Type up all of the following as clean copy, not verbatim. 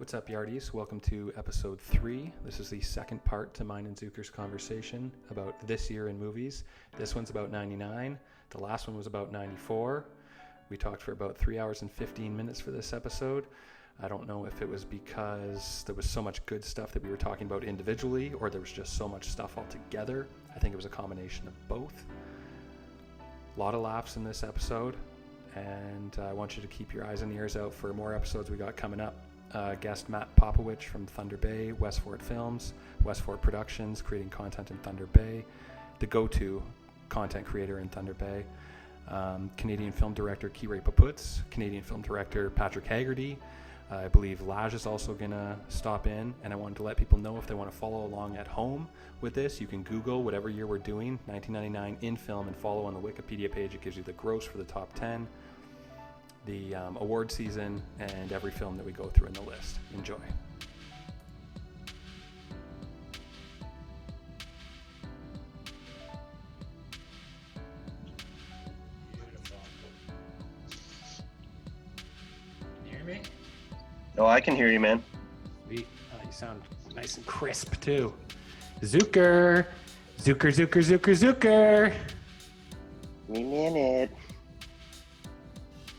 What's up, Yardies? Welcome to episode 3. This is the second part to mine and Zuker's conversation about this year in movies. This one's about 99. The last one was about 94. We talked for about 3 hours and 15 minutes for this episode. I don't know if it was because there was so much good stuff that we were talking about individually, or there was just so much stuff all together. I think it was a combination of both. A lot of laughs in this episode, and I want you to keep your eyes and ears out for more episodes we got coming up. Guest Matt Popowich from Thunder Bay, Westfort Films, Westfort Productions, creating content in Thunder Bay, the go-to content creator in Thunder Bay. Canadian film director Kiray Paputz, Canadian film director Patrick Haggerty. I believe Laj is also going to stop in, and I wanted to let people know if they want to follow along at home with this, you can Google whatever year we're doing, 1999 in film, and follow on the Wikipedia page. It gives you the gross for the top 10. The award season, and every film that we go through in the list. Enjoy. Can you hear me? Oh, I can hear you, man. Sweet. You sound nice and crisp, too. Zuker! Zuker! Give me a minute.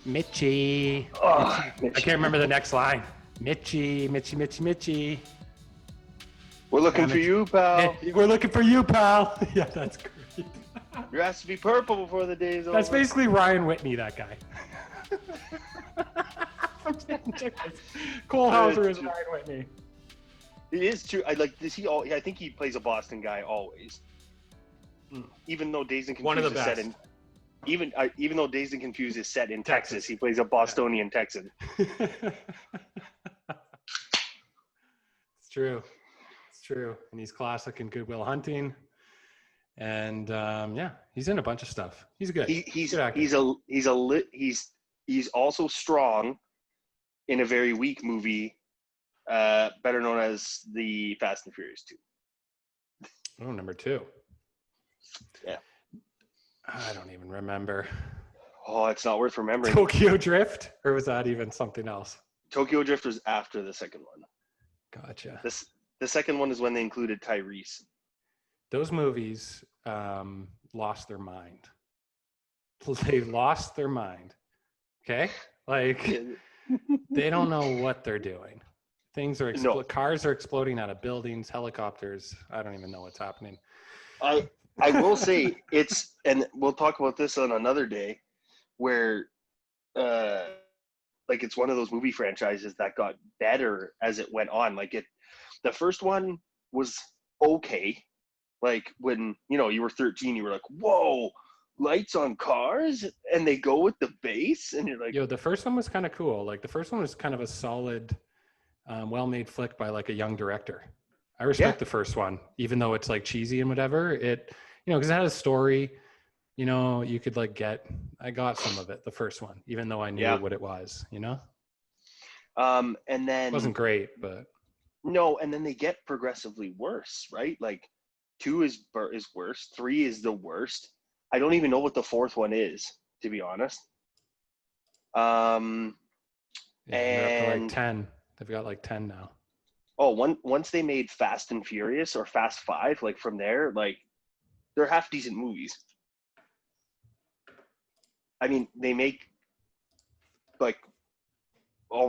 Mitchie. Oh, I can't remember the next line. Mitchie. We're looking for you, pal. We're looking for you, pal. Yeah, that's great. Your ass to be purple before the day is over. That's basically Ryan Whitney, that guy. Cole Hauser is Ryan Whitney. It is true. I think he plays a Boston guy always. Even though Dazed and Confused One of the is best. set in... Even though Dazed and Confused is set in Texas, he plays a Bostonian Texan. It's true. And he's classic in Good Will Hunting. And he's in a bunch of stuff. He's good. He's good actor. He's also strong in a very weak movie, better known as the Fast and Furious 2. Oh, number 2. Yeah. I don't even remember. Oh, it's not worth remembering. Tokyo Drift? Or was that even something else? Tokyo Drift was after the second one. Gotcha. The second one is when they included Tyrese. Those movies lost their mind. They lost their mind. Okay? Like, they don't know what they're doing. Things are cars are exploding out of buildings, helicopters. I don't even know what's happening. I will say and we'll talk about this on another day, where it's one of those movie franchises that got better as it went on. The first one was okay. Like, when, you were 13, you were like, whoa, lights on cars, and they go with the bass, and you're like... Yo, the first one was kind of cool. Like, the first one was kind of a solid, well-made flick by, like, a young director. I respect the first one, even though it's, like, cheesy and whatever. It, because it had a story, you could, like, I got some of it, the first one, even though I knew what it was, And then... It wasn't great, but... No, and then they get progressively worse, right? Like, 2 is worse, 3 is the worst. I don't even know what the 4th one is, to be honest. And they're up to like 10. They've got like 10 now. Oh, once they made Fast and Furious or Fast 5, like, from there, like, they're half decent movies. I mean, they make like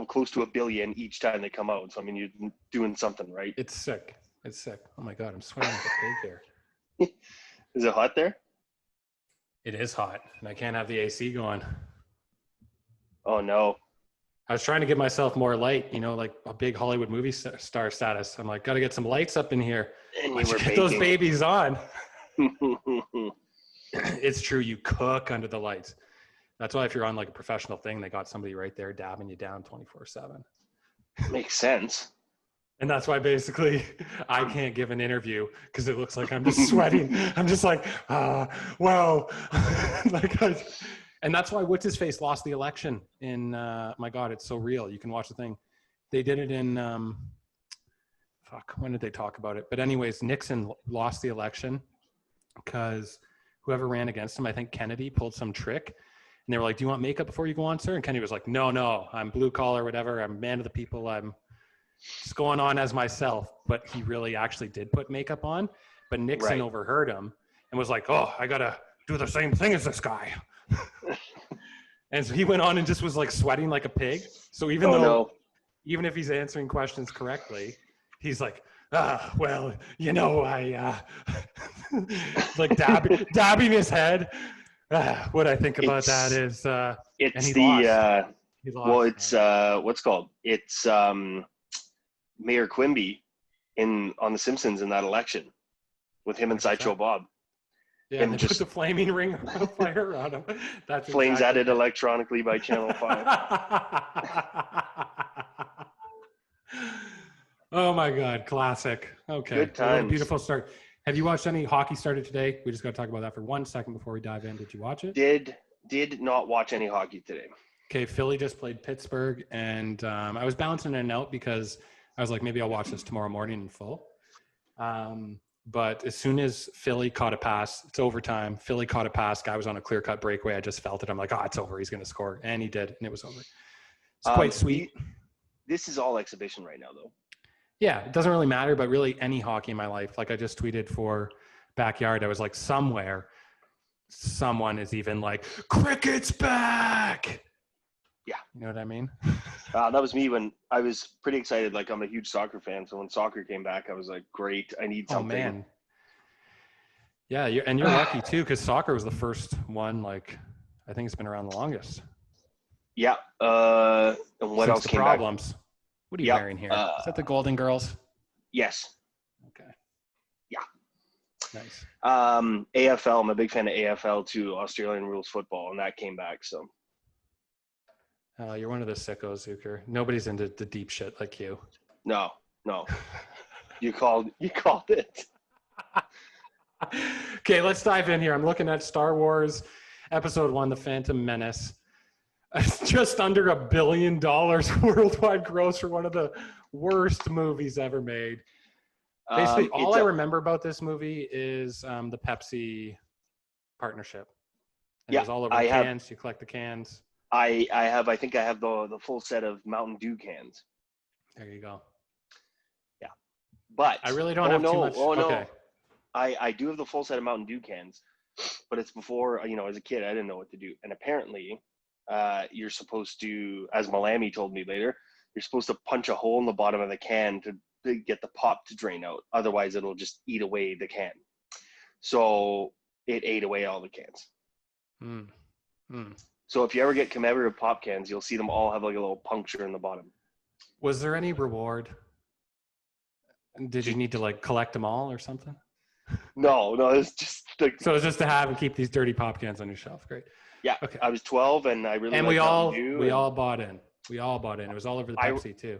close to $1 billion each time they come out. So I mean, you're doing something right. It's sick. Oh my God, I'm sweating like a pig here. Is it hot there? It is hot, and I can't have the AC going. Oh no. I was trying to give myself more light, like a big Hollywood movie star status. I'm like, got to get some lights up in here. And Let's get those babies on. It's true. You cook under the lights. That's why if you're on like a professional thing, they got somebody right there dabbing you down 24/7. Makes sense. And that's why basically I can't give an interview because it looks like I'm just sweating. I'm just like, wow. And that's why What's His Face lost the election in, my God, it's so real. You can watch the thing. They did it in, when did they talk about it? But anyways, Nixon lost the election because whoever ran against him, I think Kennedy, pulled some trick. And they were like, do you want makeup before you go on, sir? And Kennedy was like, no, I'm blue collar, whatever. I'm man of the people. I'm just going on as myself, but he really actually did put makeup on. But Nixon Right. overheard him and was like, "Oh, I gotta do the same thing as this guy." And so he went on and just was like sweating like a pig. So even if he's answering questions correctly, he's like, well, I like dabbing his head. What I think about that is, and it's he the lost. He lost. well, it's what's called it's Mayor Quimby on The Simpsons in that election with him and Sideshow Bob. Yeah, and they just put the flaming ring of fire on him. That's flames exactly added electronically by Channel 5. Oh my God, classic. Okay, Good well, what a times. beautiful start. Have you watched any hockey started today? We just got to talk about that for 1 second before we dive in. Did you watch it? Did not watch any hockey today. Okay, Philly just played Pittsburgh, and I was balancing it out because I was like, maybe I'll watch this tomorrow morning in full. But as soon as Philly caught a pass, it's overtime. Philly caught a pass. Guy was on a clear-cut breakaway. I just felt it. I'm like, it's over. He's going to score. And he did, and it was over. It's quite sweet. This is all exhibition right now, though. Yeah, it doesn't really matter, but really any hockey in my life. Like I just tweeted for Backyard. I was like, somewhere, someone is even like, cricket's back. Yeah. You know what I mean? That was me when I was pretty excited. Like, I'm a huge soccer fan. So when soccer came back, I was like, great, I need something. Oh, man. Yeah, you're lucky, too, because soccer was the first one. Like, I think it's been around the longest. Yeah. And what else came problems? back? What are you wearing here? Is that the Golden Girls? Yes. Okay. Yeah. Nice. AFL. I'm a big fan of AFL too, Australian rules football, and that came back. So. You're one of the sickos, Zuker. Nobody's into the deep shit like you. No. You called it. Okay, let's dive in here. I'm looking at Star Wars Episode 1, The Phantom Menace. It's just under $1 billion worldwide gross for one of the worst movies ever made. Basically, all I remember about this movie is the Pepsi partnership. And it was all over cans. You collect the cans. I think I have the full set of Mountain Dew cans. There you go. Yeah. But I really don't have too much. Okay. I do have the full set of Mountain Dew cans, but it's before, as a kid, I didn't know what to do. And apparently, you're supposed to, as Malami told me later, you're supposed to punch a hole in the bottom of the can to get the pop to drain out. Otherwise, it'll just eat away the can. So it ate away all the cans. So if you ever get commemorative pop cans, you'll see them all have like a little puncture in the bottom. Was there any reward? Did you need to like collect them all or something? No, it's just like. So it's just to have and keep these dirty pop cans on your shelf. Great. Yeah. Okay. I was 12 and I really. And we all bought in. We all bought in. It was all over the Pepsi too.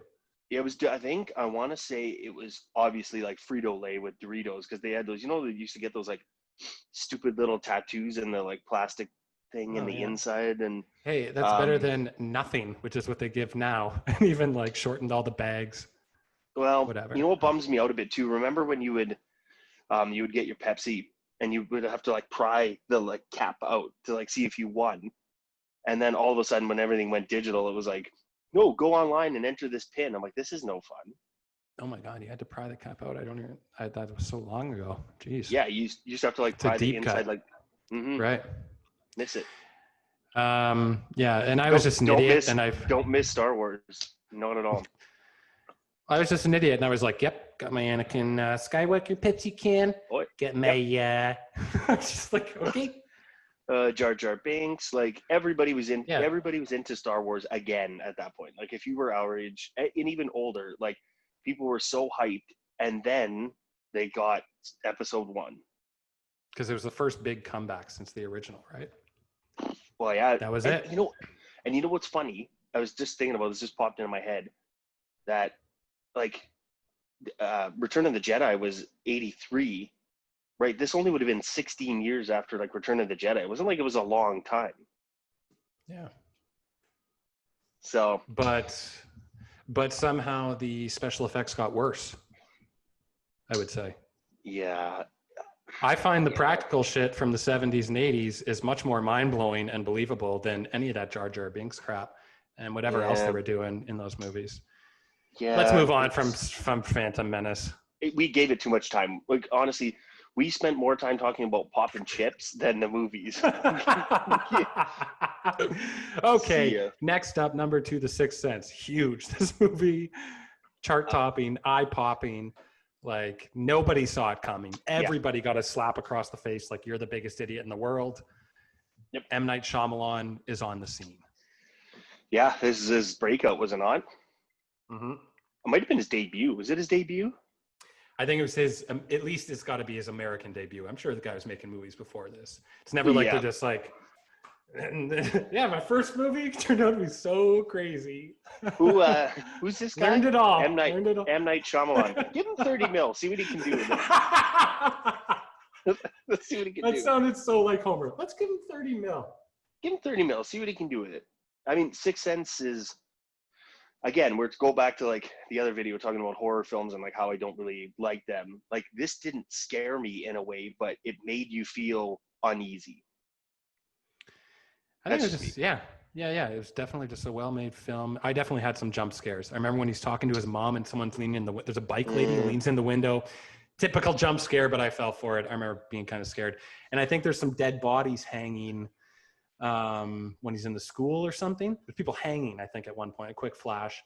It was. I want to say it was obviously like Frito-Lay with Doritos because they had those. They used to get those like stupid little tattoos in the like plastic thing in the inside. And hey, that's better than nothing, which is what they give now, and even like shortened all the bags. Well, whatever. You know what bums me out a bit too? Remember when you would get your Pepsi and you would have to like pry the like cap out to like see if you won, and then all of a sudden when everything went digital, it was like, no, go online and enter this pin. I'm like, this is no fun. Oh my God, you had to pry the cap out. That was so long ago. Jeez. Yeah, you just have to like pry the inside cut. Right. Miss it. Yeah, and I was just an idiot, and I don't miss Star Wars. Not at all. I was just an idiot, and I was like, "Yep, got my Anakin Skywalker Pepsi can. Get my just like okay." Jar Jar Binks, like everybody was into Star Wars again at that point. Like if you were our age and even older, like people were so hyped, and then they got Episode 1 because it was the first big comeback since the original, right? Well, yeah, that was it. You know what's funny? I was just thinking about this. Just popped into my head that like Return of the Jedi was 83. Right, this only would have been 16 years after like Return of the Jedi. It wasn't like it was a long time. Yeah. So, but somehow the special effects got worse. I would say. Yeah. I find the practical shit from the 70s and 80s is much more mind-blowing and believable than any of that Jar Jar Binks crap and whatever else they were doing in those movies. Let's Yeah, move on from Phantom Menace. we gave it too much time. Like honestly, we spent more time talking about pop and chips than the movies. See Okay, ya. next up, number 2, The Sixth Sense. Huge. This movie, chart topping, eye popping. Like nobody saw it coming. Yeah. Everybody got a slap across the face. Like you're the biggest idiot in the world. Yep. M. Night Shyamalan is on the scene. Yeah, his breakout, was it not? Mm-hmm. It might have been his debut. Was it his debut? I think it was his, at least it's got to be his American debut. I'm sure the guy was making movies before this. It's never like they're just like, yeah, my first movie turned out to be so crazy. Who's this guy? Learned it all. M. Night Shyamalan. Give him 30 mil. See what he can do with it. Let's see what he can do. That sounded so like Homer. Let's give him 30 mil. Give him 30 mil. See what he can do with it. I mean, Sixth Sense is, again, we're to go back to like the other video talking about horror films and like how I don't really like them. Like this didn't scare me in a way, but it made you feel uneasy. I think it was just, yeah. It was definitely just a well-made film. I definitely had some jump scares. I remember when he's talking to his mom and someone's leaning in there's a bike lady who leans in the window. Typical jump scare, but I fell for it. I remember being kind of scared. And I think there's some dead bodies hanging when he's in the school or something. There's people hanging, I think, at one point, a quick flash.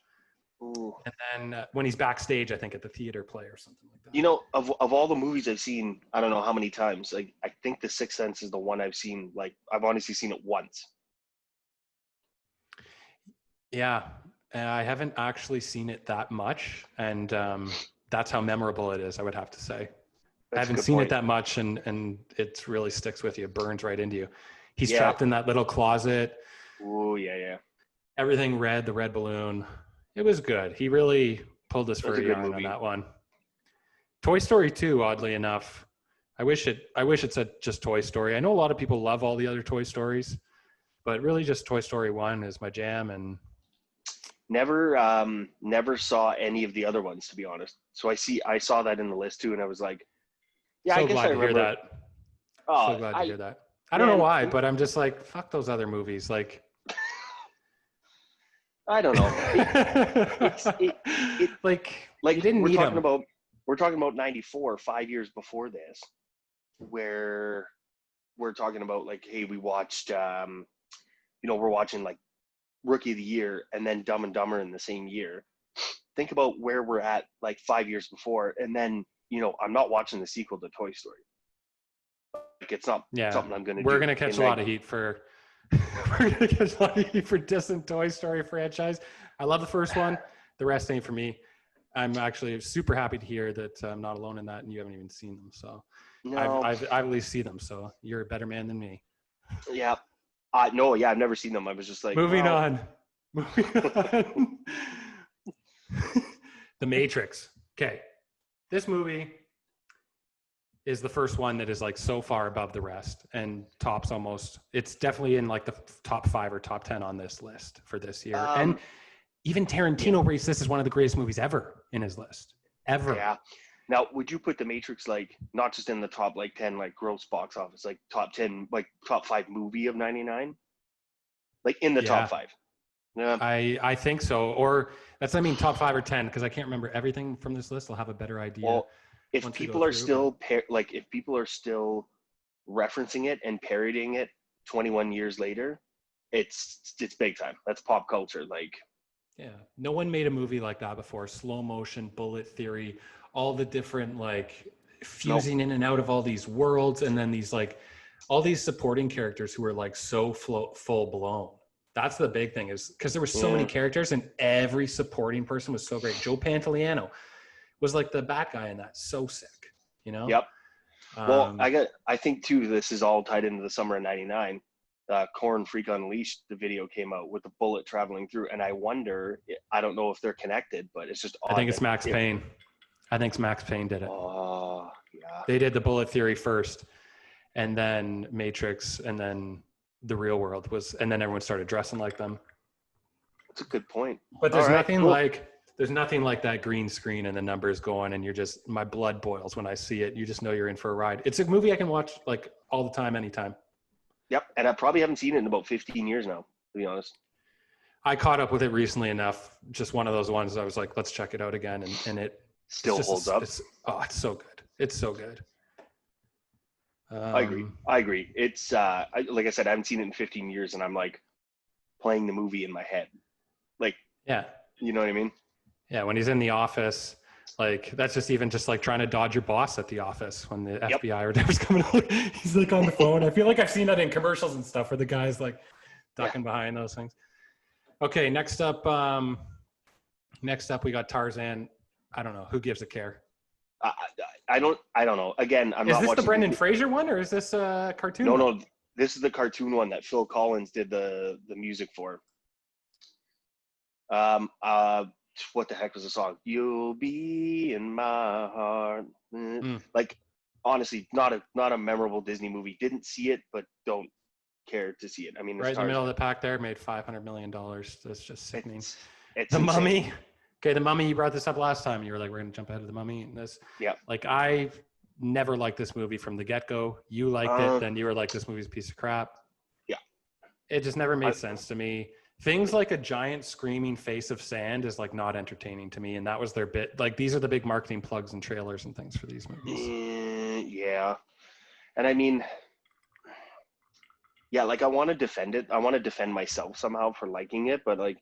Ooh. And then when he's backstage, I think at the theater play or something like that. You know, of all the movies I've seen, I don't know how many times, like I think The Sixth Sense is the one I've seen, like I've honestly seen it once. Yeah, I haven't actually seen it that much, and that's how memorable it is, I would have to say. I haven't seen it that much, and it really sticks with you. It burns right into you. He's trapped in that little closet. Oh, yeah. Everything red, the red balloon. It was good. He really pulled us for a yarn on that one. Toy Story 2, oddly enough. I wish it said just Toy Story. I know a lot of people love all the other Toy Stories, but really just Toy Story 1 is my jam. And never saw any of the other ones, to be honest. So I saw that in the list too, and I was like, yeah, so I guess glad I remember. To hear that. So glad to hear that. I don't know why, but I'm just like, fuck those other movies. Like, I don't know. Like you didn't need them. We're talking about 94, 5 years before this, where we're talking about like, hey, we watched, we're watching like Rookie of the Year and then Dumb and Dumber in the same year. Think about where we're at like 5 years before, and then I'm not watching the sequel to Toy Story. Like it's not something I'm gonna do. We're gonna catch a lot of heat for dissing Toy Story franchise. I love the first one. The rest ain't for me. I'm actually super happy to hear that I'm not alone in that, and you haven't even seen them. So no. I've at least seen them. So you're a better man than me. Yeah. I've never seen them. I was just like, moving on. The Matrix. Okay. This movie is the first one that is like so far above the rest and tops almost, it's definitely in like the top 5 or top 10 on this list for this year. And even Tarantino rates this as one of the greatest movies ever in his list. Ever. Yeah. Now, would you put The Matrix like not just in the top like 10 like gross box office, like top 10, like top 5 movie of 99? Like in the top 5? Yeah. I think so. Or top 5 or 10, because I can't remember everything from this list. I'll have a better idea. Well, if people are still referencing it and parodying it 21 years later, it's big time. That's pop culture. Like, yeah, no one made a movie like that before. Slow motion, bullet theory, all the different like fusing in and out of all these worlds, and then these like all these supporting characters who were like so full blown. That's the big thing, is because there were so many characters and every supporting person was so great. Joe Pantoliano was like the bad guy in that. So sick, Yep. Well, I think too, this is all tied into the summer of 99. Korn Freak Unleashed, the video came out with the bullet traveling through. And I wonder, I don't know if they're connected, but it's just odd. I think it's Max Payne. I think Max Payne did it. Oh, yeah. They did the bullet theory first, and then Matrix, and then the real world was, and then everyone started dressing like them. That's a good point. But there's nothing like that green screen and the numbers going, and my blood boils when I see it. You just know you're in for a ride. It's a movie I can watch like all the time, anytime. Yep. And I probably haven't seen it in about 15 years now, to be honest. I caught up with it recently enough. Just one of those ones I was like, let's check it out again, and Still holds up. It's so good. It's so good. I agree. It's like I said, I haven't seen it in 15 years, and I'm like playing the movie in my head. Like, yeah, you know what I mean? Yeah, when he's in the office, like that's just even just like trying to dodge your boss at the office when the FBI or whatever's coming out. He's like on the phone. I feel like I've seen that in commercials and stuff where the guy's like ducking behind those things. Okay, next up we got Tarzan. I don't know. Who gives a care? I don't know. Again, I'm not watching. Is this the Brendan Fraser one or is this a cartoon? No, this is the cartoon one that Phil Collins did the music for. What the heck was the song? You'll be in my heart. Like, honestly, not a memorable Disney movie. Didn't see it, but don't care to see it. I mean, right in the middle of the pack there, made $500 million. That's just sickening. It's the insane. Mummy. Okay, the Mummy. You brought this up last time. You were like, we're gonna jump ahead of the Mummy. And this, like, I never liked this movie from the get-go. You liked it, then you were like, this movie's a piece of crap. Yeah, it just never made sense to me. Things like a giant screaming face of sand is like not entertaining to me, and that was their bit. Like, these are the big marketing plugs and trailers and things for these movies. Yeah, and I mean, yeah, like I want to defend it. I want to defend myself somehow for liking it, but like,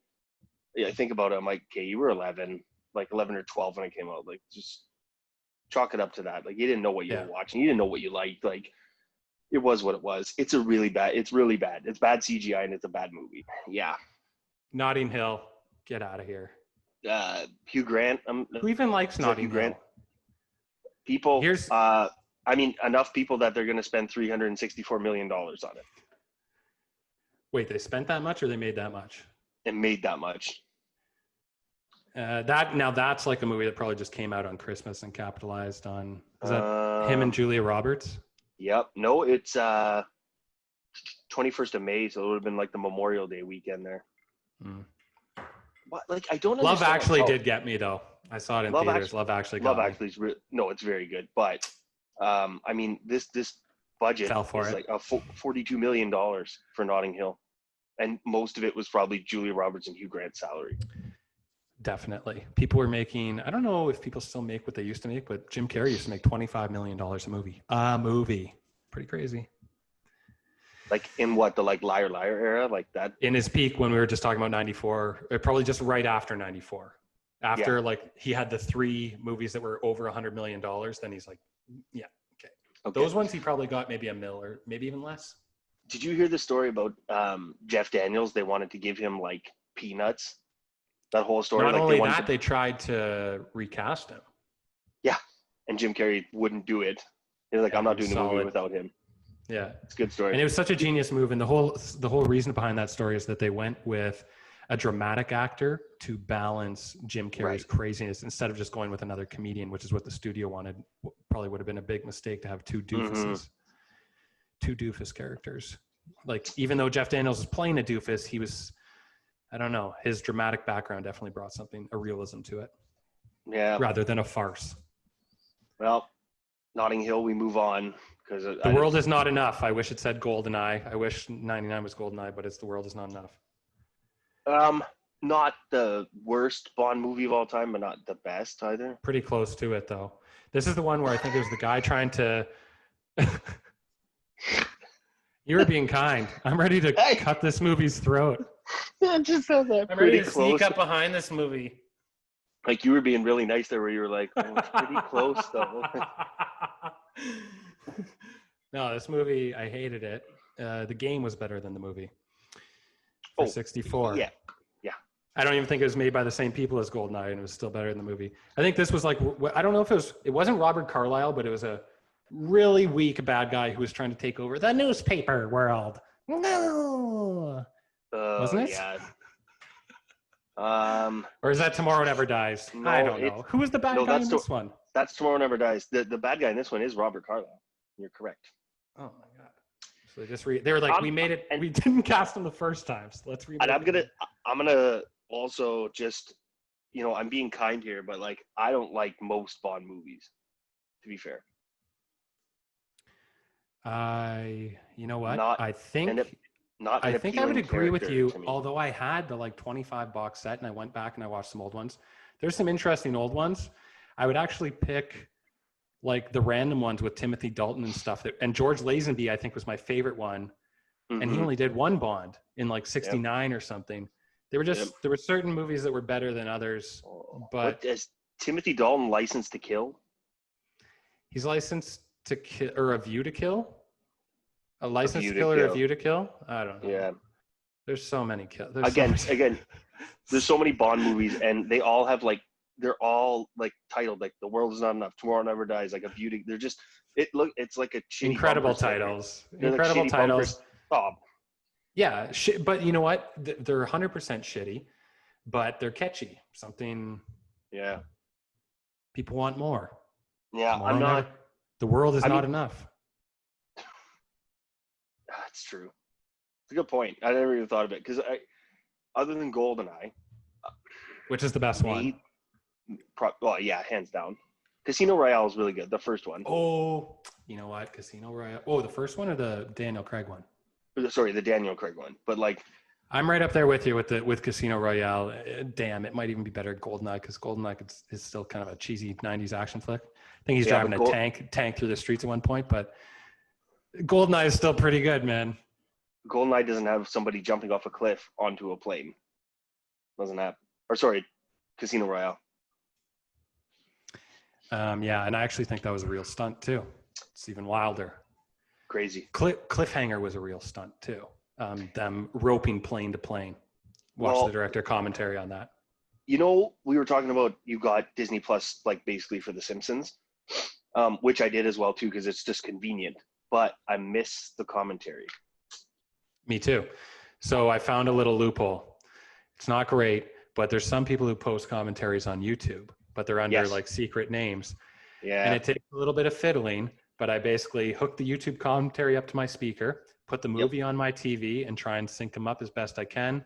I think about it. I'm like, okay, you were 11 or 12 when it came out. Like, just chalk it up to that. Like, you didn't know what you were watching. You didn't know what you liked. Like, it was what it was. It's really bad. It's bad CGI and it's a bad movie. Yeah. Notting Hill, get out of here. Hugh Grant. Who even likes Notting Hill? People. I mean, enough people that they're going to spend $364 million on it. Wait, they spent that much or they made that much? It made that much. That's like a movie that probably just came out on Christmas and capitalized on. Is that him and Julia Roberts? Yep. No, it's 21st of May, so it would have been like the Memorial Day weekend there. What? Like, I don't. Love Actually did get me though. I saw it in theaters. Love Actually got me. No, it's very good, but I mean, this budget fell for is it. like $42 million for Notting Hill, and most of it was probably Julia Roberts and Hugh Grant's salary. Definitely. People were making, I don't know if people still make what they used to make, but Jim Carrey used to make $25 million a movie. Pretty crazy. Like in what, the like Liar Liar era, like that? In his peak when we were just talking about 94, probably just right after 94. After like he had the 3 movies that were over $100 million, then he's like, okay. Those ones he probably got maybe $1 million or maybe even less. Did you hear the story about Jeff Daniels? They wanted to give him like peanuts. That whole story. Not only that, they tried to recast him. Yeah, and Jim Carrey wouldn't do it. He was like, I'm not doing the movie without him. Yeah, it's a good story. And it was such a genius move. And the whole reason behind that story is that they went with a dramatic actor to balance Jim Carrey's craziness instead of just going with another comedian, which is what the studio wanted. Probably would have been a big mistake to have 2 doofuses, 2 doofus characters. Like, even though Jeff Daniels is playing a doofus, he was, I don't know, his dramatic background definitely brought a realism to it. Yeah. Rather than a farce. Well, Notting Hill, we move on. Because The World Is Not Enough. I wish it said GoldenEye. I wish 99 was GoldenEye, but it's The World Is Not Enough. Not the worst Bond movie of all time, but not the best either. Pretty close to it, though. This is the one where I think it was the guy trying to... You were being kind. I'm ready to cut this movie's throat. Just said that. I'm ready to sneak up behind this movie. Like, you were being really nice there where you were like, oh, it's pretty close, though. No, this movie, I hated it. The game was better than the movie. For 64. Yeah. I don't even think it was made by the same people as GoldenEye, and it was still better than the movie. I think this was like, I don't know if it wasn't Robert Carlyle, but it was a really weak bad guy who was trying to take over the newspaper world. No. Wasn't it? Yeah. Or is that Tomorrow Never Dies? No, I don't know. Who was the bad guy in this one? That's Tomorrow Never Dies. The bad guy in this one is Robert Carlyle. You're correct. Oh my god! So they were like, we made it. We didn't cast him the first time, so let's remake. And I'm gonna also just, I'm being kind here, but like, I don't like most Bond movies. To be fair. You know what? I think not I an think I would appealing agree with character you, to me. although I had the like 25 box set and I went back and I watched some old ones. There's some interesting old ones. I would actually pick like the random ones with Timothy Dalton and stuff. And George Lazenby, I think, was my favorite one. And he Mm-hmm. only did one Bond in like Yep. 69 or something. There Yep. were certain movies that were better than others, What but is Timothy Dalton licensed to kill? he's licensed to kill, or A View to Kill? A A License View to to Kill or A Kill. View to Kill? I don't know. Yeah. There's so many kills. Again, there's so many Bond movies, and they all have like they're all like titled like "The World Is Not Enough," "Tomorrow Never Dies," like a beauty. They're just it's like a shitty incredible bumper sticker. titles. They're like Incredible shitty bumpers. titles. Oh, Yeah, but you know what? They're 100% shitty, but they're catchy. Something yeah, people want more. yeah. Tomorrow never, the world is not enough. That's true. It's a good point. I never even thought of it because other than GoldenEye, Which is the best one? Well, yeah, hands down. Casino Royale is really good. The first one. Oh, you know what? Casino Royale. Oh, the first one or the Daniel Craig one? Sorry, the Daniel Craig one. But like, I'm right up there with you with Casino Royale. Damn, it might even be better than GoldenEye because GoldenEye is still kind of a cheesy 90s action flick. I think he's driving a tank through the streets at one point, but GoldenEye is still pretty good, man. GoldenEye doesn't have somebody jumping off a cliff onto a plane. Doesn't happen. Or sorry, Casino Royale. Yeah, and I actually think that was a real stunt too. It's even wilder. Crazy. Cliffhanger was a real stunt too. Them roping plane to plane. Watch the director commentary on that. You know, we were talking about you got Disney Plus like basically for The Simpsons, which I did as well too because it's just convenient. But I miss the commentary. Me too. So I found a little loophole. It's not great, but there's some people who post commentaries on YouTube, but they're under like secret names. Yeah. And it takes a little bit of fiddling, but I basically hook the YouTube commentary up to my speaker, put the movie on my TV, and try and sync them up as best I can.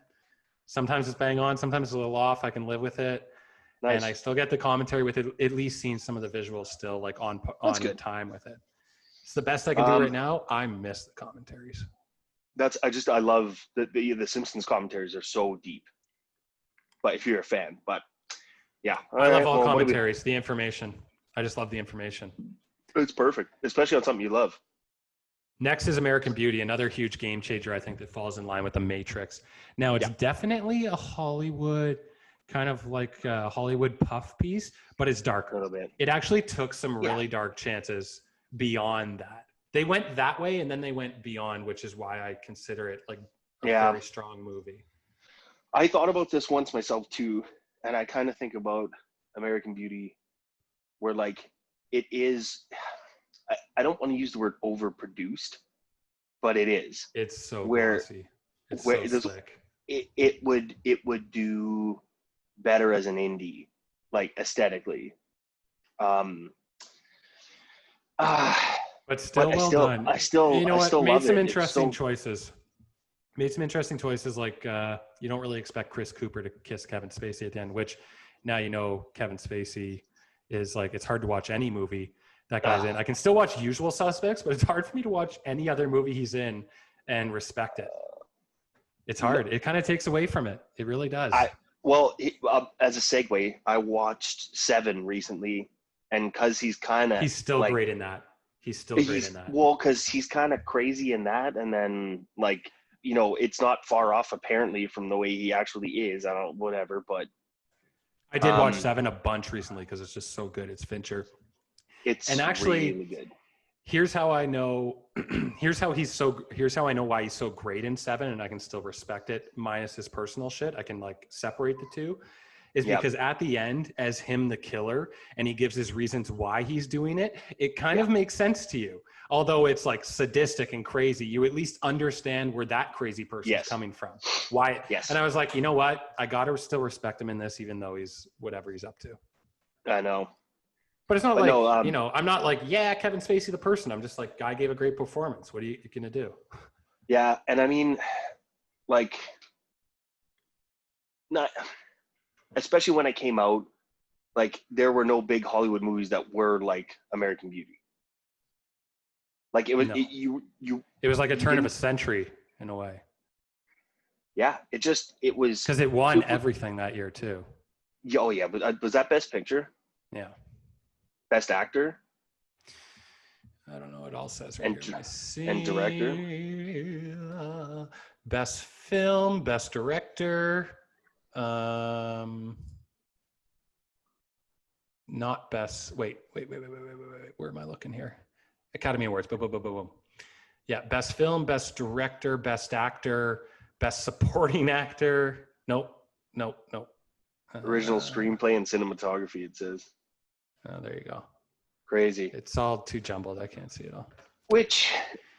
Sometimes it's bang on, sometimes it's a little off. I can live with it. Nice. And I still get the commentary with it, at least seeing some of the visuals still like on time with it. It's the best I can do right now. I miss the commentaries. I love the Simpsons commentaries are so deep. But if you're a fan, but yeah. I love all commentaries, the information. I just love the information. It's perfect, especially on something you love. Next is American Beauty, another huge game changer, I think, that falls in line with The Matrix. Now, it's definitely a Hollywood, kind of like a Hollywood puff piece, but it's darker. A little bit. It actually took some really dark chances beyond that. They went that way, and then they went beyond, which is why I consider it like a very strong movie. I thought about this once myself, too, and I kind of think about American Beauty where, like, it is... I don't want to use the word overproduced, but it is. It's so glossy. It's so slick. It would do better as an indie, like aesthetically. But still well done. I still made some interesting choices. Made some interesting choices, like you don't really expect Chris Cooper to kiss Kevin Spacey at the end, which now you know Kevin Spacey is like, it's hard to watch any movie that guy's in. I can still watch Usual Suspects, but it's hard for me to watch any other movie he's in and respect it. It's hard. It kind of takes away from it. It really does. As a segue, I watched Seven recently, and because he's still like, great in that. He's great in that. Well, because he's kind of crazy in that, and then like, you know, it's not far off apparently from the way he actually is. I don't, whatever, but I did watch Seven a bunch recently because it's just so good. It's Fincher. And actually, really good. Here's how I know. Here's how I know why he's so great in Seven, and I can still respect it minus his personal shit. I can like separate the two. Is because at the end, as him the killer, and he gives his reasons why he's doing it, it kind of makes sense to you. Although it's like sadistic and crazy, you at least understand where that crazy person is coming from. Why? Yes. And I was like, you know what? I gotta still respect him in this, even though he's whatever he's up to. I know. But it's not I'm not like, Kevin Spacey the person. I'm just like, guy gave a great performance. What are you gonna do? Yeah, and I mean, like, not especially when it came out, like there were no big Hollywood movies that were like American Beauty. Like it was, it was like a turn of a century in a way. Yeah, it was. Because it won everything that year too. Oh yeah, but was that Best Picture? Yeah. Best Actor? I don't know what it all says right here. My and Director? Best Film, Best Director, not Best. Wait. Where am I looking here? Academy Awards. Boom, boom, boom, boom, boom. Yeah, Best Film, Best Director, Best Actor, Best Supporting Actor. Nope. Original Screenplay and Cinematography, it says. Oh, there you go. Crazy. It's all too jumbled. I can't see it all. Which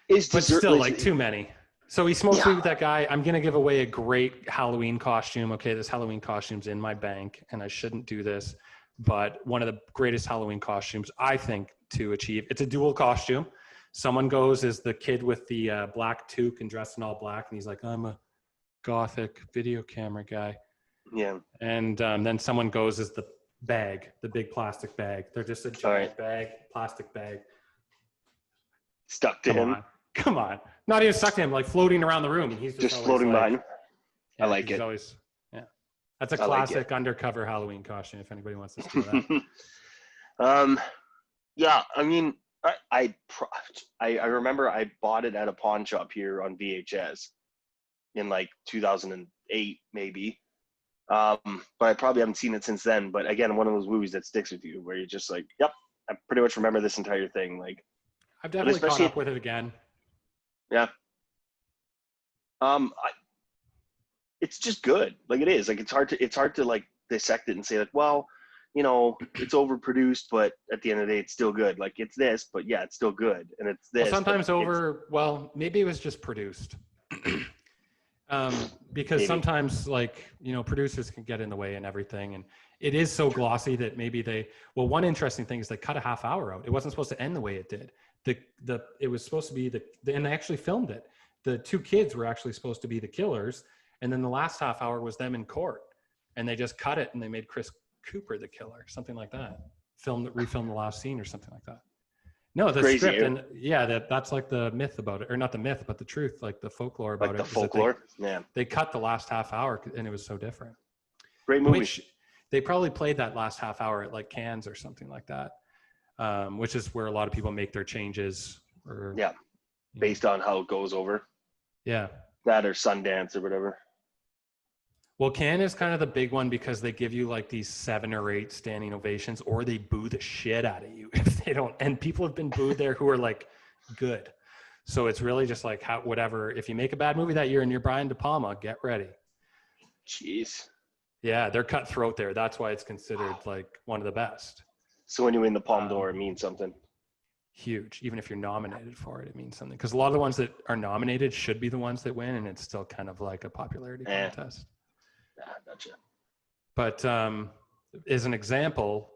is but still like too many. So he smokes weed with that guy. I'm going to give away a great Halloween costume. Okay, this Halloween costume's in my bank, and I shouldn't do this. But one of the greatest Halloween costumes, I think, to achieve. It's a dual costume. Someone goes as the kid with the black toque and dressed in all black, and he's like, I'm a gothic video camera guy. Yeah. And then someone goes as the bag, the big plastic bag. They're just a giant plastic bag. Stuck to him. Come on. Not even stuck to him, like floating around the room. And he's just floating behind him. Yeah, I like it. Always, yeah. That's a classic undercover Halloween costume if anybody wants to steal that. Yeah, I mean, I remember I bought it at a pawn shop here on VHS in like 2008 maybe. But I probably haven't seen it since then. But again, one of those movies that sticks with you where you're just like, yep, I pretty much remember this entire thing. Like, I've definitely caught up with it again. Yeah. It's just good. Like it is. Like it's hard to like dissect it and say like, well, you know, it's overproduced, but at the end of the day, it's still good. Like it's this, but yeah, it's still good. And it's this. Well, sometimes maybe it was just produced. Because maybe. Sometimes like, you know, producers can get in the way and everything. And it is so glossy that maybe one interesting thing is they cut a half hour out. It wasn't supposed to end the way it did. It was supposed to be and they actually filmed it. The two kids were actually supposed to be the killers. And then the last half hour was them in court, and they just cut it and they made Chris Cooper the killer, something like that. Refilmed the last scene or something like that. No, the crazy, script, and yeah, that's like the myth about it, or not the myth, but the truth, like the folklore about it. Like the folklore, They cut the last half hour, and it was so different. Great movie. Which they probably played that last half hour at like Cannes or something like that, which is where a lot of people make their changes. Or based on how it goes over. Yeah, that or Sundance or whatever. Well, Cannes is kind of the big one because they give you like these 7 or 8 standing ovations, or they boo the shit out of you if they don't. And people have been booed there who are like good. So it's really just like whatever. If you make a bad movie that year and you're Brian De Palma, get ready. Jeez. Yeah, they're cutthroat there. That's why it's considered like one of the best. So when you win the Palme d'Or, it means something. Huge. Even if you're nominated for it, it means something. Because a lot of the ones that are nominated should be the ones that win, and it's still kind of like a popularity contest. Gotcha. But as an example,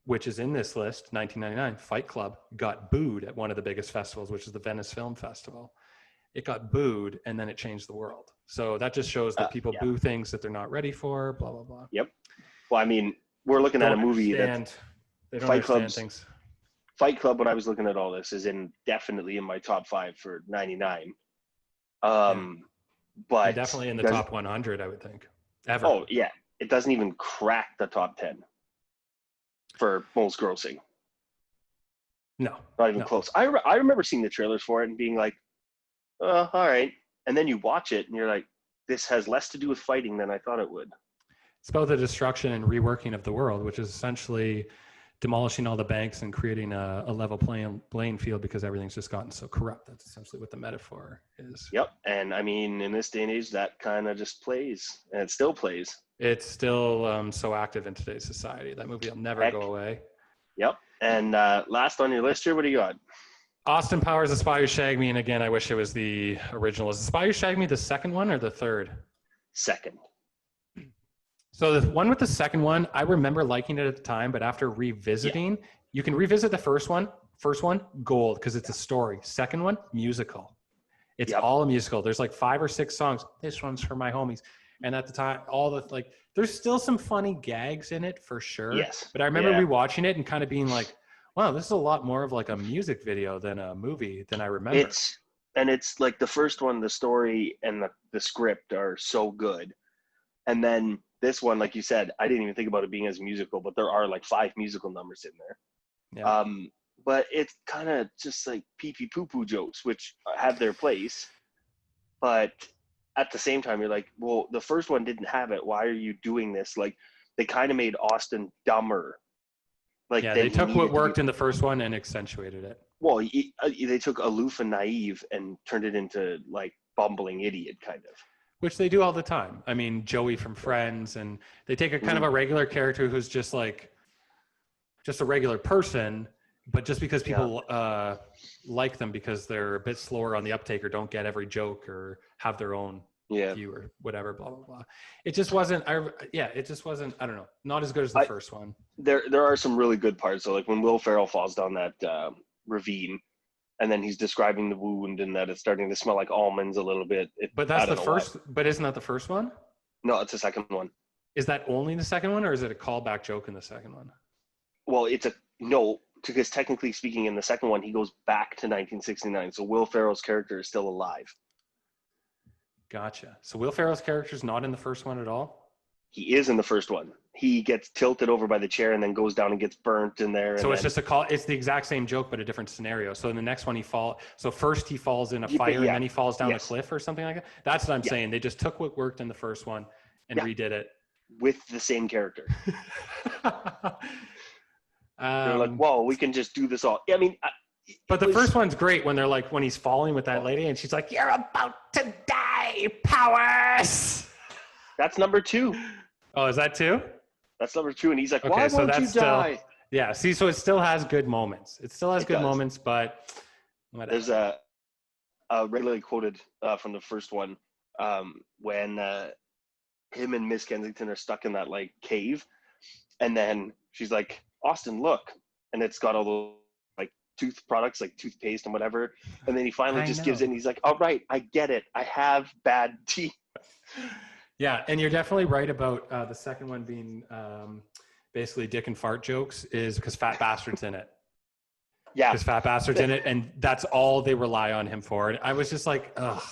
which is in this list, 1999, Fight Club got booed at one of the biggest festivals, which is the Venice Film Festival. It got booed, and then it changed the world. So that just shows that people boo things that they're not ready for, blah, blah, blah. Yep. Well, I mean, we're looking at a movie that Fight Club, when I was looking at all this, is definitely in my top 5 for 99. But and definitely in the top 100, I would think. Ever. Oh yeah, it doesn't even crack the top 10 for most grossing. No, not even close. I remember seeing the trailers for it and being like, all right. And then you watch it and you're like, this has less to do with fighting than I thought it would. It's about the destruction and reworking of the world, which is essentially demolishing all the banks and creating a level playing field because everything's just gotten so corrupt. That's essentially what the metaphor is. Yep. And I mean, in this day and age, that kind of just plays, and it still plays. It's still so active in today's society. That movie will never go away. Yep. And last on your list here, what do you got? Austin Powers, The Spy Who Shagged Me. And again, I wish it was the original. Is The Spy Who Shagged Me the second one or the third? Second. So the one with the second one, I remember liking it at the time, but after revisiting, you can revisit the first one. First one, gold, because it's a story. Second one, musical. It's all a musical. There's like 5 or 6 songs. This one's for my homies. And at the time, there's still some funny gags in it for sure. Yes. But I remember rewatching it and kind of being like, wow, this is a lot more of like a music video than a movie than I remember. And it's like the first one, the story and the script are so good. And then this one, like you said, I didn't even think about it being as musical, but there are like 5 musical numbers in there. Yeah. But it's kind of just like pee pee poo poo jokes, which have their place. But at the same time, you're like, well, the first one didn't have it. Why are you doing this? Like, they kind of made Austin dumber. Like, Yeah, then they he took what needed to be. worked in the first one and accentuated it. Well, they took aloof and naive and turned it into like bumbling idiot kind of. Which they do all the time. I mean, Joey from Friends, and they take a kind of a regular character who's just like, just a regular person, but just because people like them because they're a bit slower on the uptake or don't get every joke or have their own view or whatever, blah, blah, blah. It just wasn't, I don't know, not as good as the first one. There are some really good parts. So like when Will Ferrell falls down that ravine, and then he's describing the wound and that it's starting to smell like almonds a little bit. But that's the first, but isn't that the first one? No, it's the second one. Is that only the second one, or is it a callback joke in the second one? Well, because technically speaking, in the second one, he goes back to 1969. So Will Ferrell's character is still alive. Gotcha. So Will Ferrell's character is not in the first one at all? He is in the first one. He gets tilted over by the chair and then goes down and gets burnt in there. So it's just it's the exact same joke, but a different scenario. So in the next one, so first he falls in a fire and then he falls down a cliff or something like that. That's what I'm saying. They just took what worked in the first one and redid it. With the same character. They're like, whoa, we can just do this all. I mean, but the first one's great when they're like, when he's falling with that lady and she's like, "You're about to die, Powers." That's number 2. Oh, is that 2? That's number 2. And he's like, why won't you die? Still, yeah. See, so it still has good moments. It still has good moments, but whatever. There's a regularly quoted from the first one when him and Miss Kensington are stuck in that like cave. And then she's like, Austin, look. And it's got all those like tooth products, like toothpaste and whatever. And then he finally just gives in. He's like, all right, I get it. I have bad teeth. Yeah, and you're definitely right about the second one being basically dick and fart jokes is because Fat Bastard's in it. Yeah. Because Fat Bastard's in it, and that's all they rely on him for. And I was just like, ugh.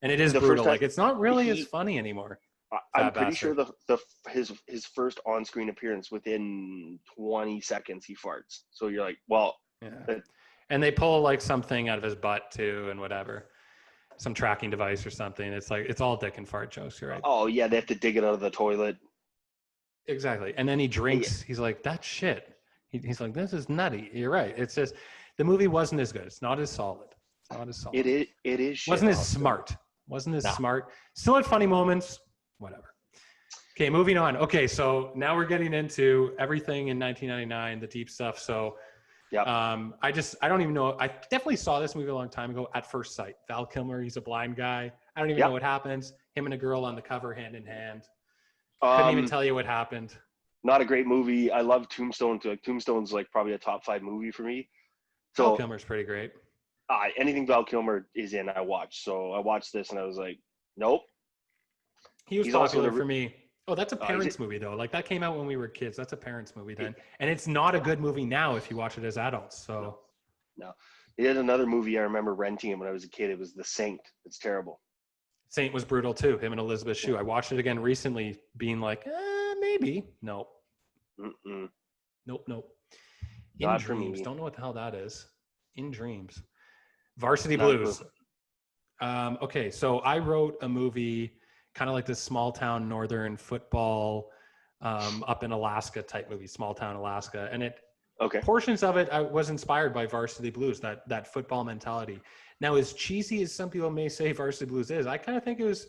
And it is brutal. Like, it's not really as funny anymore. I'm pretty sure his first on-screen appearance, within 20 seconds, he farts. So you're like, well. Yeah. And they pull like something out of his butt too and whatever. Some tracking device or something. It's like, it's all dick and fart jokes. You're right. Oh yeah. They have to dig it out of the toilet. Exactly. And then he drinks. He's like, that's shit. He's like, this is nutty. You're right. It's just, the movie wasn't as good. It's not as solid. It is shit. Wasn't as smart. Smart. Still had funny moments. Whatever. Okay. Moving on. Okay. So now we're getting into everything in 1999, the deep stuff. So yeah. I don't even know. I definitely saw this movie a long time ago at first sight. Val Kilmer, he's a blind guy. I don't even know what happens. Him and a girl on the cover, hand in hand. Couldn't even tell you what happened. Not a great movie. I love Tombstone. Tombstone's like probably a top 5 movie for me. So Val Kilmer's pretty great. Anything Val Kilmer is in, I watch. So I watched this and I was like, nope. He's popular for me. Oh, that's a parents movie though. Like that came out when we were kids. That's a parents movie then. And it's not a good movie now if you watch it as adults. So no. He had another movie I remember renting him when I was a kid. It was The Saint. It's terrible. Saint was brutal too. Him and Elizabeth Shue. I watched it again recently being like, maybe. Nope. Nope. In Not Dreams. Don't know what the hell that is. In Dreams. Varsity Blues. Okay, so I wrote a movie kind of like this small town northern football up in Alaska type movie, small town Alaska. And portions of it was inspired by Varsity Blues, that football mentality. Now, as cheesy as some people may say Varsity Blues is, I kind of think it was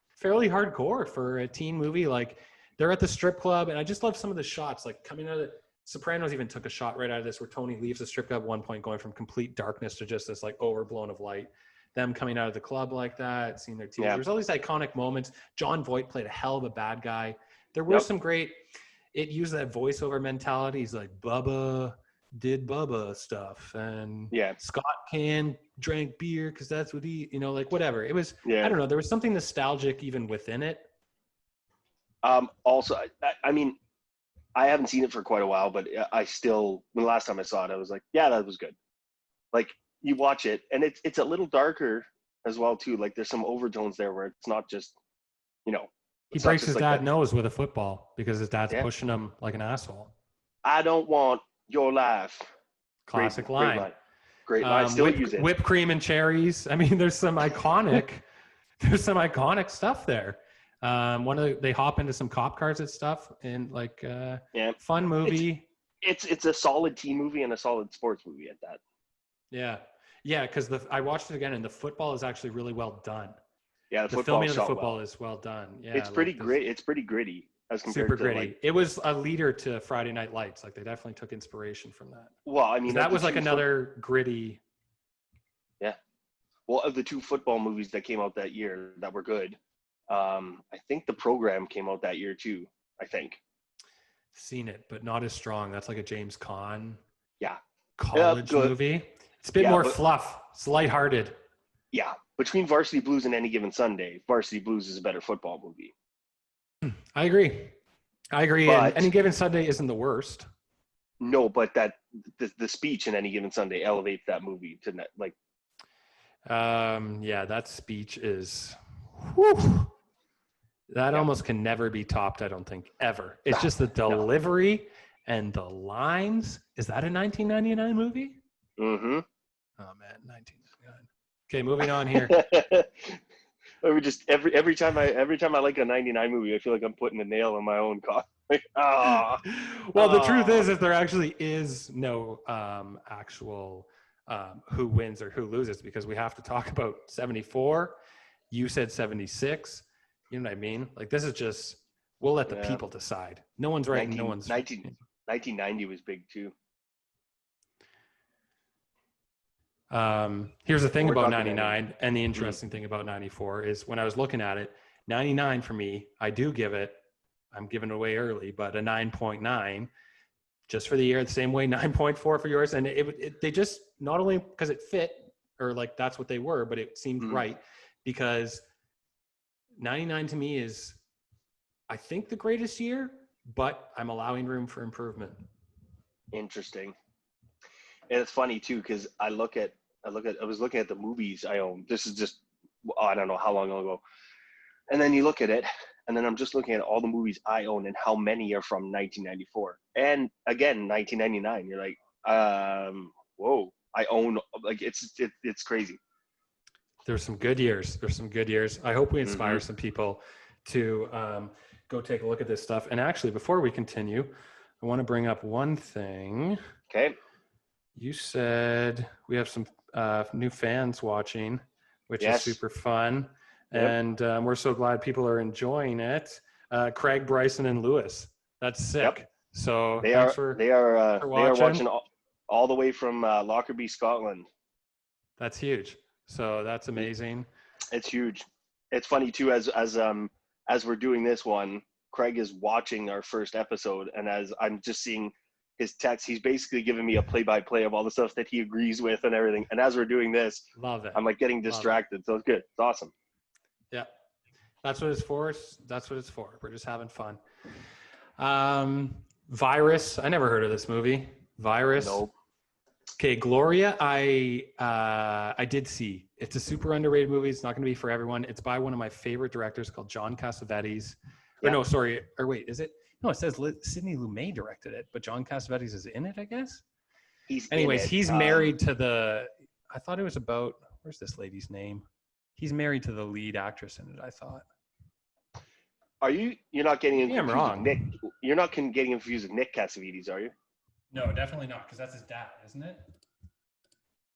fairly hardcore for a teen movie. Like they're at the strip club, and I just love some of the shots, like coming out of Sopranos even took a shot right out of this where Tony leaves the strip club at one point, going from complete darkness to just this like overblown of light. Them coming out of the club like that, seeing their team. Yeah. There's all these iconic moments. John Voight played a hell of a bad guy. There were some great, it used that voiceover mentality. He's like, Bubba did Bubba stuff. And Scott drank beer because that's what he, like whatever. It was, I don't know. There was something nostalgic even within it. Also, I mean, I haven't seen it for quite a while, but I still, the last time I saw it, I was like, yeah, that was good. Like, you watch it, and it's a little darker as well too. Like there's some overtones there where it's not just, you know, He it's not breaks just his like dad that. nose with a football because his dad's Yeah. pushing him like an asshole. I don't want your life. Classic Great line. line. Great line. Still use it. Whipped cream and cherries. I mean, there's some iconic stuff there. They hop into some cop cars and stuff, and like Yeah. fun movie. It's a solid team movie and a solid sports movie at that. Yeah, because I watched it again, and the football is actually really well done. Yeah, The filming of the football is well done. Yeah, it's pretty great. It's pretty gritty as compared super to gritty. like. It was a leader to Friday Night Lights. Like they definitely took inspiration from that. Well, I mean, that was like another gritty. Yeah. Well, of the two football movies that came out that year that were good, I think The Program came out that year too. I think. Seen it, but not as strong. That's like a James Caan. Yeah. College movie. It's a bit more fluff. It's lighthearted. Yeah. Between Varsity Blues and Any Given Sunday, Varsity Blues is a better football movie. I agree. But, and Any Given Sunday isn't the worst. No, but that the speech in Any Given Sunday elevates that movie to like. Yeah, that speech is. Whew, that almost can never be topped. I don't think ever. It's just the delivery and the lines. Is that a 1999 movie? Mm-hmm. Oh man, 1999. Okay, moving on here. We just every time I like a 99 movie, I feel like I'm putting a nail in my own coffin. Well, the truth is there actually is no actual who wins or who loses, because we have to talk about 74. You said 76. You know what I mean? Like this is just, we'll let the people decide. No one's right. No one's 1990 was big too. Here's the thing about 99, and the interesting thing about 94 is when I was looking at it, 99 for me, I'm giving it away early, but a 9.9 just for the year, the same way 9.4 for yours. And they just, not only because it fit or like that's what they were, but it seemed right, because 99 to me is, I think, the greatest year, but I'm allowing room for improvement. Interesting. And it's funny too, because I was looking at the movies I own. This is just, I don't know how long ago. And then you look at it, and then I'm just looking at all the movies I own and how many are from 1994. And again, 1999. You're like, whoa, I own, like, it's crazy. There's some good years. I hope we inspire some people to go take a look at this stuff. And actually, before we continue, I want to bring up one thing. Okay. You said we have some new fans watching, which is super fun. Yep. And we're so glad people are enjoying it. Craig, Bryson, and Lewis. That's sick. Yep. So they are watching all the way from Lockerbie, Scotland. That's huge. So that's amazing. It's huge. It's funny too, as we're doing this one, Craig is watching our first episode, and as I'm just seeing his text, he's basically giving me a play-by-play of all the stuff that he agrees with and everything. And as we're doing this, love it. I'm like getting distracted. So it's good. It's awesome. Yeah. That's what it's for. We're just having fun. Virus. I never heard of this movie. Virus. Nope. Okay, Gloria. I did see. It's a super underrated movie. It's not going to be for everyone. It's by one of my favorite directors called John Cassavetes. Yep. Is it? No, it says Sidney Lumet directed it, but John Cassavetes is in it, I guess. He's married to I thought it was about, where's this lady's name? He's married to the lead actress in it, I thought. You're not getting him confused wrong. with Nick. You're not getting him confused with Nick Cassavetes, are you? No, definitely not, because that's his dad, isn't it?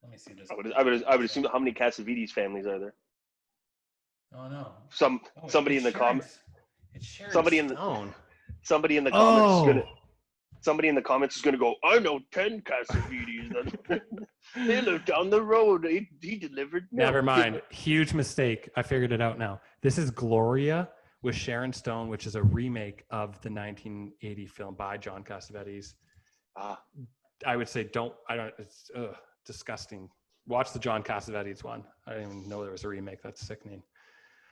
Let me see this. I would assume, how many Cassavetes families are there? Oh no. Somebody in the comments. It's Sharon Somebody in the comments is gonna go, I know 10 Cassavetes. They live down the road. He delivered milk. Never mind. Huge mistake. I figured it out now. This is Gloria with Sharon Stone, which is a remake of the 1980 film by John Cassavetes. I would say it's disgusting. Watch the John Cassavetes one. I didn't even know there was a remake. That's sickening.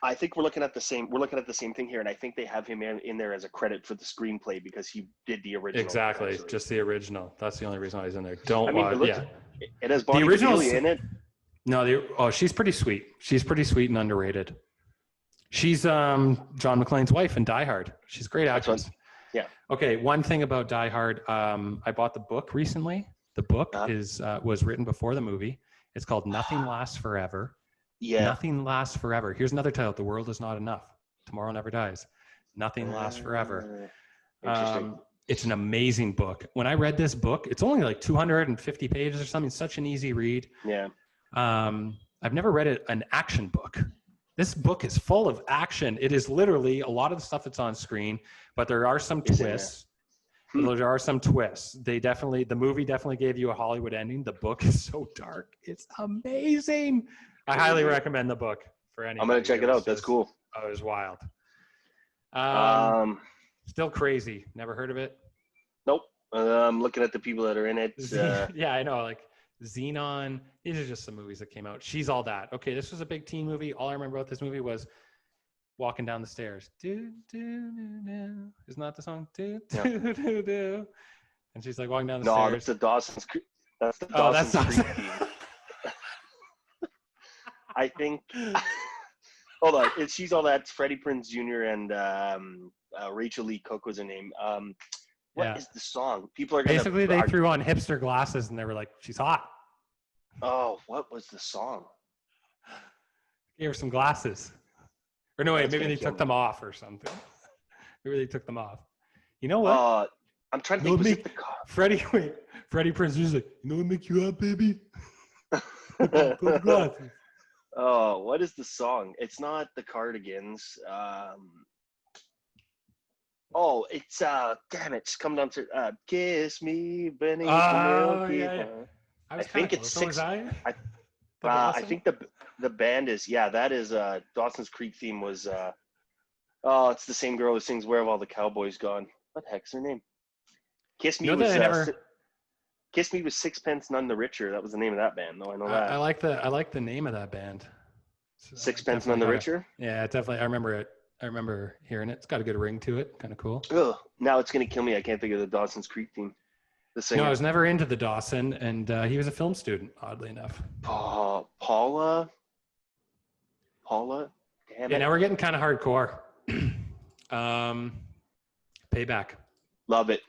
I think we're looking at the same thing here, and I think they have him in there as a credit for the screenplay because he did the original. Exactly, actually. Just the original. That's the only reason why he's in there. It has The Bonnie original Bedelia in it. No, she's pretty sweet. She's pretty sweet and underrated. She's John McClane's wife in Die Hard. She's a great actress. Yeah. Okay, one thing about Die Hard, I bought the book recently. The book was written before the movie. It's called Nothing Lasts Forever. Yeah. Nothing Lasts Forever. Here's another title. The World Is Not Enough. Tomorrow Never Dies. Nothing Lasts Forever. Interesting. It's an amazing book. When I read this book, it's only like 250 pages or something. Such an easy read. Yeah. I've never read an action book. This book is full of action. It is literally a lot of the stuff that's on screen, but there are some twists. There are some twists. The movie definitely gave you a Hollywood ending. The book is so dark. It's amazing. I highly recommend the book for anybody. I'm going to check it out. That's cool. Oh, it was wild. Still crazy. Never heard of it? Nope. I'm looking at the people that are in it. Yeah, I know. Like Xenon. These are just some movies that came out. She's All That. Okay, this was a big teen movie. All I remember about this movie was walking down the stairs. Do, do, do, do. Isn't that the song? Do, do, do, do. And she's like walking down the stairs. No, that's the Dawson's Creek. That's the Dawson's Creek theme. I think. Hold on. She's All That. Freddie Prinze Jr. and Rachel Lee Cook was her name. What is the song? People are basically they threw on hipster glasses and they were like, "She's hot." Oh, what was the song? Gave her some glasses. Or no, wait, maybe they took them off or something. Maybe they took them off. You know what? I'm trying to think. Was it the car? Freddie Prinze Jr.'s like, "You know what make you hot, baby?" Put the glasses. Oh, what is the song? It's not the Cardigans. Oh, it's damn it! Just come down to kiss me, Benny. Yeah. I think it's six. I think the band is that is Dawson's Creek theme was it's the same girl who sings "Where Have All the Cowboys Gone." What the heck's her name? Kiss Me was Kiss Me was Sixpence None the Richer. That was the name of that band, though. I know that. I like the name of that band. Sixpence None the Richer. Yeah, definitely. I remember it. I remember hearing it. It's got a good ring to it. Kind of cool. Ugh, now it's gonna kill me. I can't think of the Dawson's Creek theme. The singer. No, I was never into the Dawson, and he was a film student, oddly enough. Paula. Damn it. Yeah, now we're getting kind of hardcore. Payback. Love it.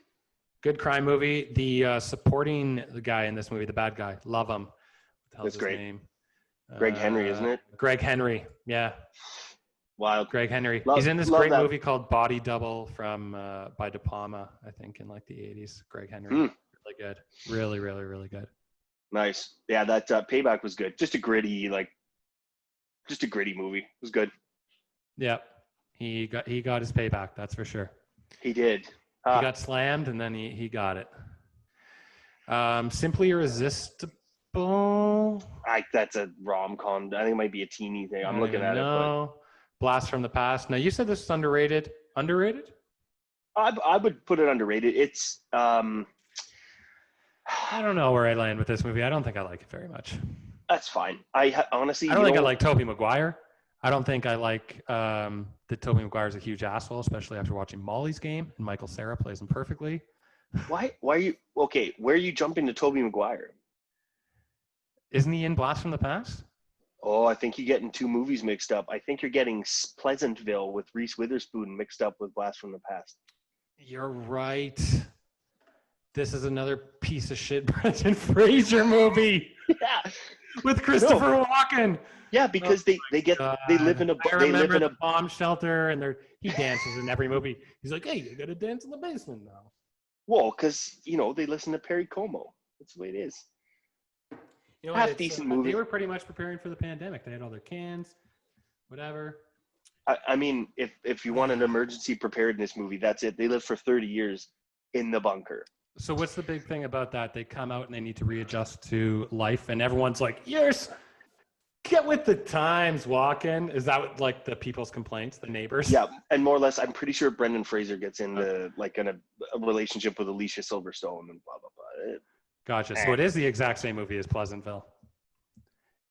Good crime movie. The supporting the guy in this movie, the bad guy, love him. What the hell is his name? Greg Henry, isn't it? Greg Henry. Yeah. Wild. Greg Henry. He's in this great movie called Body Double from by De Palma, I think, in like the 80s. Greg Henry. Really good. Really, really, really good. Nice. Yeah, that Payback was good. Just a gritty movie. It was good. Yeah. He got his payback, that's for sure. He did. He got slammed and then he got it. Simply Irresistible. That's a rom-com. I think it might be a teeny thing. I'm looking at it. But... Blast from the Past. Now you said this is underrated. Underrated? I would put it underrated. It's I don't know where I land with this movie. I don't think I like it very much. That's fine. Honestly, I don't think I like Tobey Maguire. I don't think I like that Tobey Maguire is a huge asshole, especially after watching Molly's Game and Michael Cera plays him perfectly. Why are you okay? Where are you jumping to Tobey Maguire? Isn't he in Blast from the Past? Oh, I think you're getting two movies mixed up. I think you're getting Pleasantville with Reese Witherspoon mixed up with Blast from the Past. You're right. This is another piece of shit Brendan Fraser movie. Yeah. With Christopher Walken. Yeah, because they live in a bomb shelter and he dances in every movie. He's like, "Hey, you got to dance in the basement now." Well, because they listen to Perry Como. That's the way it is. Half decent movie. They were pretty much preparing for the pandemic. They had all their cans, whatever. I mean, if you want an emergency preparedness movie, that's it. They lived for 30 years in the bunker. So what's the big thing about that? They come out and they need to readjust to life, and everyone's like, "Yes, get with the times, Walken." Is that what, like the people's complaints, the neighbors? Yeah, and more or less, I'm pretty sure Brendan Fraser gets into in a relationship with Alicia Silverstone and blah blah blah. Gotcha. So it is the exact same movie as Pleasantville.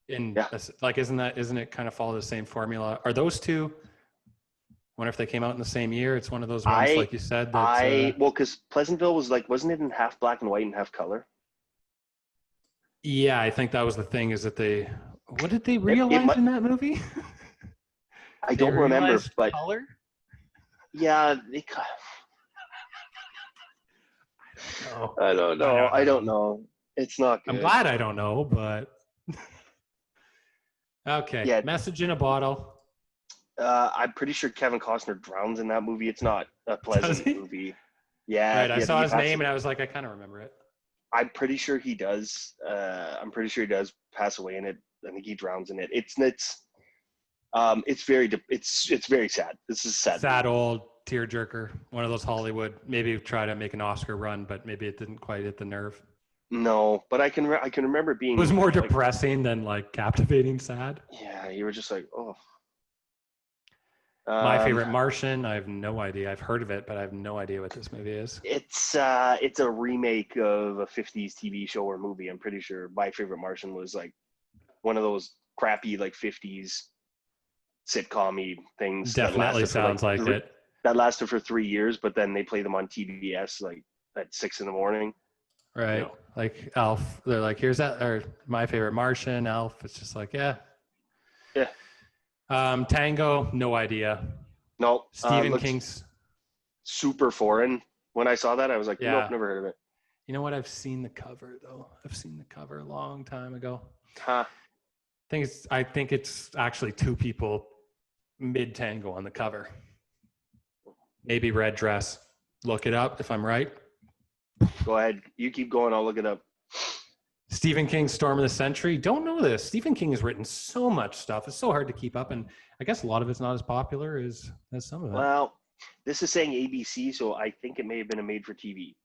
Isn't it kind of follow the same formula? Are those two? Wonder if they came out in the same year. It's one of those ones, like you said. Because Pleasantville was wasn't it in half black and white and half color? Yeah, I think that was the thing. Is that what did they It realize might. in that movie? I They don't remember, realized but color. yeah, No, I don't I know. don't I don't know. know. It's not I'm good. glad I don't know, but okay. Yeah, Message in a bottle. I'm pretty sure Kevin Costner drowns in that movie. It's not a Does pleasant he? movie. Yeah, Right. I yeah, saw he his name passes. and I was like, I kind of remember it. I'm pretty sure he does. I'm pretty sure he does pass away in it. I think he drowns in it. It's it's very sad. This is a sad Sad movie. old tearjerker. One of those Hollywood. Maybe try to make an Oscar run, but maybe it didn't quite hit the nerve. No, but I can remember It was being more like, depressing than like captivating sad. yeah, you were just like, oh. My Favorite Martian. I have no idea. I've heard of it, but I have no idea what this movie is. It's a remake of a '50s TV show or movie. I'm pretty sure My Favorite Martian was like one of those crappy like '50s sitcom-y things Definitely sounds like it. that lasted for 3 years, but then they play them on TBS like at 6 in the morning. You Right. know, Like Elf. They're like, here's that, or My Favorite Martian, Elf. It's just like, yeah. yeah, Tango, no idea. no, Stephen looks King's. super foreign. When I saw that, I was like, nope, Yeah. never heard of it. You know what? I've seen the cover though. I've seen the cover a long time ago. Huh? I think it's actually two people mid tango on the cover. Maybe red dress. Look it up if I'm right. Go ahead, you keep going. I'll look it up. Stephen King's Storm of the Century. Don't know this. Stephen King has written so much stuff. It's so hard to keep up, and I guess a lot of it's not as popular as some of it. Well, this is saying ABC, so I think it may have been a made-for-TV.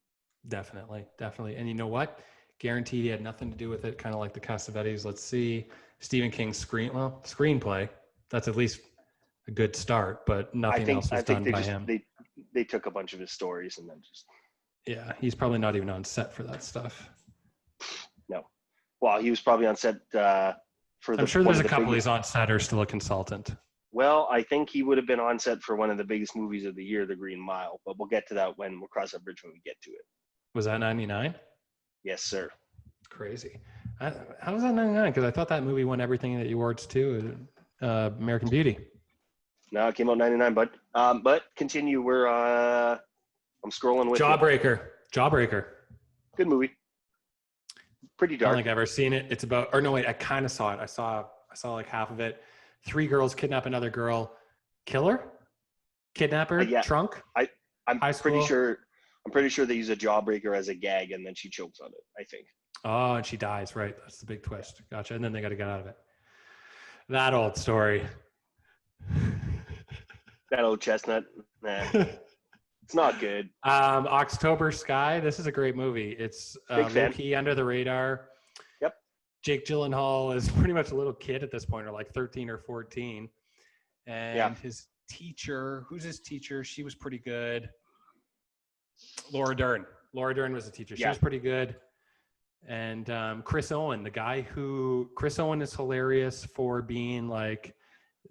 Definitely, definitely. And you know what? Guaranteed he had nothing to do with it. Kind of like the Cassavetes. Let's see. Stephen King's screenplay. That's at least a good start, but nothing else I was think done by him. they took a bunch of his stories and then just Yeah, he's probably not even on set for that stuff. no. Well, he was probably on set for I'm sure there's a couple biggest. he's on set or still a consultant. Well, I think he would have been on set for one of the biggest movies of the year, The Green Mile. But we'll get to that when we'll cross that bridge when we get to it. Was that 99? Yes, sir. Crazy. How was that 99? Because I thought that movie won everything that awards too. American Beauty. No, it came out '99, bud. But continue. I'm scrolling with Jawbreaker. you. Jawbreaker. Good movie. Pretty I dark. don't think I've ever seen it. It's about, or no, wait, I kind of saw it. I saw like half of it. 3 girls kidnap another girl, kill her, kidnap her, Yeah. trunk. I'm High pretty school. sure. I'm pretty sure they use a jawbreaker as a gag, and then she chokes on it. I think. Oh, and she dies. Right. That's the big twist. Gotcha. And then they got to get out of it. That old story. That old chestnut. Nah, it's not good. October Sky. This is a great movie. It's low-key under the radar. Yep. Jake Gyllenhaal is pretty much a little kid at this point, or like 13 or 14. And his teacher, who's his teacher? She was pretty good. Laura Dern. Laura Dern was the teacher. She was pretty good. And Chris Owen, Chris Owen is hilarious for being like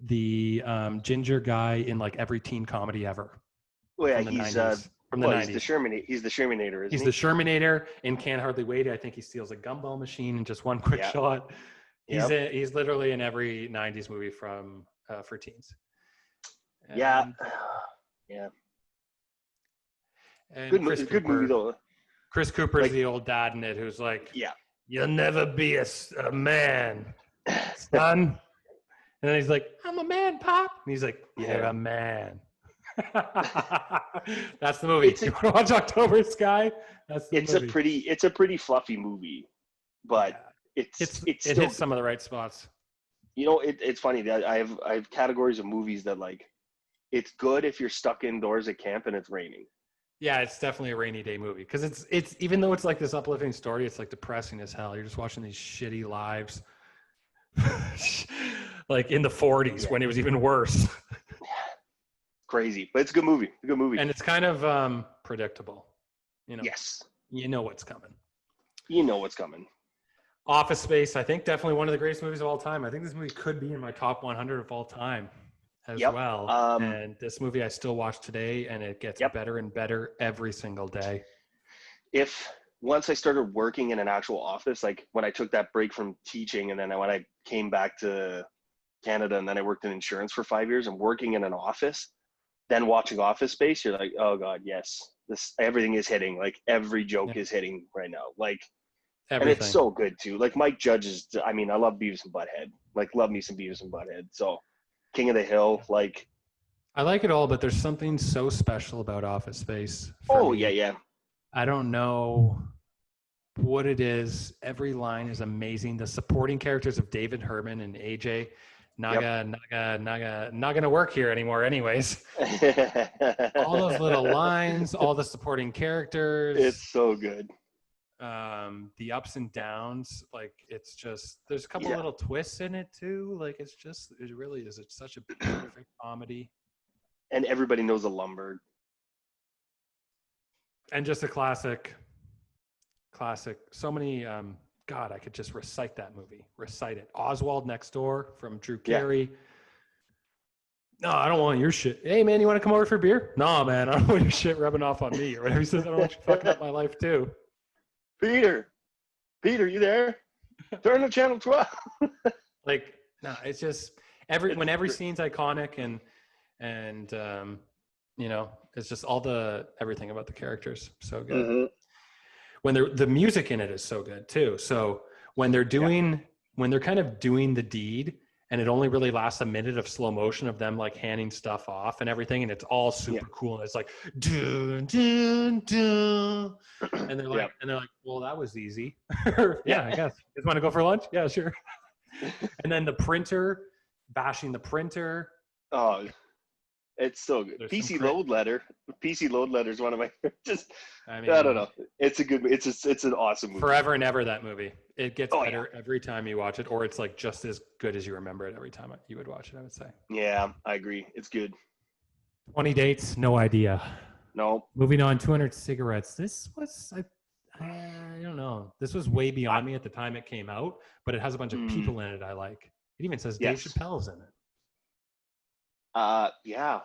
the ginger guy in like every teen comedy ever. Oh yeah, he's from the 90s. He's the Shermanator, He's the Shermanator in Can't Hardly Wait. I think he steals a gumball machine in just one quick shot. He's literally in every 90s movie from for teens. And, yeah. And good movie though. Chris Cooper's the old dad in it who's like, you'll never be a man, son. And then he's like, I'm a man, Pop. And he's like, you're a man. That's the movie. You want to watch October Sky? It's a pretty fluffy movie, but it hits some of the right spots. You know, it's funny that I have categories of movies that like it's good if you're stuck indoors at camp and it's raining. Yeah, it's definitely a rainy day movie because it's even though it's like this uplifting story, it's like depressing as hell. You're just watching these shitty lives, like in the 40s when it was even worse. Crazy, but it's a good movie. And it's kind of predictable. You know. Yes. You know what's coming. Office Space, I think definitely one of the greatest movies of all time. I think this movie could be in my top 100 of all time as well. And this movie I still watch today, and it gets better and better every single day. If once I started working in an actual office, like when I took that break from teaching, and then when I came back to Canada, and then I worked in insurance for 5 years, and working in an office, then watching Office Space, you're like, oh God, yes, this everything is hitting. Like every joke is hitting right now. Like, and it's Everything. so good too. Like Mike Judge is, I mean, I love Beavis and Butthead. Like, love me some Beavis and Butthead. So, King of the Hill, like, I like it all, but there's something so special about Office Space for oh me. yeah, yeah, I don't know what it is. Every line is amazing. The supporting characters of David Herman and AJ, yep. not gonna work here anymore anyways. All those little lines, all the supporting characters, It's so good. the ups and downs, like it's just, there's a couple Yeah. little twists in it too. Like it really is. It's such a perfect comedy. And everybody knows a Lombard. And just a classic. So many, God, I could just recite that movie. Recite it. Oswald Next Door from Drew Carey. No, I don't want your shit. Hey, man, you want to come over for beer? No, man, I don't want your shit rubbing off on me. Or whatever he says, I don't want you fucking up my life, too. Peter, you there? Turn to channel 12. Like, no, it's just when every scene's iconic and you know, it's just everything about the characters so good. Mm-hmm. When the music in it is so good too. So when they're kind of doing the deed, and it only really lasts a minute of slow motion of them like handing stuff off and everything, and it's all super cool. And it's like dun, dun, dun. And they're like, well, that was easy. Yeah, I guess. You guys want to go for lunch? Yeah, sure. And then the printer, bashing the printer. Oh, it's so good. There's PC Load Letter. PC Load Letter is one of my I don't know. It's a good. It's an awesome movie. Forever and ever, that movie. It gets better every time you watch it, or it's like just as good as you remember it every time you would watch it, I would say. Yeah, I agree. It's good. 20 dates, no idea. No. Moving on, 200 cigarettes. This was, I don't know. This was way beyond me at the time it came out, but it has a bunch of people in it I like. It even says Dave Chappelle's in it. Yeah.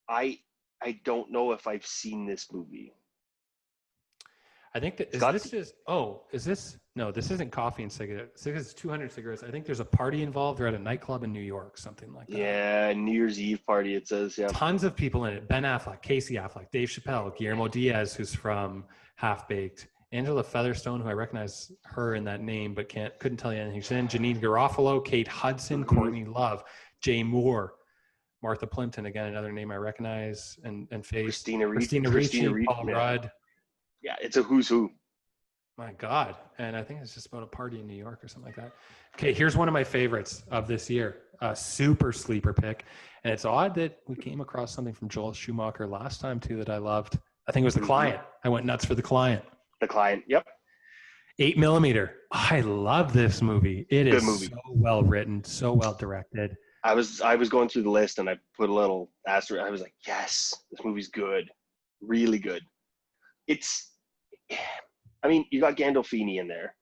I don't know if I've seen this movie. I think that no, this isn't coffee and cigarettes. This is 200 cigarettes. I think there's a party involved. They're at a nightclub in New York, something like that. Yeah, New Year's Eve party, it says. Yeah. Tons of people in it. Ben Affleck, Casey Affleck, Dave Chappelle, Guillermo Diaz, who's from Half Baked, Angela Featherstone, who I recognize her in that name, but couldn't tell you anything. She's in Janine Garofalo, Kate Hudson, Courtney Love, Jay Moore, Martha Plimpton, again, another name I recognize and face. Christina Ricci, Paul Rudd. Yeah, it's a who's who. My God. And I think it's just about a party in New York or something like that. Okay, here's one of my favorites of this year. A super sleeper pick. And it's odd that we came across something from Joel Schumacher last time, too, that I loved. I think it was The Client. I went nuts for The Client. The Client, yep. 8mm. I love this movie. It is so well written, so well directed. I was going through the list and I put a little asterisk. I was like, yes, this movie's good. Really good. I mean, you got Gandolfini in there.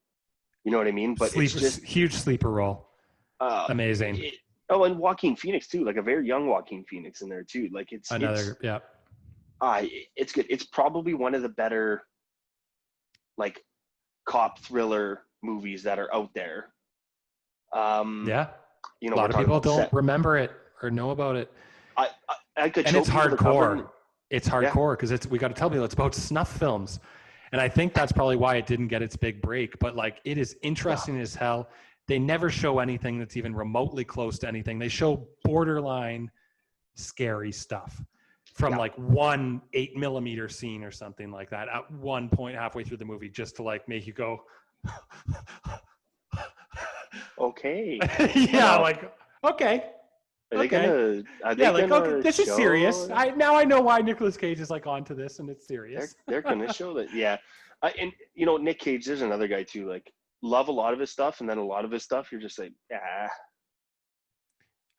You know what I mean? But it's just huge sleeper role. Amazing. And Joaquin Phoenix too, like a very young Joaquin Phoenix in there too. Like it's good. It's probably one of the better like cop thriller movies that are out there. You know, a lot of people don't remember it or know about it. I could. And it's hardcore. It's hardcore because we got to tell people it's about snuff films. And I think that's probably why it didn't get its big break. But like, it is interesting as hell. They never show anything that's even remotely close to anything. They show borderline scary stuff from like one 8mm scene or something like that at one point halfway through the movie, just to like make you go, okay. Like, okay. Are they gonna this is serious. Now I know why Nicolas Cage is like onto this, and it's serious. They're gonna show that, and you know, Nick Cage. There's another guy too. Like, love a lot of his stuff, and then a lot of his stuff, you're just like,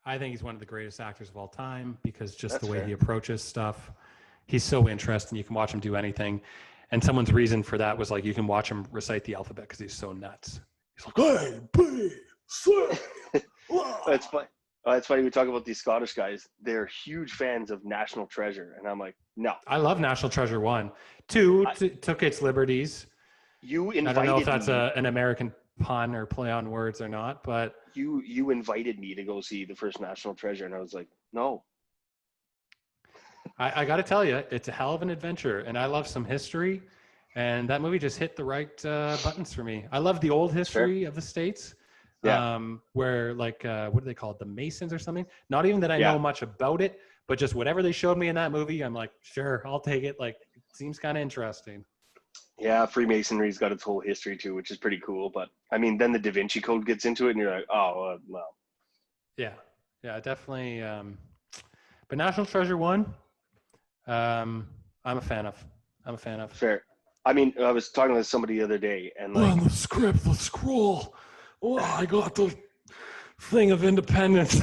I think he's one of the greatest actors of all time because just the way he approaches stuff, he's so interesting. You can watch him do anything, and someone's reason for that was like you can watch him recite the alphabet because he's so nuts. He's like, A, B, C. That's fun. It's funny we talk about these Scottish guys. They're huge fans of National Treasure, and I'm like, no. I love National Treasure 1. 2 I, took its liberties. you I don't know if invited that's me. an American pun or play on words or not, but You invited me to go see the first National Treasure, and I was like, no. I got to tell you, it's a hell of an adventure, and I love some history, and that movie just hit the right buttons for me. I love the old Fair. history of the States, Yeah. where like what do they call it, the Masons or something? Not even that I Yeah. know much about it, but just whatever they showed me in that movie, I'm like, sure, I'll take it. Like, it seems kind of interesting. Yeah, Freemasonry's got its whole history too, which is pretty cool. But I mean, then the Da Vinci Code gets into it, and you're like, oh, well. Yeah, yeah, definitely. But National Treasure 1, I'm a fan of. I'm a fan of. Fair. I mean, I was talking to somebody the other day, and On like, the script, the scroll. Oh, I got the thing of independence.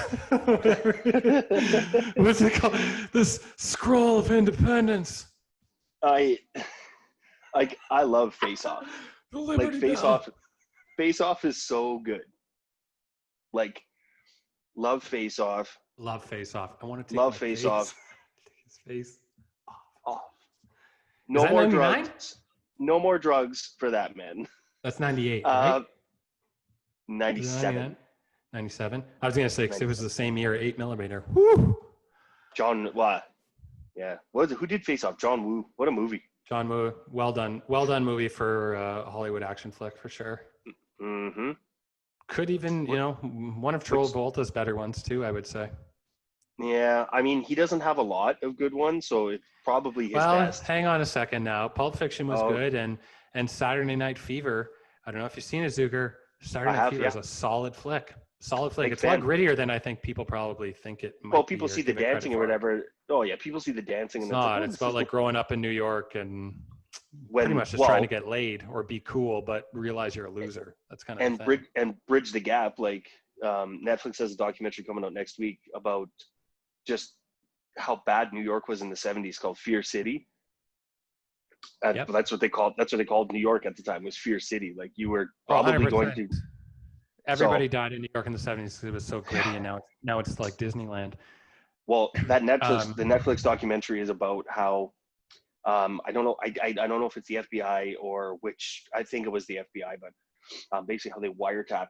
What's it called? This scroll of independence. I love Face Off. The Like Liberty Face Bell. Off. Face Off is so good. Like, love Face Off. Love Face Off. I want to take Love my Face face. Off. His face. Off. Is No that more 99? drugs. No more drugs for that man. That's 98, right? 97. 97. I was gonna say 'cause it was 97. the same year, 8mm. Woo! John, what? Yeah. Who did Face Off? John Woo. What a movie. John Woo, well done movie for a Hollywood action flick for sure. Mm-hmm. Could even, one of Travolta's better ones too, I would say. Yeah, I mean, he doesn't have a lot of good ones, so it's probably his Well, best. hang on a second now. Pulp Fiction was Oh. good, and Saturday Night Fever. I don't know if you've seen it, Zucker. Saturday Night Fever is a solid flick. Solid flick. Big It's a lot fan. grittier than I think people probably think it might Well, be people or see the give it credit dancing or for. whatever. Oh yeah, people see the dancing, It's and not. like, It's about like growing up in New York and when, pretty much just trying to get laid or be cool, but realize you're a loser. That's kind of the thing. bridge the gap. Like Netflix has a documentary coming out next week about just how bad New York was in the 70s, called Fear City. Yep. That's what they called New York at the time, was Fear City. Like, you were Well, probably going 100%. to. Everybody died in New York in the 70s because it was so gritty, and now it's like Disneyland. Well, that the Netflix documentary is about how I don't know don't know if it's the FBI or which. I think it was the FBI, but basically how they wiretapped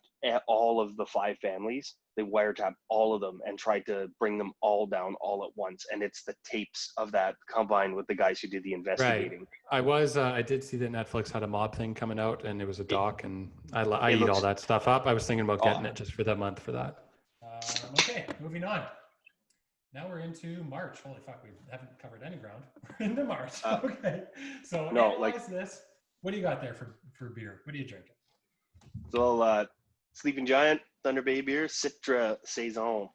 all of the 5 families. They wiretapped all of them and tried to bring them all down all at once. And it's the tapes of that combined with the guys who did the investigating. Right. I did see that Netflix had a mob thing coming out, and it was a doc, and I eat all that stuff up. I was thinking about getting it just for that month for that. Okay, moving on. Now we're into March. Holy fuck, we haven't covered any ground. We're into March. Okay. So analyze this. What do you got there for beer? What are you drinking? So Sleeping Giant, Thunder Bay beer, Citra Saison.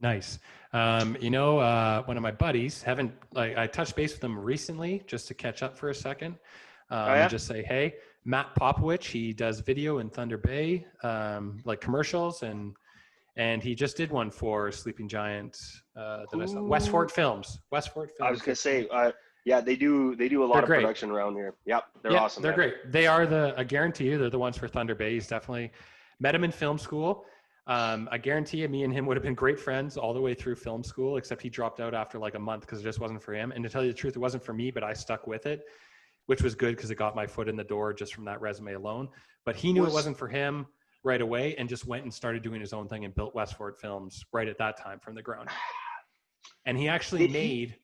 Nice. One of my buddies, I touched base with him recently just to catch up for a second. And just say, hey, Matt Popowich, he does video in Thunder Bay, like commercials, and he just did one for Sleeping Giant. Westford Films. I was gonna say, yeah, they do a lot of production around here. Yep, they're awesome. They're great. They are I guarantee you, they're the ones for Thunder Bay. He's definitely met him in film school. I guarantee you, me and him would have been great friends all the way through film school, except he dropped out after like a month because it just wasn't for him. And to tell you the truth, it wasn't for me, but I stuck with it, which was good because it got my foot in the door just from that resume alone. But he knew it wasn't for him right away and just went and started doing his own thing and built Westford Films right at that time from the ground. And he actually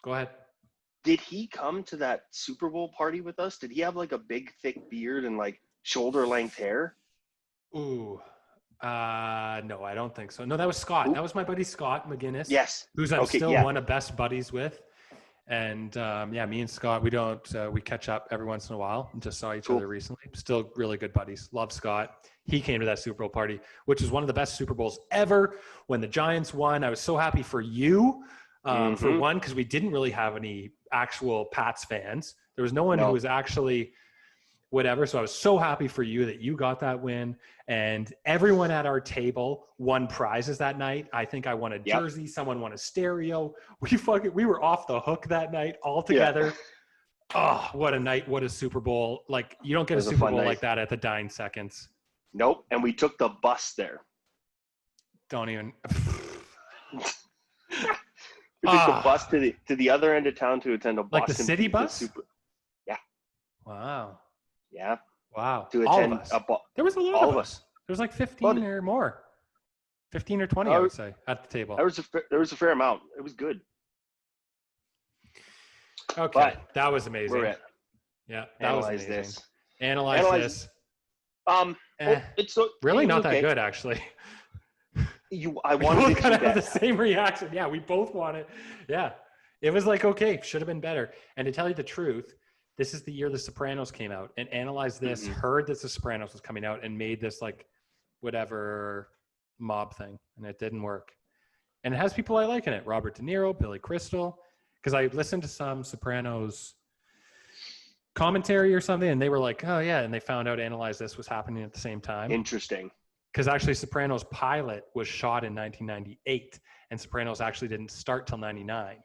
go ahead. Did he come to that Super Bowl party with us? Did he have like a big thick beard and like shoulder length hair? Ooh, no, I don't think so. No, that was Scott. That was my buddy Scott McGinnis. Yes. Who's I'm still one of best buddies with. And me and Scott, we catch up every once in a while. Just saw each other recently. Still really good buddies. Love Scott. He came to that Super Bowl party, which was one of the best Super Bowls ever. When the Giants won, I was so happy for you, for one, because we didn't really have any actual Pats fans. There was no one who was actually whatever. So I was so happy for you that you got that win. And everyone at our table won prizes that night. I think I won a jersey. Someone won a stereo. We were off the hook that night all together. Oh, what a night. What a Super Bowl. Like, you don't get a Super Bowl like that at the dying seconds. Nope. And we took the bus there. Don't even. We took the bus to the other end of town to attend a Like the Boston city Pizza bus? Super. Yeah, Wow. yeah. Wow. To All of attend us. a There was a lot all of of us. us. There was like 15 But or more. 15 or 20, I would say, at the table. there was a fair amount. It was good. Okay. But that was amazing. we're at Yeah, that was analyze amazing. this. Analyze this. It's Really it was not that okay. good, actually. I We wanted both it to kind be of have the better. same reaction. Yeah, we both want it. Yeah, it was like, okay, should have been better. And to tell you the truth, this is the year The Sopranos came out, and Analyze This heard that The Sopranos was coming out and made this like whatever mob thing, and it didn't work. And it has people I like in it: Robert De Niro, Billy Crystal. Because I listened to some Sopranos commentary or something, and they were like, oh yeah, and they found out Analyze This was happening at the same time. Interesting. Because actually Sopranos pilot was shot in 1998, and Sopranos actually didn't start till 99.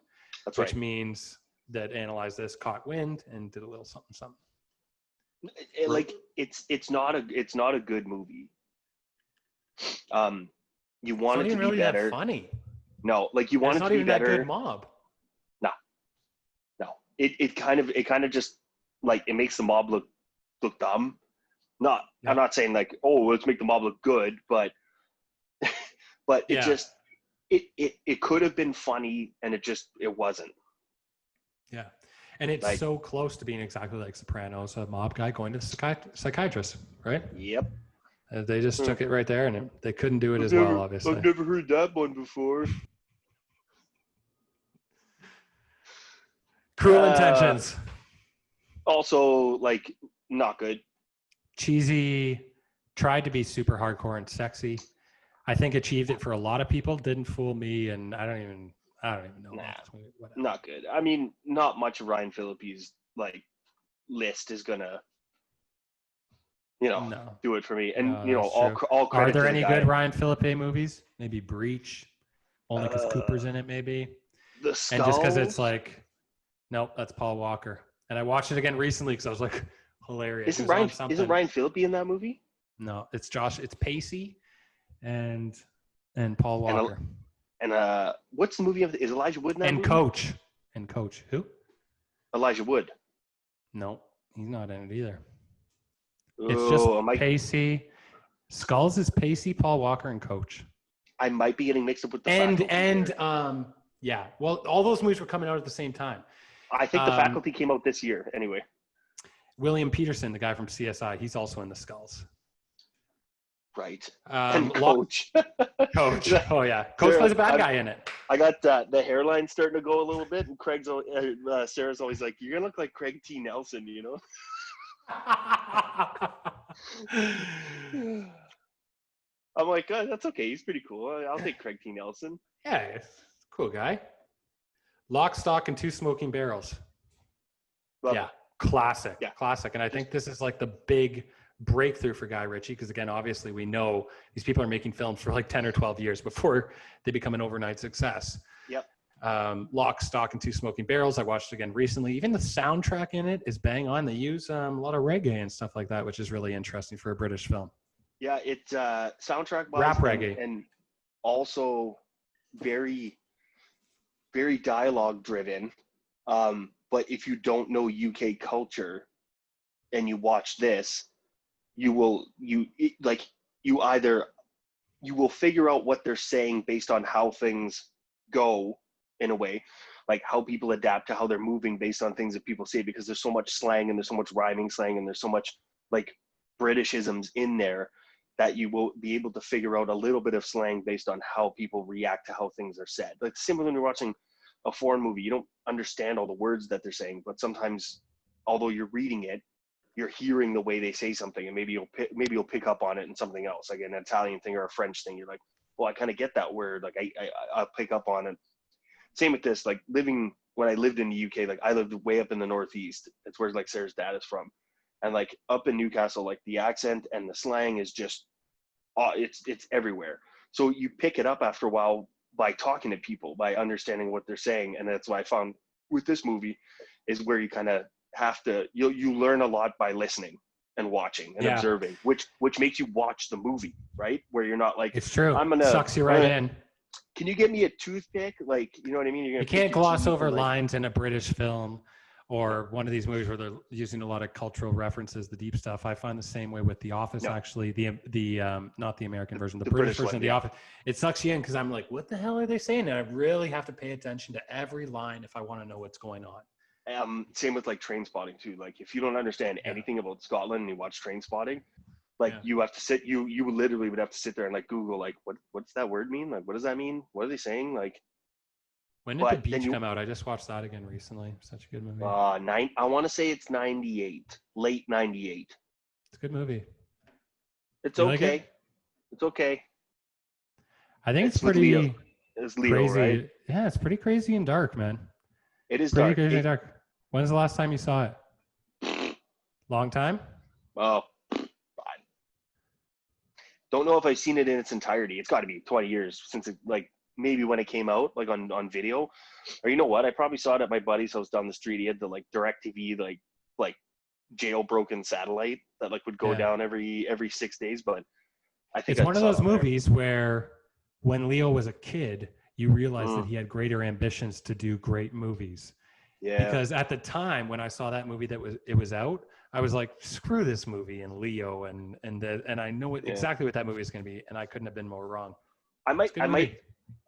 That's which right. means that Analyze This caught wind and did a little something. It's not a good movie. You want it to be really better. That funny. No, like you want it to be better. It's not even that good mob. No. It kind of just like it makes the mob look dumb. I'm not saying like, oh, let's make the mob look good, but it just it could have been funny, and it wasn't. Yeah, and it's so close to being exactly like Sopranos, a mob guy going to the psychiatrist, right? Yep. They just took it right there, and they couldn't do it well, obviously. I've never heard that one before. Cruel Intentions. Also, like, not good. Cheesy, tried to be super hardcore and sexy. I think achieved it for a lot of people. Didn't fool me, and I don't even know. Nah, not good. I mean, not much of Ryan Phillippe's like list is gonna, do it for me. And all credit. Are there to any the guy. good Ryan Philippe movies? Maybe Breach, only because Cooper's in it. Maybe. The Skull? And just because it's like, nope, that's Paul Walker. And I watched it again recently because I was like, hilarious. Isn't Ryan Phillippe in that movie? No, it's Pacey and Paul Walker. And what's the movie is Elijah Wood in that movie? Coach. Who? Elijah Wood. No, he's not in it either. It's just Pacey. Skulls is Pacey, Paul Walker, and Coach. I might be getting mixed up with the Faculty. Yeah. Well, all those movies were coming out at the same time. I think the Faculty came out this year anyway. William Peterson, the guy from CSI, he's also in the Skulls. Right. And Coach. Coach. Oh, yeah. Coach plays a bad guy in it. I got the hairline starting to go a little bit, and Sarah's always like, you're going to look like Craig T. Nelson, you know? I'm like, oh, that's okay. He's pretty cool. I'll take Craig T. Nelson. Yeah, cool guy. Lock, Stock, and Two Smoking Barrels. Classic. Yeah. Classic. And I think this is like the big breakthrough for Guy Ritchie, because again, obviously we know these people are making films for like 10 or 12 years before they become an overnight success. Yep. Lock, Stock, and Two Smoking Barrels. I watched it again recently. Even the soundtrack in it is bang on. They use a lot of reggae and stuff like that, which is really interesting for a British film. Yeah, it's soundtrack rap reggae, and also very, very dialogue driven. But if you don't know UK culture and you watch this, you will figure out what they're saying based on how things go, in a way, like how people adapt to how they're moving based on things that people say, because there's so much slang and there's so much rhyming slang and there's so much like Britishisms in there that you will be able to figure out a little bit of slang based on how people react to how things are said. Like similar when you're watching a foreign movie, you don't understand all the words that they're saying, but sometimes, although you're reading it, you're hearing the way they say something, and maybe you'll pick up on it in something else, like an Italian thing or a French thing. You're like, well, I kind of get that word. Like I'll pick up on it. Same with this. Like when I lived in the UK, like I lived way up in the Northeast. It's where like Sarah's dad is from, and like up in Newcastle, like the accent and the slang is just, it's everywhere. So you pick it up after a while by talking to people, by understanding what they're saying, and that's what I found with this movie is where you kind of have to you learn a lot by listening. and watching and Yeah. observing, which makes you watch the movie, right? Where you're not like, It's true. I'm gonna Sucks you right in. Can you get me a toothpick? Like, you know what I mean? You're gonna You can't pick your gloss teeth over and, like, lines in a British film or one of these movies where they're using a lot of cultural references, the deep stuff. I find the same way with The Office, No. actually. The not the American version, the British British version one, of The yeah. Office. It sucks you in because I'm like, what the hell are they saying? And I really have to pay attention to every line if I want to know what's going on. Same with like Train Spotting too. Like, if you don't understand anything about Scotland and you watch Train Spotting, like, you have to sit, you literally would have to sit there and like Google, like, what's that word mean? Like, what does that mean? What are they saying? Like, When did The Beach come out? I just watched that again recently. Such a good movie. I want to say it's 98, late 98. It's a good movie. It's You okay. like it? It's okay. I think it's with pretty Leo. It's Leo, crazy. right? Yeah, it's pretty crazy and dark, man. It is Pretty dark. crazy and dark. When's the last time you saw it? Long time? Oh, God. Don't know if I've seen it in its entirety. It's got to be 20 years since it, like, maybe when it came out, like on video. Or you know what? I probably saw it at my buddy's house down the street. He had the like DirecTV like jailbroken satellite that like would go down every 6 days. But I think it's one of those movies where when Leo was a kid, you realize that he had greater ambitions to do great movies. Yeah. Because at the time when I saw that movie it was out, I was like, screw this movie and Leo and I know exactly what that movie is going to be, and I couldn't have been more wrong.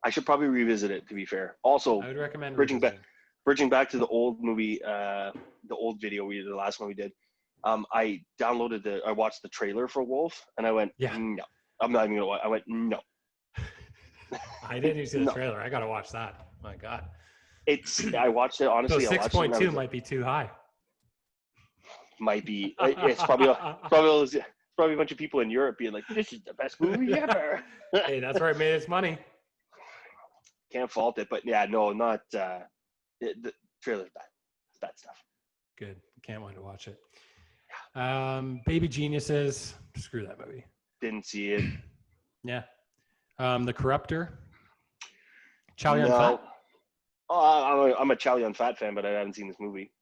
I should probably revisit it, to be fair. Also, I would recommend bridging back to the old movie, the old video the last one we did. I watched the trailer for Wolf, and I went, no, I'm not even gonna watch. I went, no. I didn't even see the trailer. I gotta watch that. My God. I watched it, honestly. So 6.2 might be too high. Might be. It's probably a bunch of people in Europe being like, this is the best movie ever. Hey, that's where it made its money. Can't fault it, but yeah, no, not the trailer's bad. It's bad stuff. Good. Can't wait to watch it. Baby Geniuses. Screw that movie. Didn't see it. Yeah. The Corruptor. Chow Yun-fat. I'm a Chow Yun-fat fan, but I haven't seen this movie.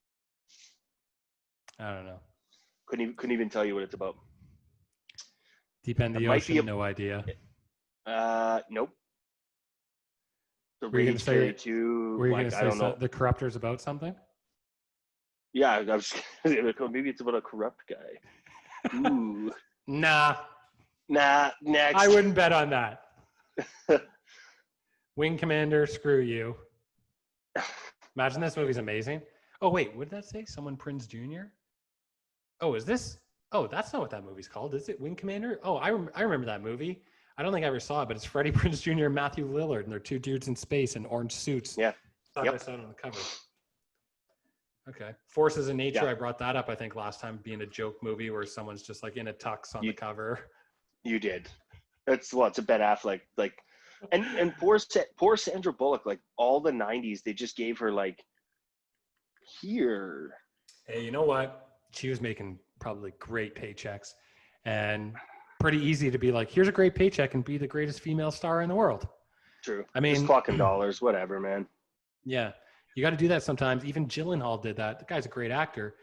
I don't know. Couldn't even tell you what it's about. Deep End of the Ocean, no idea. Nope. Were you going to say The Corruptor's about something? Yeah, I was maybe it's about a corrupt guy. Ooh. Nah, next. I wouldn't bet on that. Wing Commander, screw you. Imagine this movie's amazing. Oh, wait, what did that say? Someone Prinze Jr.? Oh, is this? Oh, that's not what that movie's called, is it? Wing Commander? Oh, I remember that movie. I don't think I ever saw it, but it's Freddie Prinze Jr. and Matthew Lillard, and they're two dudes in space in orange suits. Yeah. Side by side on the cover. Okay. Forces of Nature, I brought that up, I think, last time, being a joke movie where someone's just like in a tux on the cover. You did. It's a Ben Affleck, like, and poor Sandra Bullock, like all the 90s, they just gave her like, here. Hey, you know what? She was making probably great paychecks, and pretty easy to be like, here's a great paycheck and be the greatest female star in the world. True. I mean, just clocking dollars, whatever, man. Yeah. You got to do that sometimes. Even Gyllenhaal did that. The guy's a great actor.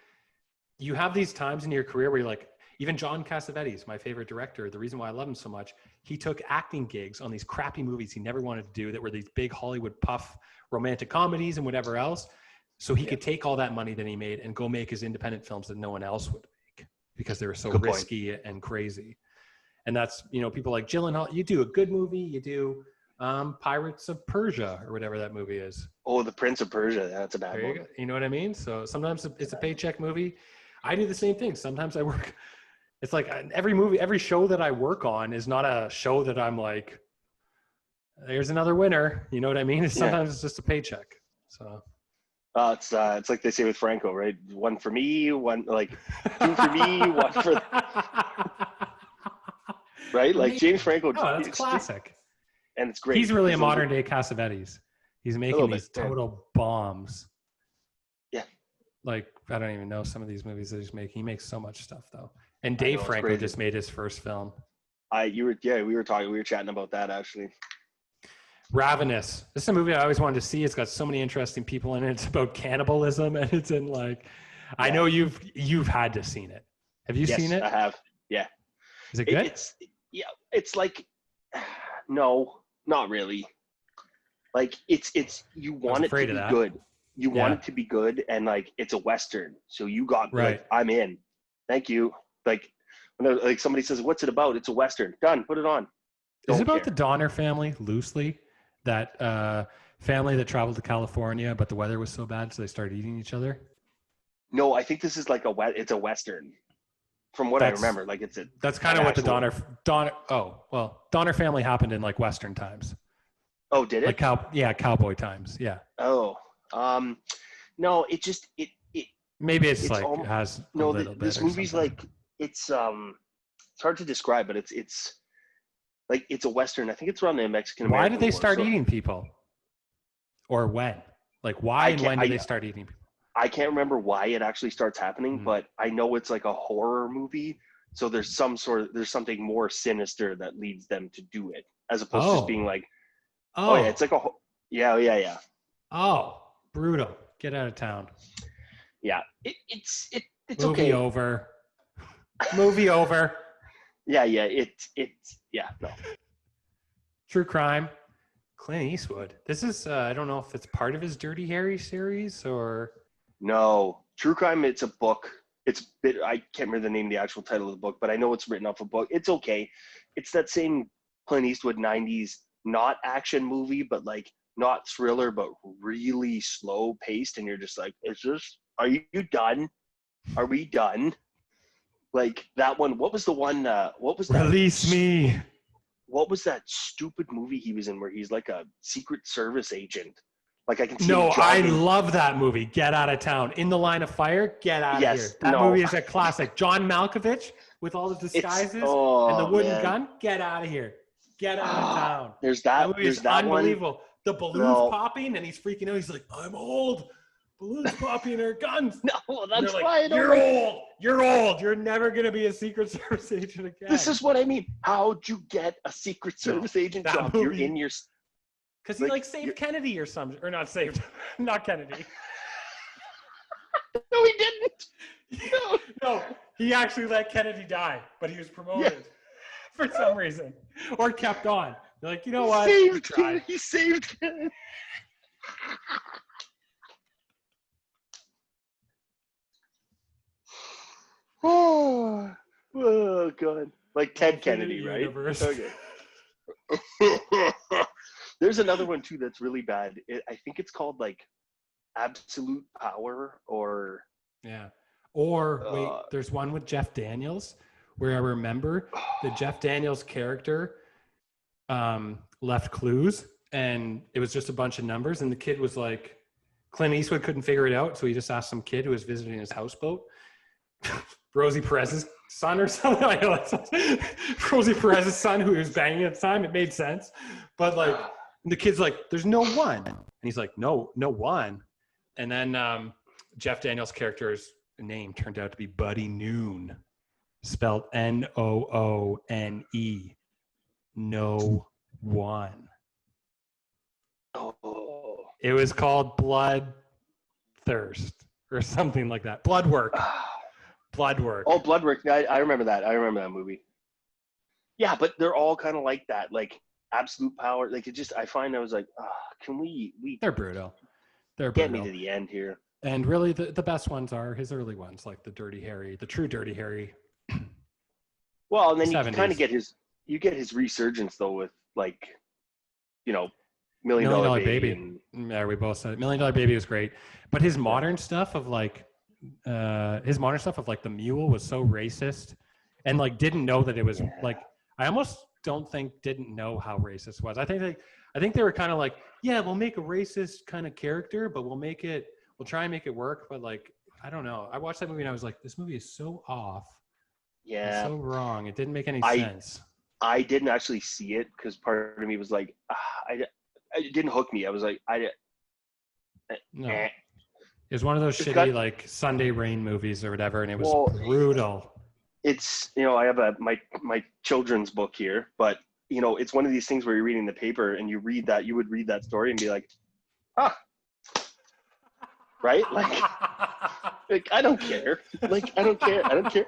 You have these times in your career where you're like, even John Cassavetes, my favorite director, the reason why I love him so much, he took acting gigs on these crappy movies he never wanted to do that were these big Hollywood puff romantic comedies and whatever else. So he could take all that money that he made and go make his independent films that no one else would make because they were so risky and crazy. And that's, people like Gyllenhaal, you do a good movie, you do Pirates of Persia or whatever that movie is. Oh, The Prince of Persia. That's a bad one. You know what I mean? So sometimes it's a paycheck movie. I do the same thing. Sometimes I work. It's like every show that I work on is not a show that I'm like, there's another winner. You know what I mean? Sometimes it's just a paycheck. So. It's like they say with Franco, right? One for me, one like two for me, one for. Right? Like James Franco. Oh, that's classic. And it's great. He's really a modern day Cassavetes. He's making these total bombs. Yeah. Like, I don't even know some of these movies that he's making. He makes so much stuff though. And Dave Franco just made his first film. We were chatting about that actually. Ravenous. This is a movie I always wanted to see. It's got so many interesting people in it. It's about cannibalism, and it's in like, I know you've had to seen it. Have you seen it? I have. Yeah. Is it good? It's like, no, not really. Like it's you I was want it to afraid of be that. good. You want Yeah. it to be good, and like it's a Western, so you got Right. like I'm in. Thank you. Like when like somebody says, "What's it about?" It's a Western. Done. Put it on. Is it Don't about care. the Donner family, loosely? That family that traveled to California, but the weather was so bad, so they started eating each other? No, I think this is like it's a Western. From what I That's remember, like it's an kind of what the actual. Donner family happened in like Western times. Oh, did Like it? cowboy times. Yeah. Oh, no. It just Maybe it's it's like all has a no. little bit This or movie's something. like it's hard to describe, but it's like it's a Western. I think it's around the Mexican Why did American they War. start So eating people? Or when? Like why I and can't when did they start eating people? I can't remember why it actually starts happening, Hmm. but I know it's like a horror movie. So there's something more sinister that leads them to do it, as opposed to just being Oh. like, oh yeah, it's Oh. like yeah. Oh. Brutal. Get out of town. Yeah. It's Movie okay. over. Movie over. Yeah, yeah, no. True crime. Clint Eastwood. This is I don't know if it's part of his Dirty Harry series or No. True Crime, it's a book. I can't remember the name of the actual title of the book, but I know it's written off a book. It's okay. It's that same Clint Eastwood 90s, not action movie, but like not thriller, but really slow paced. And you're just like, are you done? Are we done? Like that one. What was the one? Release Me. What was that stupid movie he was in where he's like a Secret Service agent? Like I can see him No, I jogging. love that movie. Get Out of Town. In the Line of Fire. Get out of Yes, here. That no. movie is a classic. John Malkovich with all the It's disguises and the oh wooden man. gun. Get out of here. Get out of town. There's That that. movie is There's that one. unbelievable. The balloons No, popping and he's freaking out. He's like, I'm old. Balloons popping are guns. no, And they're that's like, why I don't you're like. old. You're old. You're never going to be a Secret Service agent This again. is what I mean. How'd you get a Secret No, Service agent that job? You're movie. in your Because he like saved Kennedy or something. Or not saved. Not Kennedy. No, he didn't. No. No, he actually let Kennedy die, but he was promoted for some reason, or kept on. They're like, you know what? We tried. He saved Kennedy. Oh, oh god. Like Ted Alternate Kennedy, right? universe. Okay. There's another one too that's really bad. I think it's called like Absolute Power or Yeah. Or wait, uh, there's one with Jeff Daniels where I remember the Jeff Daniels character left clues, and it was just a bunch of numbers, and the kid was like, Clint Eastwood couldn't figure it out, so he just asked some kid who was visiting his houseboat, Rosie Perez's son or something. I know Rosie Perez's son who he was banging at the time. It made sense, but like the kid's like, "There's no one," and he's like, "No one." And then Jeff Daniels' character's name turned out to be Buddy Noon, spelled Noone. No one. oh. It was called Blood Thirst or something like that. Blood Work. Blood Work. Oh, Blood Work. I remember that. I remember that movie. Yeah, but they're all kind of like that. Like Absolute Power. Like it just. I find I was like, can we They're brutal. They're get me brutal. to the end here? And really, the best ones are his early ones, like the Dirty Harry, the true Dirty Harry. Well, and then you 70s. kind of get his resurgence though with like, you know, Million Million Dollar Dollar Baby. And Yeah, we both said it. Million Dollar Baby was great, but his modern stuff of like, the mule was so racist, and like didn't know that it was like. I almost don't think didn't know how racist it was. I think they were kind of like, yeah, we'll make a racist kind of character, but we'll try and make it work. But like, I don't know. I watched that movie and I was like, this movie is so off. yeah, It's so wrong. It didn't make any sense. I didn't actually see it because part of me was like, it didn't hook me. I was like, No. It was one of those shitty like Sunday Rain movies or whatever, and it was brutal. It's I have my children's book here, but it's one of these things where you're reading the paper and you would read that story and be like, right? Like Like, I don't care. Like, I don't care. I don't care.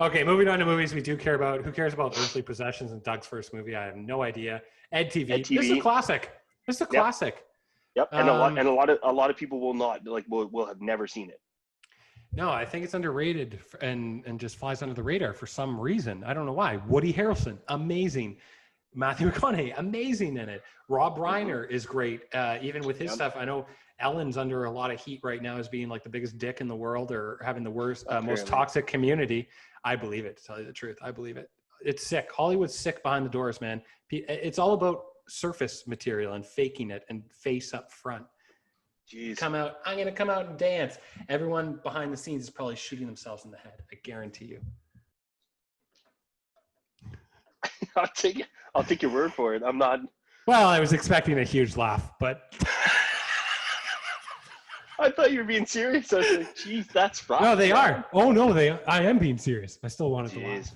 Okay, moving on to movies we do care about. Who cares about Earthly Possessions and Doug's first movie? I have no idea. Ed TV. Ed This is a TV. classic. This is a Yep. classic. Yep. And a lot of people will not, like, will have never seen it. No, I think it's underrated and just flies under the radar for some reason. I don't know why. Woody Harrelson, amazing. Matthew McConaughey, amazing in it. Rob Reiner is great, even with his stuff. I know Ellen's under a lot of heat right now as being like the biggest dick in the world or having the worst, most toxic community. I believe it, to tell you the truth. I believe it. It's sick. Hollywood's sick behind the doors, man. It's all about surface material and faking it and face up front. Jeez. Come out. I'm going to come out and dance. Everyone behind the scenes is probably shooting themselves in the head. I guarantee you. I'll take your word for it. I'm not. Well, I was expecting a huge laugh, but I thought you were being serious. I was like, geez, that's rough. no, they are. Oh no, I am being serious. I still wanted to laugh.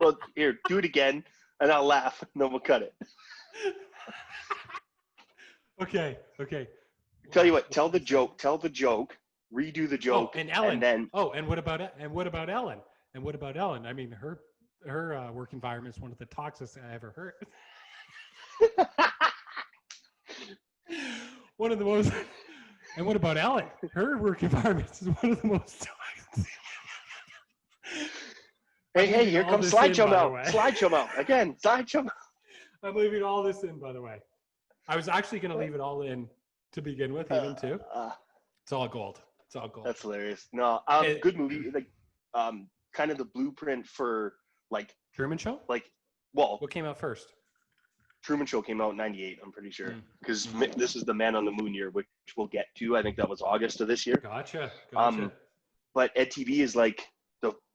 Well, here, do it again, and I'll laugh, and then we'll cut it. Okay. Tell you what, tell the joke, redo the joke. Oh, and Ellen. And then, and what about Ellen? And what about Ellen? I mean, her work environment is one of the toxiest I ever heard. One of the most. And what about Ellen? Her work environment is one of the most toxic. Hey, here comes slideshow Mel. Slideshow Mel. Again, slideshow Mel. I'm leaving all this in, by the way. I was actually going to leave it all in to begin with, even too. It's all gold. It's all gold. That's hilarious. No, good movie. Like, kind of the blueprint for like Truman Show. Like, well, what came out first? Truman Show came out in '98. I'm pretty sure because this is the Man on the Moon year, which we'll get to. I think that was August of this year. Gotcha. But Ed TV is like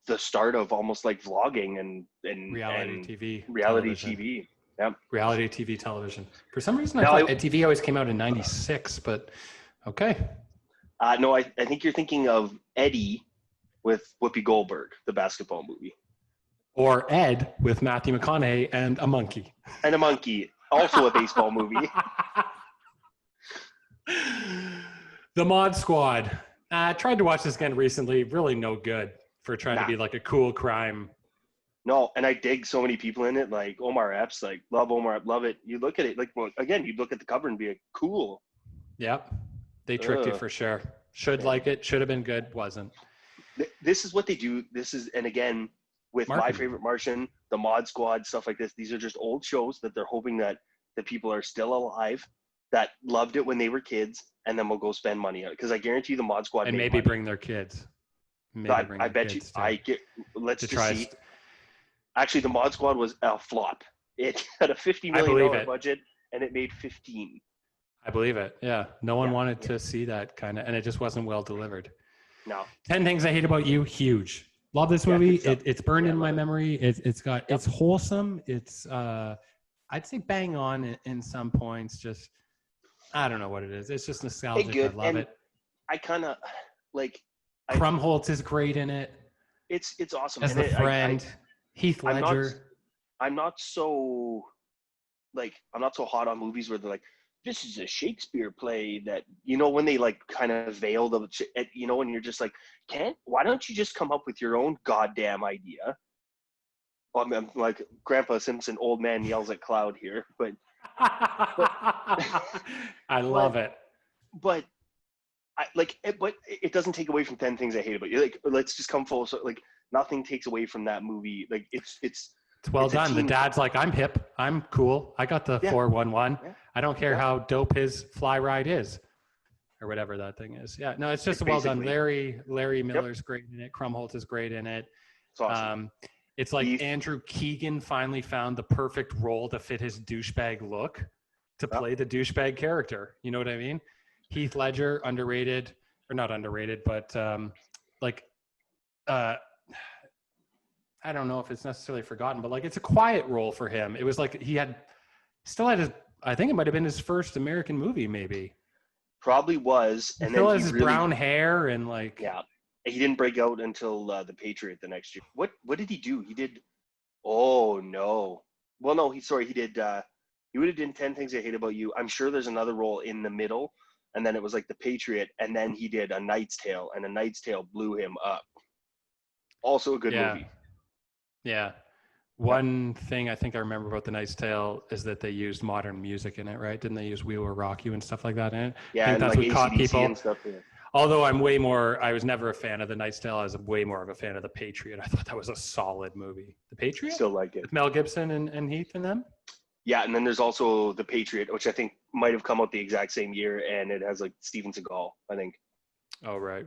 the start of almost like vlogging and reality TV. Reality television. TV. Yeah. Reality TV television. For some reason, I thought Ed TV always came out in '96, but okay. No, I think you're thinking of Eddie with Whoopi Goldberg, the basketball movie. Or Ed with Matthew McConaughey and a monkey. And a monkey, also a baseball movie. The Mod Squad. I tried to watch this again recently. Really no good for trying to be like a cool crime. No, and I dig so many people in it, like Omar Epps, like love Omar, love it. You look at it, like, well, again, you'd look at the cover and be like, cool. Yep. They tricked you for sure. Like it, should have been good, wasn't. This is what they do. And again, with My Favorite Martian, the Mod Squad, stuff like this, these are just old shows that they're hoping that the people are still alive, that loved it when they were kids, and then will go spend money on it. Because I guarantee the Mod Squad and maybe bring their kids. I bet you. Let's just see. Actually, the Mod Squad was a flop. It had a $50 million budget, and it made 15. I believe it. Yeah, no one wanted to see that kind of, and it just wasn't well delivered. No. 10 Things I Hate About You. Huge. Love this movie. It's burned in my memory. It's wholesome. It's I'd say bang on in some points. Just I don't know what it is. It's just nostalgic. I love it. I kind of like. Krumholtz is great in it. It's awesome. As the friend, Heath Ledger. I'm not so hot on movies where they're like, this is a Shakespeare play that, when they like kind of veil the, and you're just like, why don't you just come up with your own goddamn idea? Well, I'm like Grandpa Simpson, old man yells at cloud here, but I love it. But but it doesn't take away from 10 Things I Hate About You. Like, let's just come full. So like nothing takes away from that movie. Like it's well done. The dad's like, I'm hip. I'm cool. I got the 411. Yeah. I don't care how dope his fly ride is or whatever that thing is. Yeah, no, it's just well done. Larry Miller's great in it. Krumholtz is great in it. It's awesome. It's like Andrew Keegan finally found the perfect role to fit his douchebag look to play the douchebag character. You know what I mean? Heath Ledger, underrated, or not underrated, but I don't know if it's necessarily forgotten, but like it's a quiet role for him. It was like he still had his, I think it might have been his first American movie, maybe. Probably was. And still has his brown hair and like. Yeah. He didn't break out until The Patriot the next year. What did he do? He did. Oh no. Well, no. He would have done 10 Things I Hate About You. I'm sure there's another role in the middle, and then it was like The Patriot, and then he did A Knight's Tale, and A Knight's Tale blew him up. Also a good movie. Yeah. Yep. One thing I think I remember about The Knight's Tale is that they used modern music in it, right? Didn't they use We Will Rock You and stuff like that in it? Yeah, I think and that's like what caught AC/DC people. and stuff. Yeah. Although I was never a fan of The Knight's Tale. I was way more of a fan of The Patriot. I thought that was a solid movie. The Patriot? Still like it. With Mel Gibson and Heath and them? Yeah, and then there's also The Patriot, which I think might have come out the exact same year, and it has like Steven Seagal, I think. Oh, right.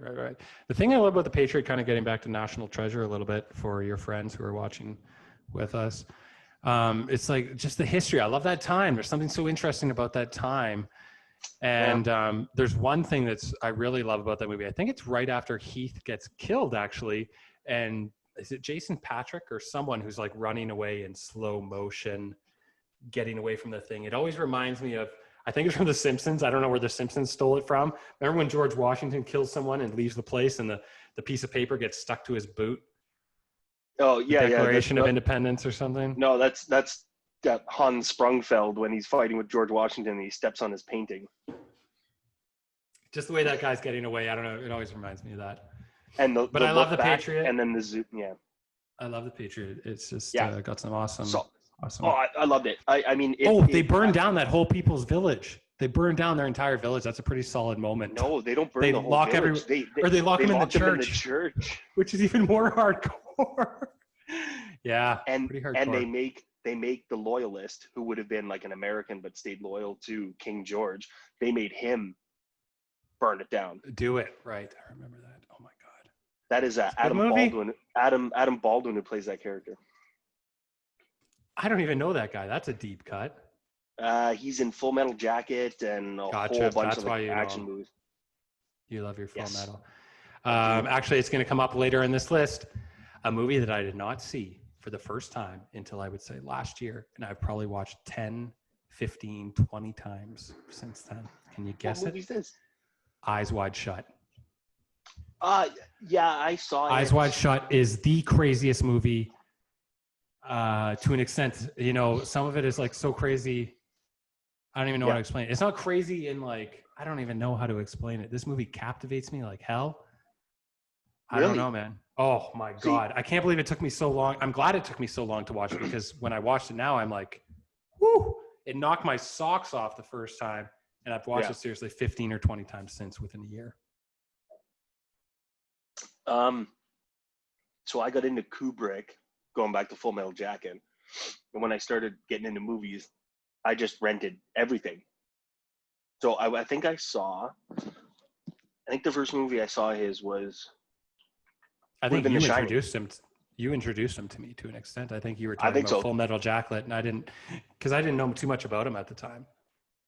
The thing I love about The Patriot, kind of getting back to National Treasure a little bit for your friends who are watching with us, it's like just the history. I love that time. There's something so interesting about that time. And there's one thing I really love about that movie. I think it's right after Heath gets killed, actually. And is it Jason Patrick or someone who's like running away in slow motion, getting away from the thing? It always reminds me of, I think it's from The Simpsons. I don't know where The Simpsons stole it from. Remember when George Washington kills someone and leaves the place and the piece of paper gets stuck to his boot? Oh, yeah, the Declaration of Independence or something? No, that's Hans Sprungfeld when he's fighting with George Washington and he steps on his painting. Just the way that guy's getting away. I don't know. It always reminds me of that. And but I love The Patriot. And then the Zuke, yeah. I love The Patriot. It's just got some awesome. Oh, I loved it. I mean, they burned down that whole people's village. They burned down their entire village. That's a pretty solid moment. No, they don't burn the whole village. They lock them in the church, which is even more hardcore. Yeah, and pretty hardcore. And they make the loyalist, who would have been like an American but stayed loyal to King George, they made him burn it down. Do it right. I remember that. Oh my god. That is Adam Baldwin. Adam Baldwin who plays that character. I don't even know that guy. That's a deep cut. He's in Full Metal Jacket and a whole bunch of like action movies. You love your Full Metal. Actually, it's going to come up later in this list. A movie that I did not see for the first time until I would say last year. And I've probably watched 10, 15, 20 times since then. Can you guess what movie is this? Eyes Wide Shut. Yeah, I saw it. Eyes Wide Shut is the craziest movie to an extent. You know, some of it is like so crazy. I don't even know how to explain it. It's not crazy in like, I don't even know how to explain it. This movie captivates me like hell. I don't know, man. Oh my God. I can't believe it took me so long. I'm glad it took me so long to watch it because when I watched it now, I'm like, whoo, it knocked my socks off the first time. And I've watched it seriously 15 or 20 times since within a year. So I got into Kubrick, going back to Full Metal Jacket. And when I started getting into movies, I just rented everything. So I think the first movie I saw his was. I think you introduced him. You introduced him to me to an extent. I think you were talking about Full Metal Jacket, and I didn't know too much about him at the time.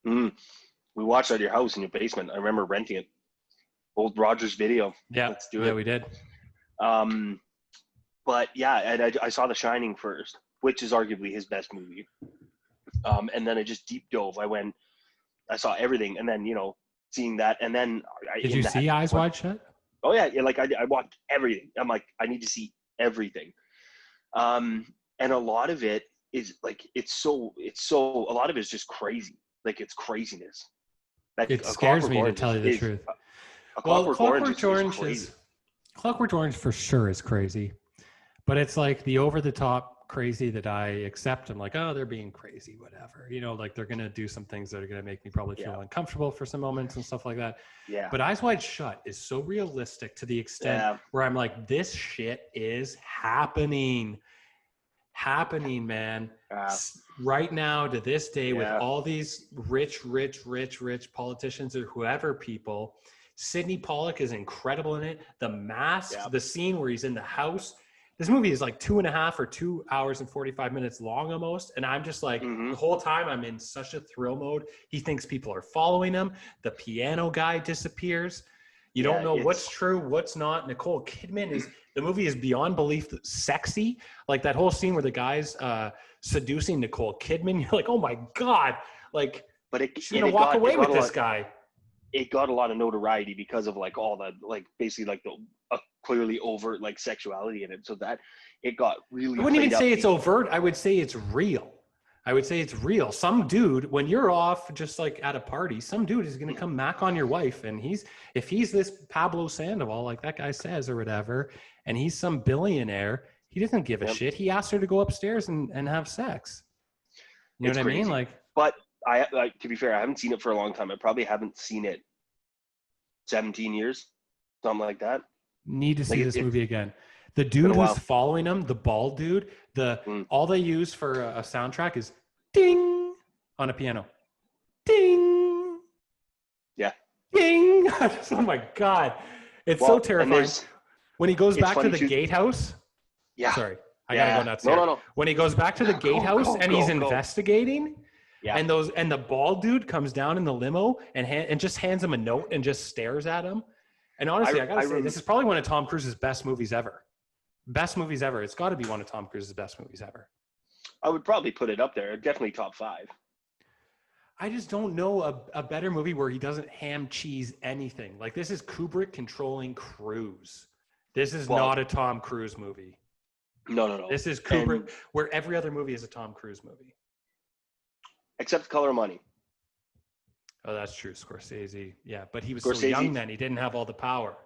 We watched at your house in your basement. I remember renting it. Old Rogers Video. Yeah, let's do it. Yeah, we did. But yeah, and I saw The Shining first, which is arguably his best movie. And then I just deep dove. I saw everything, and then seeing that, and then did you see Eyes Wide Shut? Oh yeah, like I watched everything. I'm like, I need to see everything. And a lot of it is like it's so a lot of it is just crazy. Like it's craziness. Like, it scares me to tell you the truth. Clockwork Orange for sure is crazy, but it's like the over the top crazy that I accept. I'm like, oh, they're being crazy, whatever. Like they're gonna do some things that are gonna make me probably feel uncomfortable for some moments and stuff like that. Yeah. But Eyes Wide Shut is so realistic to the extent where I'm like, this shit is happening, man. Right now to this day with all these rich politicians or whoever people. Sidney Pollack is incredible in it. The Mask, the scene where he's in the house. This movie is like 2.5 or 2 hours and 45 minutes long almost. And I'm just like, the whole time I'm in such a thrill mode. He thinks people are following him. The piano guy disappears. You don't know what's true, what's not. Nicole Kidman the movie is beyond belief sexy. Like that whole scene where the guy's seducing Nicole Kidman. You're like, oh my God. Like, she's going to walk away with this guy. It got a lot of notoriety because of like all the like basically like the clearly overt like sexuality in it, so that it got really. I wouldn't even say it's overt. I would say it's real. I would say it's real. Some dude, when you're off just like at a party, some dude is going to come knock on your wife. And if he's this Pablo Sandoval, like that guy says or whatever, and he's some billionaire, he doesn't give a Yep. shit. He asked her to go upstairs and have sex. You know It's what I mean? crazy. Like, But to be fair, I haven't seen it for a long time. I probably haven't seen it 17 years, something like that. need to see Like this it's movie again. The been dude a who's while. following him, the bald dude, all they use for a soundtrack is ding on a piano. Ding. Yeah. Ding. Oh my God. It's so terrifying. When he goes back to the gatehouse. Yeah. Sorry. I gotta go nuts here. No. When he goes back to the gatehouse and he's investigating, yeah. and the bald dude comes down in the limo and just hands him a note and just stares at him. And honestly, I gotta say, this is probably one of Tom Cruise's best movies ever. Best movies ever. It's got to be one of Tom Cruise's best movies ever. I would probably put it up there. Definitely top 5. I just don't know a better movie where he doesn't ham cheese anything. Like, this is Kubrick controlling Cruise. This is not a Tom Cruise movie. No. This is Kubrick, where every other movie is a Tom Cruise movie. Except Color of Money. Oh, that's true. Scorsese. Yeah, but he was so young then. He didn't have all the power.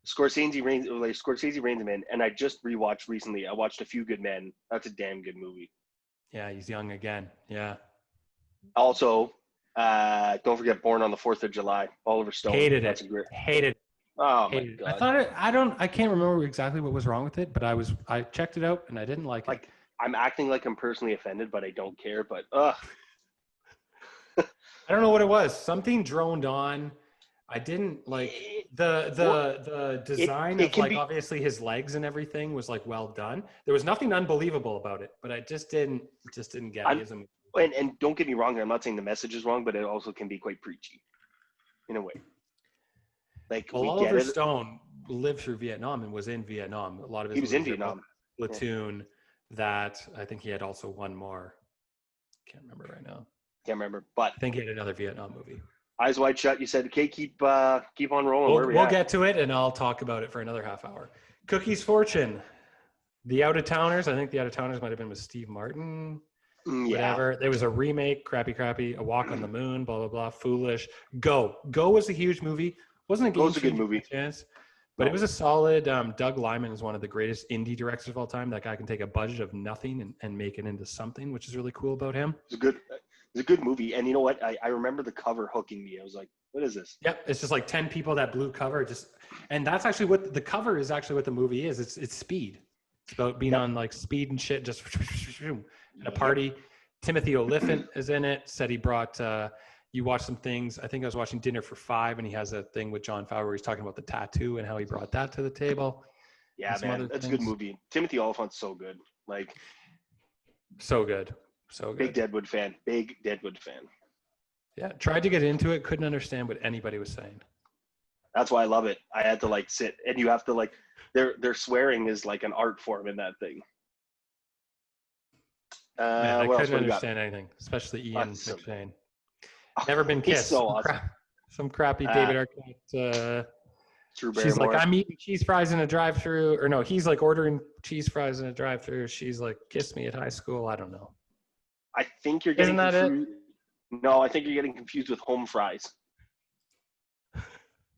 Scorsese reins him in, and I just rewatched recently. I watched A Few Good Men. That's a damn good movie. Yeah, he's young again. Yeah. Also, don't forget Born on the 4th of July. Oliver Stone. Hated That's it. a great. Hated it. Oh my Hated God. I can't remember exactly what was wrong with it, but I checked it out and I didn't like it. Like, I'm acting like I'm personally offended, but I don't care. But I don't know what it was. Something droned on. I didn't like the design of like obviously his legs and everything was like well done. There was nothing unbelievable about it, but I just didn't get it. And don't get me wrong, I'm not saying the message is wrong, but it also can be quite preachy in a way. Like, Oliver Stone lived through Vietnam and was in Vietnam. A lot of his he was in Vietnam. Platoon. That I think he had also one more. Can't remember right now. Can't remember, but I think he had another Vietnam movie. Eyes Wide Shut. You said, okay, keep on rolling. We'll get to it, and I'll talk about it for another half hour. Cookie's Fortune. The Out of Towners. I think The Out of Towners might have been with Steve Martin. Whatever. There was a remake, crappy, A Walk on the Moon, blah, blah, blah, Foolish. Go was a huge movie. Wasn't a game Go's a good movie. Chance, but it was a solid. Doug Liman is one of the greatest indie directors of all time. That guy can take a budget of nothing and make it into something, which is really cool about him. It's a good movie. And you know what? I remember the cover hooking me. I was like, what is this? Yep. It's just like 10 people, that blue cover. And that's actually what the cover is actually what the movie is. It's speed. It's about being on like speed and shit, just at a party. Timothy Olyphant is in it. Said he brought, you watched some things. I think I was watching Dinner for Five, and he has a thing with Jon Favreau where he's talking about the tattoo and how he brought that to the table. Yeah, man. That's a good movie. Timothy Olyphant's so good. Like, so good. So good. Big Deadwood fan. Yeah, tried to get into it, couldn't understand what anybody was saying. That's why I love it. I had to like sit, and you have to like, their swearing is like an art form in that thing. Man, I couldn't understand anything, especially Ian McShane. Never Been Kissed. So awesome. Some crappy David Arquette. She's like, I'm eating cheese fries in a drive-thru, or no, he's like ordering cheese fries in a drive-thru. She's like, kiss me at high school. I don't know. I think you're getting confused. No, I think you're getting confused with Home Fries.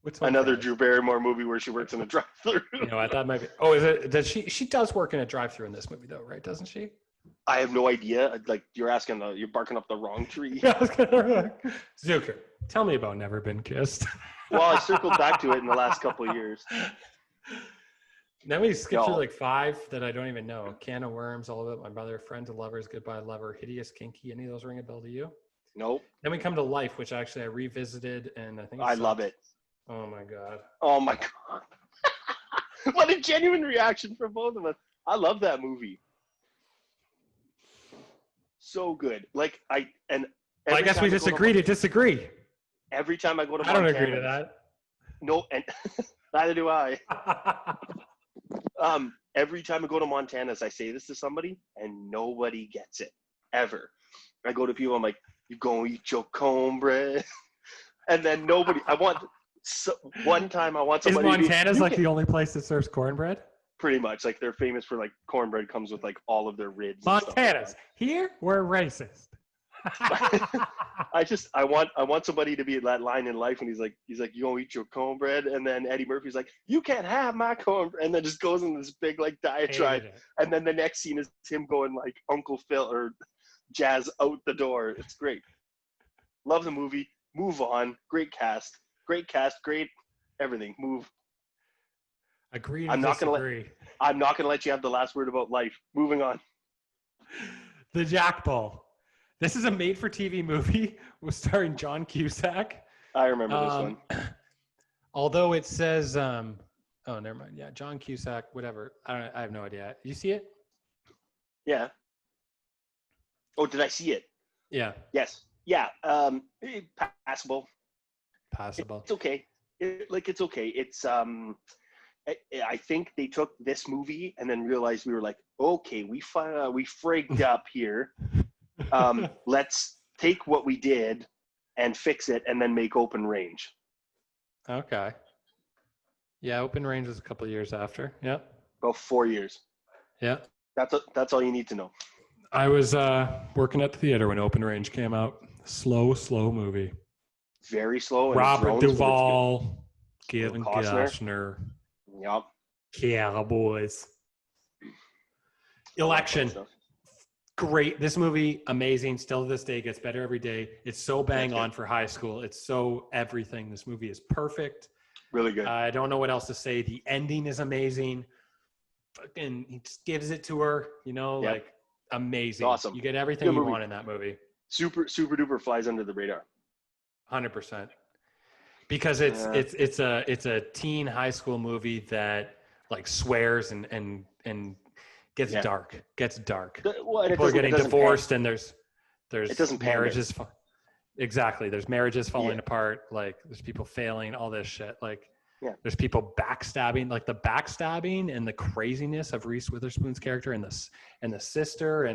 What's another Drew Barrymore movie where she works in a drive-thru? I thought maybe. Oh, is it? Does she? She does work in a drive-thru in this movie, though, right? Doesn't she? I have no idea. Like, you're barking up the wrong tree. Zuke, tell me about Never Been Kissed. Well, I circled back to it in the last couple of years. Then we skipped through like 5 that I don't even know. Can of Worms, All About My Mother, Friends and Lovers, Goodbye Lover, Hideous Kinky. Any of those ring a bell to you? Nope. Then we come to Life, which actually I revisited, and I think I love it. Oh my god. Oh my god. What a genuine reaction from both of us. I love that movie. So good. Like, I guess we just agree to disagree. Every time I go to Montana. I don't agree to that. No, and neither do I. Every time I go to Montana's, I say this to somebody, and nobody gets it ever. I go to people, I'm like, "You gonna eat your cornbread?" And then nobody. One time I want somebody. Is Montana's like the only place that serves cornbread? Pretty much, like they're famous for like cornbread comes with like all of their ribs. And Montana's here. We're racist. I want somebody to be at that line in life when he's like you gonna eat your cornbread, and then Eddie Murphy's like, you can't have my cornbread, and then just goes in this big like diatribe, and then the next scene is him going like Uncle Phil or Jazz out the door. It's great. Love the movie. Move on. Great cast, great everything. Move. Agree. I'm not gonna let you have the last word about life. Moving on. The Jack Bull. This is a made-for-TV movie starring John Cusack. I remember this one. Although it says, oh, never mind. Yeah, John Cusack, whatever. I have no idea. You see it? Yeah. Oh, did I see it? Yeah. Yes. Yeah. Passable. It's okay. It's okay. It's I think they took this movie and then realized we were like, okay, we frigged up here. Let's take what we did and fix it and then make Open Range. Okay. Yeah, Open Range was a couple of years after. Yep. About 4 years. Yeah. That's all you need to know. I was working at the theater when Open Range came out. Slow movie. Very slow. And Robert Duvall, Kevin Costner. Yep. Cowboys. Election. Great. This movie, amazing. Still to this day, gets better every day. It's so bang on for high school. It's so everything. This movie is perfect. Really good. I don't know what else to say. The ending is amazing. Fucking, he just gives it to her, like amazing. It's awesome. You get everything you want in that movie. Super duper flies under the radar. 100%. Because it's a teen high school movie that like swears and gets dark. Well, people are getting divorced, and there's it doesn't marriages. Exactly. There's marriages falling apart. Like there's people failing. All this shit. Like there's people backstabbing. Like the backstabbing and the craziness of Reese Witherspoon's character and the sister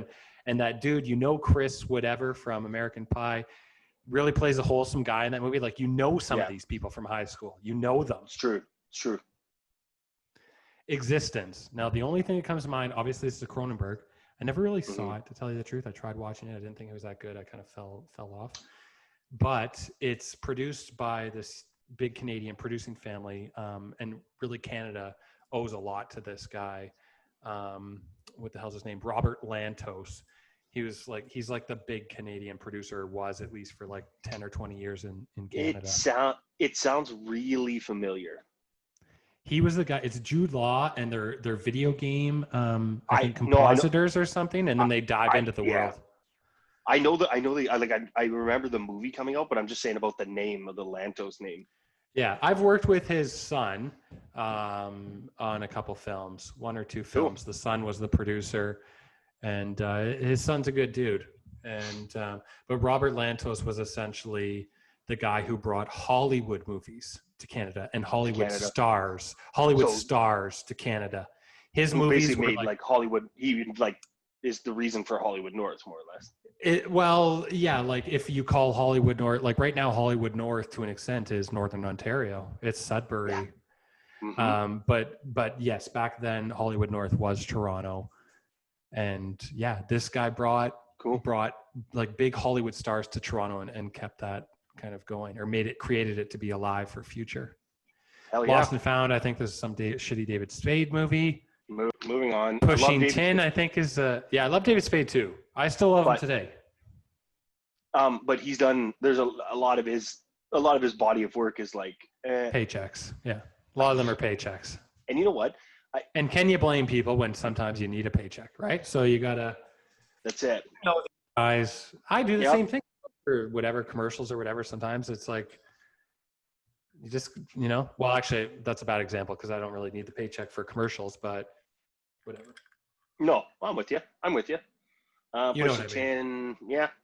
and that dude. Chris whatever from American Pie. Really plays a wholesome guy in that movie. Like, some of these people from high school. You know them. It's true. Existence. Now, the only thing that comes to mind, obviously, is the Cronenberg. I never really saw it, to tell you the truth. I tried watching it. I didn't think it was that good. I kind of fell off. But it's produced by this big Canadian producing family. And really, Canada owes a lot to this guy. What the hell's his name? Robert Lantos. He's like the big Canadian producer, was at least for like 10 or 20 years in Canada. It sounds really familiar. He was the guy. It's Jude Law and their video game, I think compositors or something, and then they dive into the world. I remember the movie coming out, but I'm just saying about the name of the Lantos name. Yeah, I've worked with his son on a couple films, 1 or 2 films. Cool. The son was the producer. And his son's a good dude. And but Robert Lantos was essentially the guy who brought Hollywood movies to Canada and Hollywood stars to Canada. His movies basically made like Hollywood. He is the reason for Hollywood North, more or less. Like if you call Hollywood North, like right now, Hollywood North to an extent is Northern Ontario. It's Sudbury. Yeah. Mm-hmm. But yes, back then Hollywood North was Toronto. And this guy brought like big Hollywood stars to Toronto and kept that kind of going, or created it to be alive for future. Hell yeah. Lost and Found, I think this is some shitty David Spade movie. Moving on. Pushing Tin, I think is I love David Spade too. I still love him today. But he's done. There's a lot of his body of work is like paychecks. Yeah, a lot of them are paychecks. And you know what? And can you blame people when sometimes you need a paycheck, right? So you gotta. That's it. Guys, I do the same thing for whatever commercials or whatever. Sometimes it's like you just, Well, actually, that's a bad example because I don't really need the paycheck for commercials, but whatever. No, I'm with you. Pushing Tin,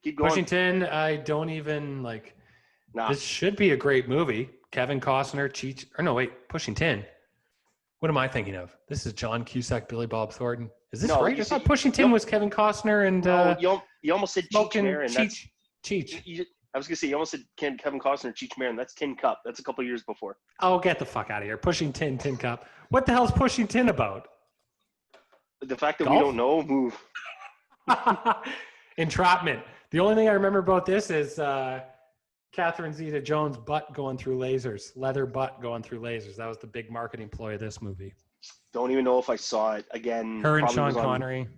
keep going. Pushing Tin, I don't even like. Nah. This should be a great movie. Kevin Costner, Pushing Tin. What am I thinking of? This is John Cusack, Billy Bob Thornton. Is this right? I thought Pushing Tin was Kevin Costner and you almost said Cheech Marin. Cheech. I was gonna say you almost said Kevin Costner, Cheech Marin. That's Tin Cup. That's a couple years before. Oh, get the fuck out of here! Pushing Tin Cup. What the hell's Pushing Tin about? The fact that we Golf? don't know, move. Entrapment. The only thing I remember about this is Catherine Zeta-Jones' butt going through lasers, leather butt going through lasers. That was the big marketing ploy of this movie. Don't even know if I saw it. Again, Her and probably Sean was on. Connery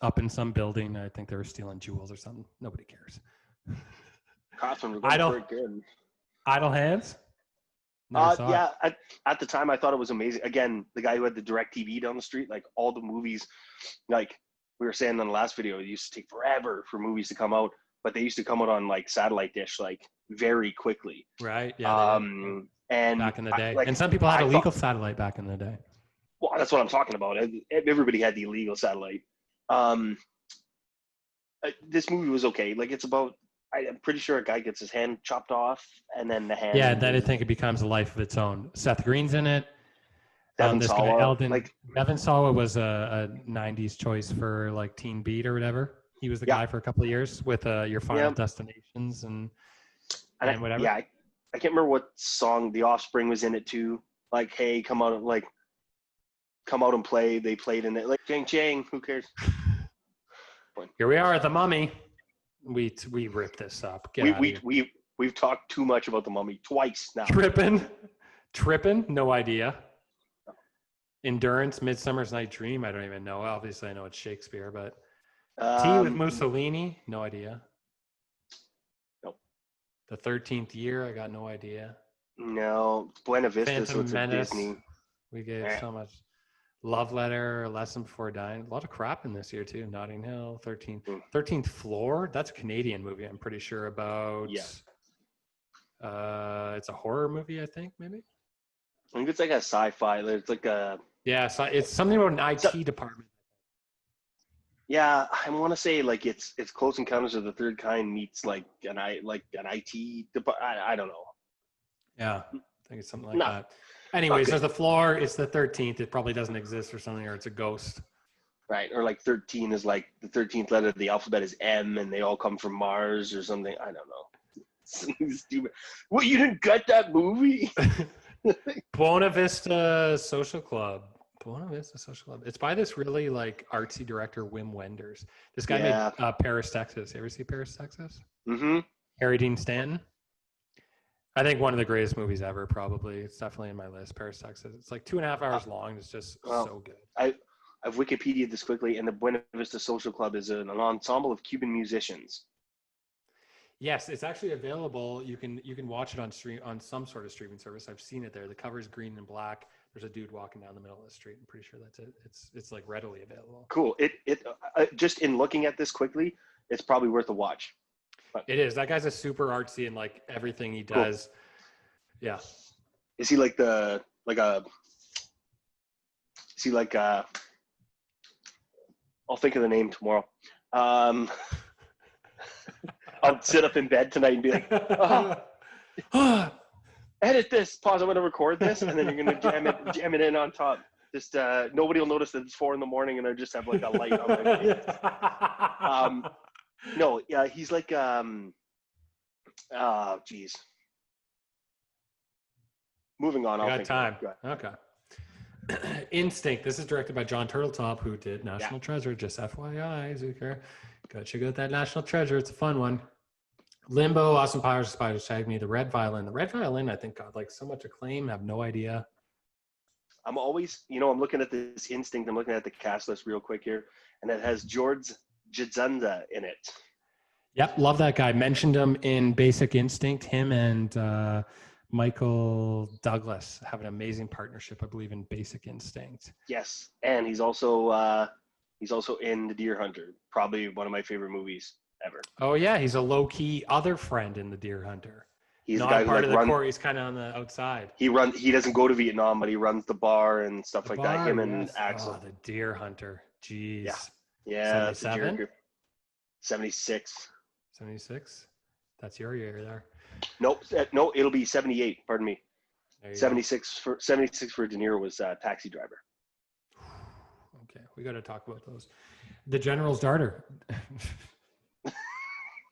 up in some building. I think they were stealing jewels or something. Nobody cares. Catherine was going pretty good. Idle Hands? Never saw Yeah, it. at the time I thought it was amazing. Again, the guy who had the direct TV down the street, like all the movies, like we were saying in the last video, it used to take forever for movies to come out, but they used to come out on like satellite dish like very quickly. Right. Yeah. And back in the day. and some people had illegal satellite back in the day. Well, that's what I'm talking about. Everybody had the illegal satellite. This movie was okay. Like it's about, I'm pretty sure a guy gets his hand chopped off, and then the hand. Yeah, then I think it becomes a life of its own. Seth Green's in it. Devon Sawa, Devon Sawa was a '90s choice for like Teen Beat or whatever. He was the guy for a couple of years with Your Final Destinations and whatever. Yeah, I can't remember what song. The Offspring was in it too. Like, hey, come out and play. They played in it. Like, Chang, who cares? Here we are, The Mummy. We ripped this up. We've talked too much about The Mummy twice now. Trippin', no idea. Endurance, Midsummer's Night Dream, I don't even know. Obviously, I know it's Shakespeare, but Tea with Mussolini, no idea. Nope. The 13th Year, I got no idea. No, Buena Vista, Phantom so it's Menace, a Disney. We gave so much. Love Letter, Lesson Before Dying. A lot of crap in this year, too. Notting Hill, 13th Floor. That's a Canadian movie, I'm pretty sure, about. Yeah. It's a horror movie, I think, maybe? I think it's like a sci-fi. It's like a. Yeah, so it's something about an IT department. Yeah, I want to say like it's Close Encounters of the Third Kind meets like an IT department. I don't know. Yeah, I think it's something like that. Anyways, there's the floor. It's the 13th. It probably doesn't exist or something, or it's a ghost. Right, or like 13 is like the 13th letter of the alphabet is M, and they all come from Mars or something. I don't know. Something stupid. What, you didn't get that movie? Buena Vista Social Club. It's by this really like artsy director, Wim Wenders. This guy made Paris, Texas. You ever see Paris, Texas? Mm-hmm. Harry Dean Stanton. I think one of the greatest movies ever, probably. It's definitely in my list, Paris, Texas. It's like 2.5 hours long. It's just so good. I've Wikipedia'd this quickly, and the Buena Vista Social Club is an ensemble of Cuban musicians. Yes, it's actually available. You can watch it on some sort of streaming service. I've seen it there. The cover is green and black. There's a dude walking down the middle of the street. I'm pretty sure that's it. It's like readily available. Cool. It just in looking at this quickly, it's probably worth a watch. But it is. That guy's a super artsy in like everything he does. Cool. Yeah. Is he like I'll think of the name tomorrow. I'll sit up in bed tonight and be like, edit this, pause, I'm going to record this, and then you're going to jam it in on top. Just nobody will notice that it's 4 a.m. and I just have like a light on my face. No, yeah, he's like, geez. Moving on. I got time. Okay. Instinct. This is directed by John Turtletop, who did National Treasure. Just FYI, Zuke. Got you got that National Treasure. It's a fun one. Limbo, Austin Powers, Spiders Tag Me, The Red Violin. The Red Violin, I think, got like so much acclaim. I have no idea. I'm always, I'm looking at this Instinct. I'm looking at the cast list real quick here, and it has George Jadzunda in it. Yep, love that guy. Mentioned him in Basic Instinct. Him and Michael Douglas have an amazing partnership, I believe, in Basic Instinct. Yes, and he's also in The Deer Hunter, probably one of my favorite movies ever. Oh yeah, he's a low-key other friend in The Deer Hunter. He's not the guy part who of the core. He's kind of on the outside. He doesn't go to Vietnam, but he runs the bar and stuff like that. Him and Axel. Oh, The Deer Hunter. Jeez. Yeah. 77? 76. 76. That's your year there. Nope. No, it'll be 78. Pardon me. 76 for De Niro was Taxi Driver. Okay, we got to talk about those. The General's Daughter.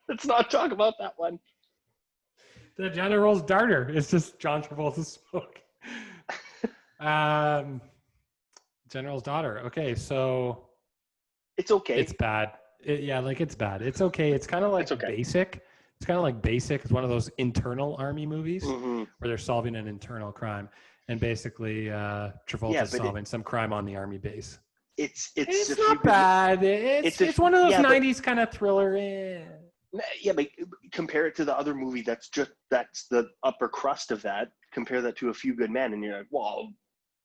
Let's not talk about that one. The General's Daughter. It's just John Travolta smoke. General's Daughter. Okay, so It's okay. it's bad. It's bad. It's okay. It's kind of like It's okay. basic. It's kind of like basic. It's one of those internal army movies Mm-hmm. where they're solving an internal crime, and basically Travolta's solving some crime on the army base. It's not bad. It's one of those '90s kind of thriller. Yeah, but compare it to the other movie that's the upper crust of that. Compare that to A Few Good Men, and you're like, well,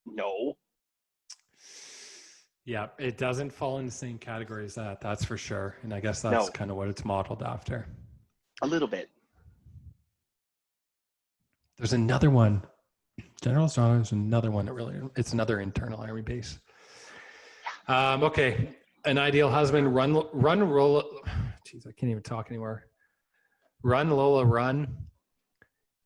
no. Yeah, it doesn't fall in the same category as that. That's for sure. And I guess that's kind of what it's modeled after. A little bit. There's another one. General's Daughter is another one that really, it's another internal army base. Okay. An Ideal Husband, Run Lola. Jeez, I can't even talk anymore. Run Lola Run.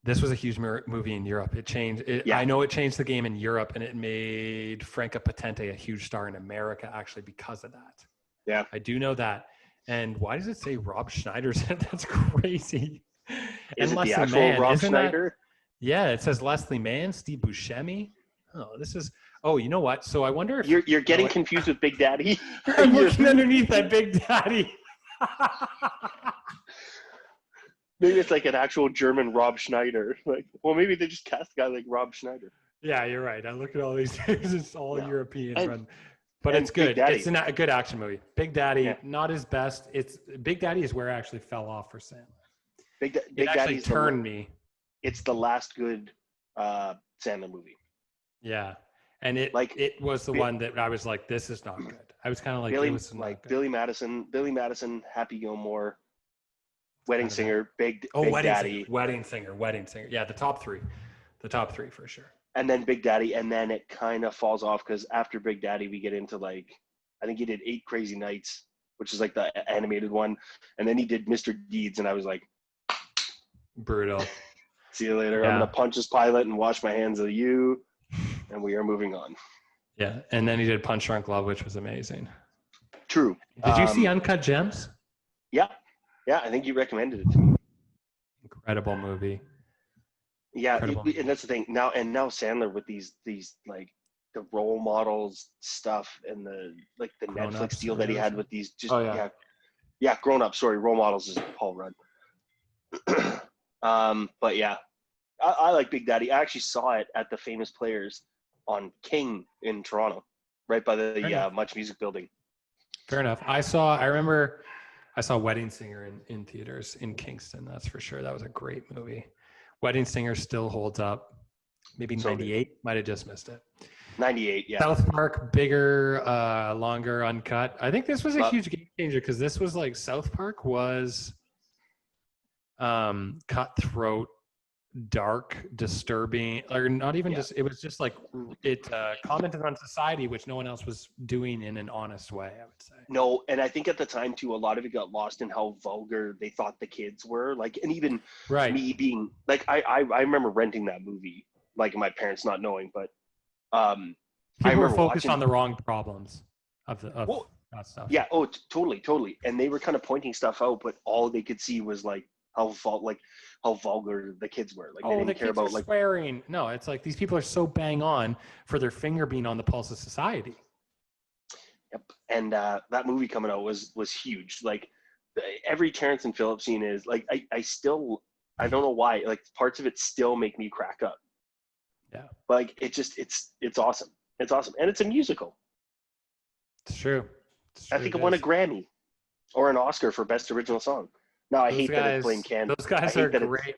This was a huge movie in Europe. It changed. I know it changed the game in Europe, and it made Franca Potente a huge star in America, actually, because of that. Yeah. I do know that. And why does it say Rob Schneider's in it? That's crazy. Is and it the actual Rob Schneider? Yeah, it says Leslie Mann, Steve Buscemi. Oh, this is. Oh, you know what? So I wonder if you're getting confused with Big Daddy. I'm looking underneath that Big Daddy. Maybe it's like an actual German Rob Schneider. Like, well, maybe they just cast a guy like Rob Schneider. Yeah, you're right. I look at all these things; it's all European, but it's good. It's a good action movie. Big Daddy, not his best. Big Daddy is where I actually fell off for Sandler. Big Daddy turned me. It's the last good Sandler movie. Yeah, and it was the one that I was like, this is not good. I was kind of like, Billy Madison, Happy Gilmore. Wedding Singer, Big Daddy. Wedding Singer. Yeah, the top three for sure. And then Big Daddy, and then it kind of falls off because after Big Daddy, we get into I think he did 8 Crazy Nights, which is like the animated one, and then he did Mr. Deeds, and I was like, brutal. See you later. Yeah. I'm gonna punch this pilot and wash my hands of you, and we are moving on. Yeah, and then he did Punch Drunk Love, which was amazing. True. Did you see Uncut Gems? Yeah. Yeah, I think you recommended it to me. Incredible movie. Yeah, and that's the thing. Now Sandler with these like the role models stuff and the Netflix deal that he had with these Grown Ups. Sorry, Role Models is Paul Rudd. But yeah, I like Big Daddy. I actually saw it at the Famous Players on King in Toronto, right by the Much Music building. Fair enough. I remember I saw Wedding Singer in theaters in Kingston. That's for sure. That was a great movie. Wedding Singer still holds up. Maybe 98. Might have just missed it. 98, yeah. South Park, bigger, longer, uncut. I think this was a huge game changer because this was like South Park was cutthroat, dark, disturbing, or not even just, it was just like it commented on society, which no one else was doing in an honest way, I would say. No, and I think at the time too, a lot of it got lost in how vulgar they thought the kids were. Like, and even me being like, I remember renting that movie, like my parents not knowing, but people were focused on the wrong problems of that stuff. Yeah, totally. And they were kind of pointing stuff out, but all they could see was like how vulgar the kids were. Like, they didn't care about like swearing. No, it's like these people are so bang on for their finger being on the pulse of society. Yep. And that movie coming out was huge. Like every Terrence and Phillip scene is like, I don't know why, like parts of it still make me crack up. Yeah. But like it's awesome. It's awesome. And it's a musical. It's true. I think it won a Grammy or an Oscar for Best Original Song. No, I hate that it's Blame Canada. Those guys are great.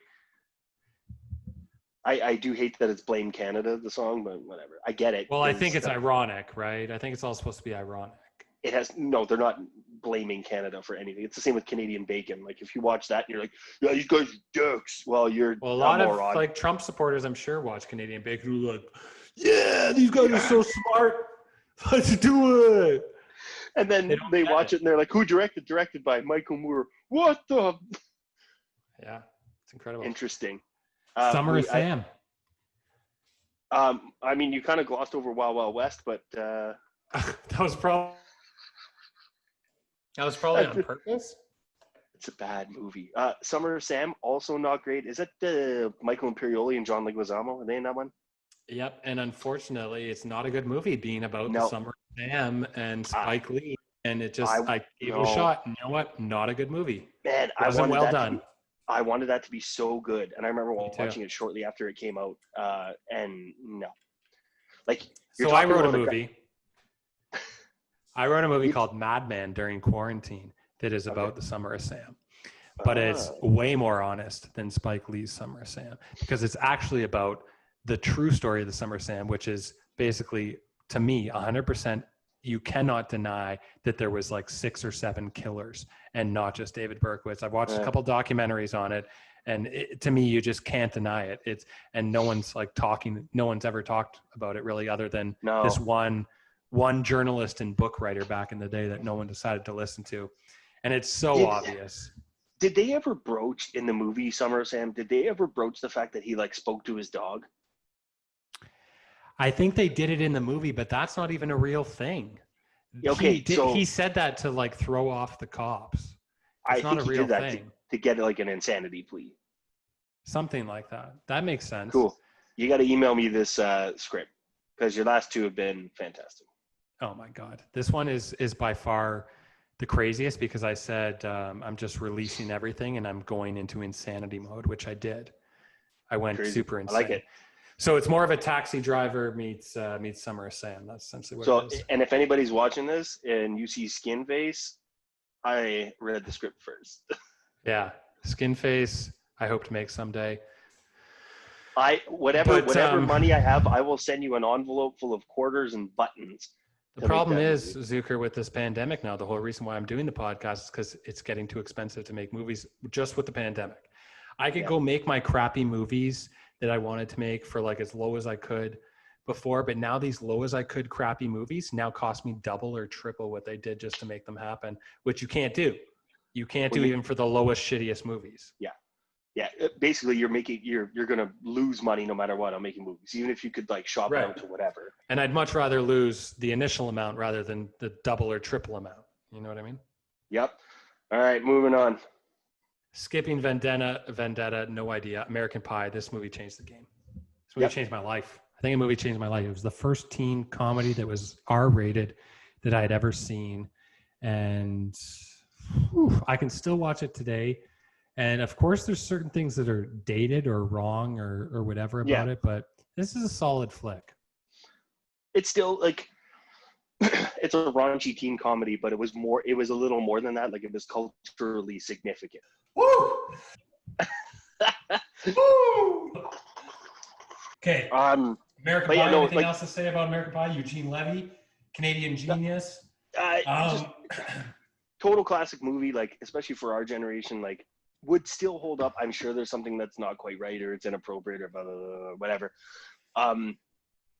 I do hate that it's Blame Canada, the song, but whatever. I get it. Well, I think it's ironic, right? I think it's all supposed to be ironic. They're not blaming Canada for anything. It's the same with Canadian Bacon. Like, if you watch that and you're like, yeah, these guys are jerks. Well, you're a lot of like Trump supporters, I'm sure, watch Canadian Bacon who are like, yeah, these guys are so smart. Let's do it. And then they watch it and they're like, who directed? Directed by Michael Moore. What the? Yeah, it's incredible. Interesting. Summer of Sam. I mean, you kind of glossed over Wild Wild West, but that was probably on purpose. It's a bad movie. Summer of Sam, also not great. Is that Michael Imperioli and John Leguizamo? Are they in that one? Yep, and unfortunately, it's not a good movie being about the No, Summer of Sam and I, Spike Lee. And I I gave it a no, shot. And you know what? Not a good movie. man, Wasn't well done. I wanted that to be so good, and I remember Me too. watching it shortly after it came out, and no, like you're So I talking wrote a about movie. I wrote a movie You- called Madman during quarantine that is about Okay. the Summer of Sam. But it's way more honest than Spike Lee's Summer of Sam because it's actually about the true story of the Summer of Sam, which is basically, to me, 100%. You cannot deny that there was like 6 or 7 killers and not just David Berkowitz. I've watched a couple documentaries on it, and to me, you just can't deny it. And no one's like talking. No one's ever talked about it really, other than this one journalist and book writer back in the day that no one decided to listen to. And it's so obvious. Did they ever broach in the movie Summer of Sam? Did they ever broach the fact that he like spoke to his dog? I think they did it in the movie, but that's not even a real thing. Okay, he said that to like throw off the cops. It's not a real thing. To get like an insanity plea. Something like that. That makes sense. Cool. You got to email me this script because your last 2 have been fantastic. Oh my God. This one is by far the craziest because I said I'm just releasing everything and I'm going into insanity mode, which I did. I went super insane. I like it. So it's more of a Taxi Driver meets Summer of Sam. That's essentially what it is. And if anybody's watching this and you see Skin Face, I read the script first. Yeah, Skin Face. I hope to make someday. Whatever money I have, I will send you an envelope full of quarters and buttons. The problem is, Zuker, with this pandemic now, the whole reason why I'm doing the podcast is because it's getting too expensive to make movies just with the pandemic. I could go make my crappy movies that I wanted to make for like as low as I could before, but now these low as I could crappy movies now cost me double or triple what they did just to make them happen, which you can't do. You can't do even for the lowest, shittiest movies. Yeah. Yeah. Basically, you're going to lose money no matter what on making movies, even if you could like shop it out to whatever. And I'd much rather lose the initial amount rather than the double or triple amount. You know what I mean? Yep. All right, moving on. Skipping Vendetta, no idea. American Pie, this movie changed the game. This movie changed my life. I think a movie changed my life. It was the first teen comedy that was R-rated that I had ever seen. And I can still watch it today. And of course, there's certain things that are dated or wrong or whatever about it, but this is a solid flick. It's still like, it's a raunchy teen comedy, but it was a little more than that. Like it was culturally significant. Woo! Woo! Okay. American Pie, anything else to say about American Pie? Eugene Levy, Canadian genius. Total classic movie, like, especially for our generation, like, would still hold up. I'm sure there's something that's not quite right or it's inappropriate or blah, blah, blah, whatever.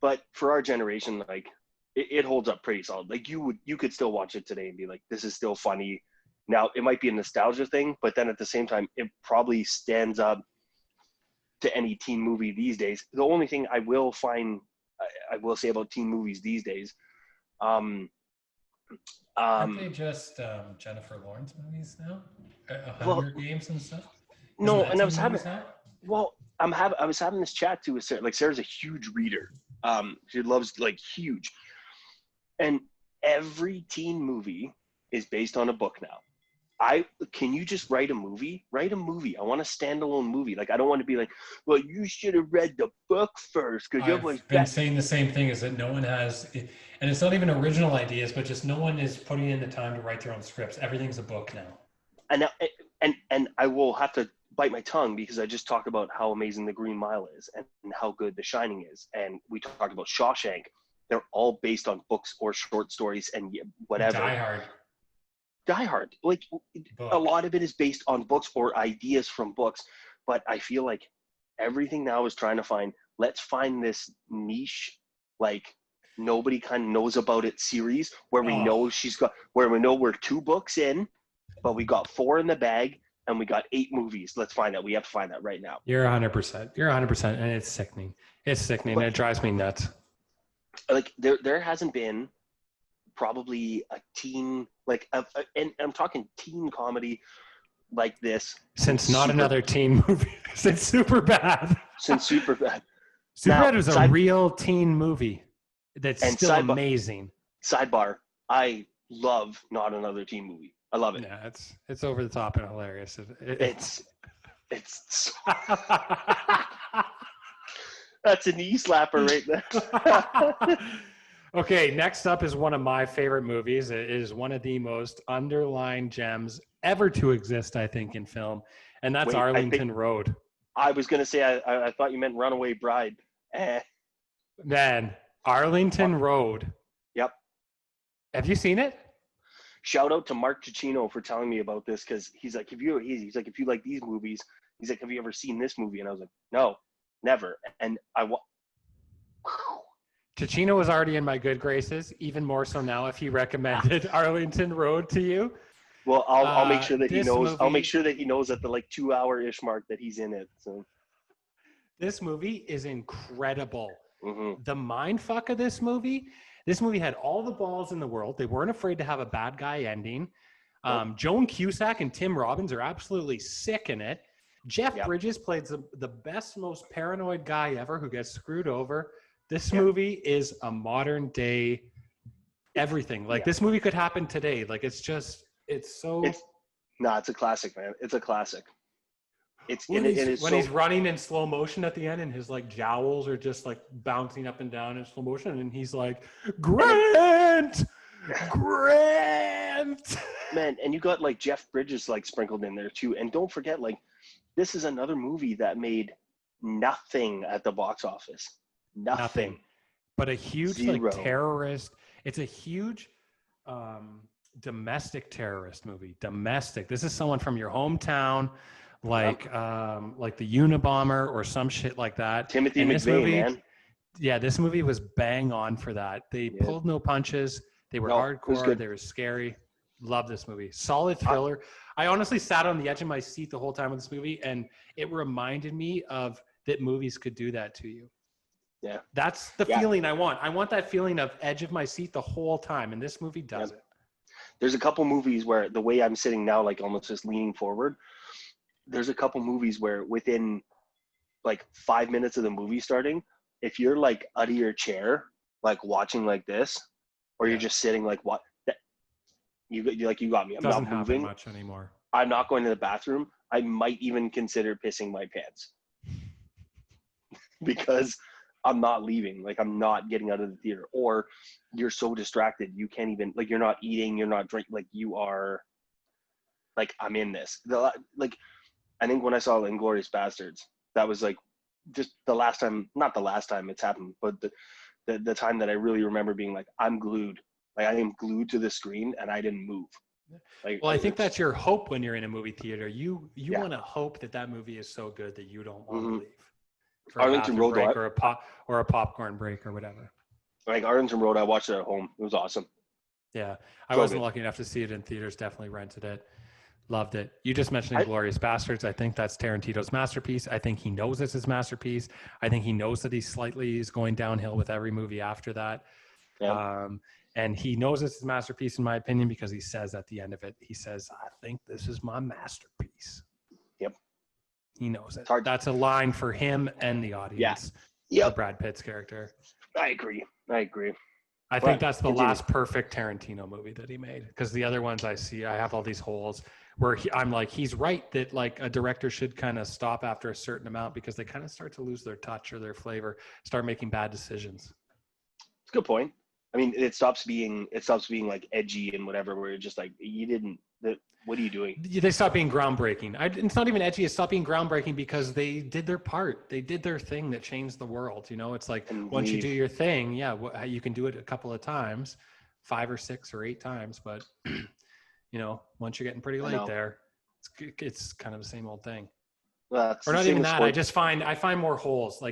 But for our generation, like, it holds up pretty solid. Like you could still watch it today and be like, this is still funny. Now it might be a nostalgia thing, but then at the same time, it probably stands up to any teen movie these days. The only thing I will say about teen movies these days, aren't they just Jennifer Lawrence movies now? Hunger Games and stuff? No, and I was having this chat too with Sarah. Like Sarah's a huge reader. She loves like huge. And every teen movie is based on a book now. Can you just write a movie? Write a movie. I want a standalone movie. Like I don't want to be like, well, you should have read the book first because I've been saying the same thing. Is that no one has, and it's not even original ideas, but just no one is putting in the time to write their own scripts. Everything's a book now. And I will have to bite my tongue because I just talked about how amazing The Green Mile is and how good The Shining is, and we talked about Shawshank. They're all based on books or short stories and whatever. Die Hard, like a lot of it is based on books or ideas from books, but I feel like everything now is trying to let's find this niche, like nobody kind of knows about it series where we know we're 2 books in, but we got 4 in the bag and we got 8 movies. Let's find that. We have to find that right now. You're 100%. You're 100%, and it's sickening. It's sickening, and it drives me nuts. Like there hasn't been probably a teen and I'm talking teen comedy like this since not another teen movie since Superbad. Superbad was a side- real teen movie that's And still amazing. Sidebar, I love Not Another Teen Movie. I love it. Yeah, it's over the top and hilarious. It's that's a knee slapper right there. Okay, next up is one of my favorite movies. It is one of the most underlined gems ever to exist, I think, in film, and that's Wait, Arlington Road. I was gonna say I thought you meant Runaway Bride. Man, Arlington Road. Yep. Have you seen it? Shout out to Mark Ticino for telling me about this, because he's like, if you like these movies, he's like, have you ever seen this movie? And I was like, no, never. And Ticino was already in my good graces, even more so now if he recommended Arlington Road to you. Well, I'll make sure that he knows. Movie, I'll make sure that he knows at the 2 hour-ish mark that he's in it. So this movie is incredible. Mm-hmm. The mind fuck of this movie had all the balls in the world. They weren't afraid to have a bad guy ending. Joan Cusack and Tim Robbins are absolutely sick in it. Jeff Bridges plays the best, most paranoid guy ever who gets screwed over. This movie is a modern day everything. This movie could happen today. It's a classic, man. It's a classic. When he's running in slow motion at the end and his jowls are just bouncing up and down in slow motion and he's like, Grant. Man, and you got Jeff Bridges sprinkled in there too. And don't forget, this is another movie that made nothing at the box office. Nothing. But a huge terrorist. It's a huge domestic terrorist movie. Domestic. This is someone from your hometown. The Unabomber or some shit like that. Timothy McVeigh, man. Yeah, this movie was bang on for that. They pulled no punches. They were hardcore. They were scary. Love this movie. Solid thriller. I honestly sat on the edge of my seat the whole time with this movie, and it reminded me of that movies could do that to you. Yeah. That's the feeling I want. I want that feeling of edge of my seat the whole time, and this movie does it. There's a couple movies where the way I'm sitting now, almost just leaning forward, there's a couple movies where within 5 minutes of the movie starting, if you're out of your chair, watching this, or you're just sitting what, you got me. I'm Doesn't not moving much anymore. I'm not going to the bathroom. I might even consider pissing my pants because I'm not leaving. I'm not getting out of the theater, or you're so distracted. You can't even, you're not eating, you're not drinking, you are I'm in this. I think when I saw Inglourious Bastards, that was just the last time, not the last time it's happened, but the time that I really remember being I'm glued. I am glued to the screen and I didn't move. I think that's your hope when you're in a movie theater. You want to hope that movie is so good that you don't want to leave. For Arlington Road break or a popcorn break or whatever. Arlington Road, I watched it at home. It was awesome. Yeah. I wasn't lucky enough to see it in theaters. Definitely rented it. Loved it. You just mentioned Inglourious Bastards. I think that's Tarantino's masterpiece. I think he knows it's his masterpiece. I think he knows that he slightly is going downhill with every movie after that. Yeah. And he knows it's his masterpiece, in my opinion, because he says at the end of it, he says, I think this is my masterpiece. Yep. He knows it. That's a line for him and the audience. Yeah. For Brad Pitt's character. I agree. I think that's the last perfect Tarantino movie that he made, because the other ones I have all these holes where I'm he's right that a director should kind of stop after a certain amount because they kind of start to lose their touch or their flavor, start making bad decisions. It's a good point. I mean, it stops being edgy and whatever, where you're just what are you doing? They stop being groundbreaking. It's not even edgy. It stopped being groundbreaking because they did their part. They did their thing that changed the world. It's once you do your thing, you can do it a couple of times, 5 or 6 or 8 times. But, once you're getting pretty late there, it's kind of the same old thing. Or not even that. I find more holes.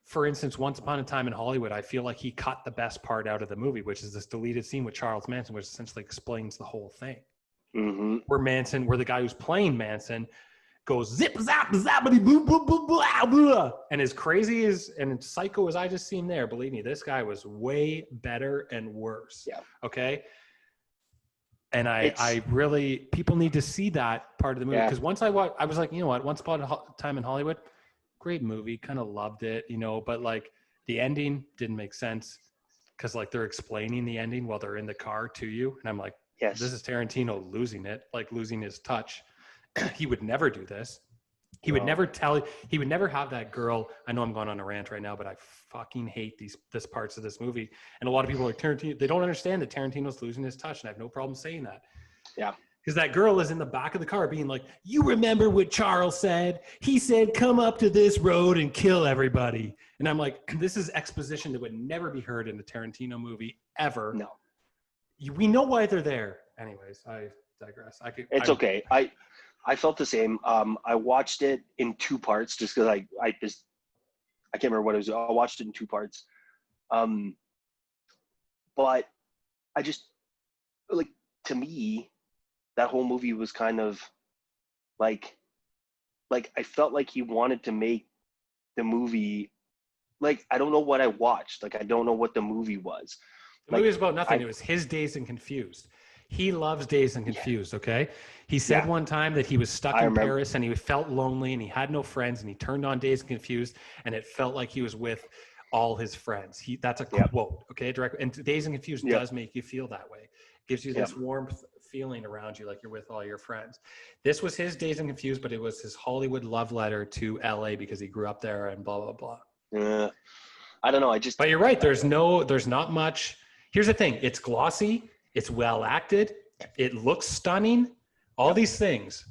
For instance, Once Upon a Time in Hollywood, I feel like he cut the best part out of the movie, which is this deleted scene with Charles Manson, which essentially explains the whole thing. Mm-hmm. Where the guy who's playing Manson goes zip zap zappity boo boo boo blah blah, and as crazy and psycho as I just seen there, believe me, this guy was way better and worse. Yeah. Okay. And I really, people need to see that part of the movie, because once I was like, you know what, Once Upon a Time in Hollywood, great movie, kind of loved it, you know, but like the ending didn't make sense because like they're explaining the ending while they're in the car to you. And I'm like, Yes. this is Tarantino losing it, like losing his touch. He would never do this. He would never he would never have that girl. I know I'm going on a rant right now, but I fucking hate this parts of this movie. And a lot of people are like, Tarantino, they don't understand that Tarantino's losing his touch. And I have no problem saying that. Yeah. Because that girl is in the back of the car being like, you remember what Charles said? He said, come up to this road and kill everybody. And I'm like, this is exposition that would never be heard in a Tarantino movie ever. No. We know why they're there. Anyways, I digress. It's okay. I felt the same. I watched it in 2 parts just because I can't remember what it was. I watched it in 2 parts. But I just, like, to me, that whole movie was kind of like I felt like he wanted to make the movie, like, I don't know what I watched. Like, I don't know what the movie was. The movie was about nothing. It was his Dazed and Confused. He loves Dazed and Confused, okay? He said one time that he was stuck in Paris and he felt lonely and he had no friends and he turned on Dazed and Confused and it felt like he was with all his friends. That's a quote, okay? Direct. And Dazed and Confused does make you feel that way. It gives you this warmth feeling around you like you're with all your friends. This was his Dazed and Confused, but it was his Hollywood love letter to LA because he grew up there and blah, blah, blah. I don't know. But you're right. There's not much. Here's the thing. It's glossy. It's well acted. It looks stunning. All these things.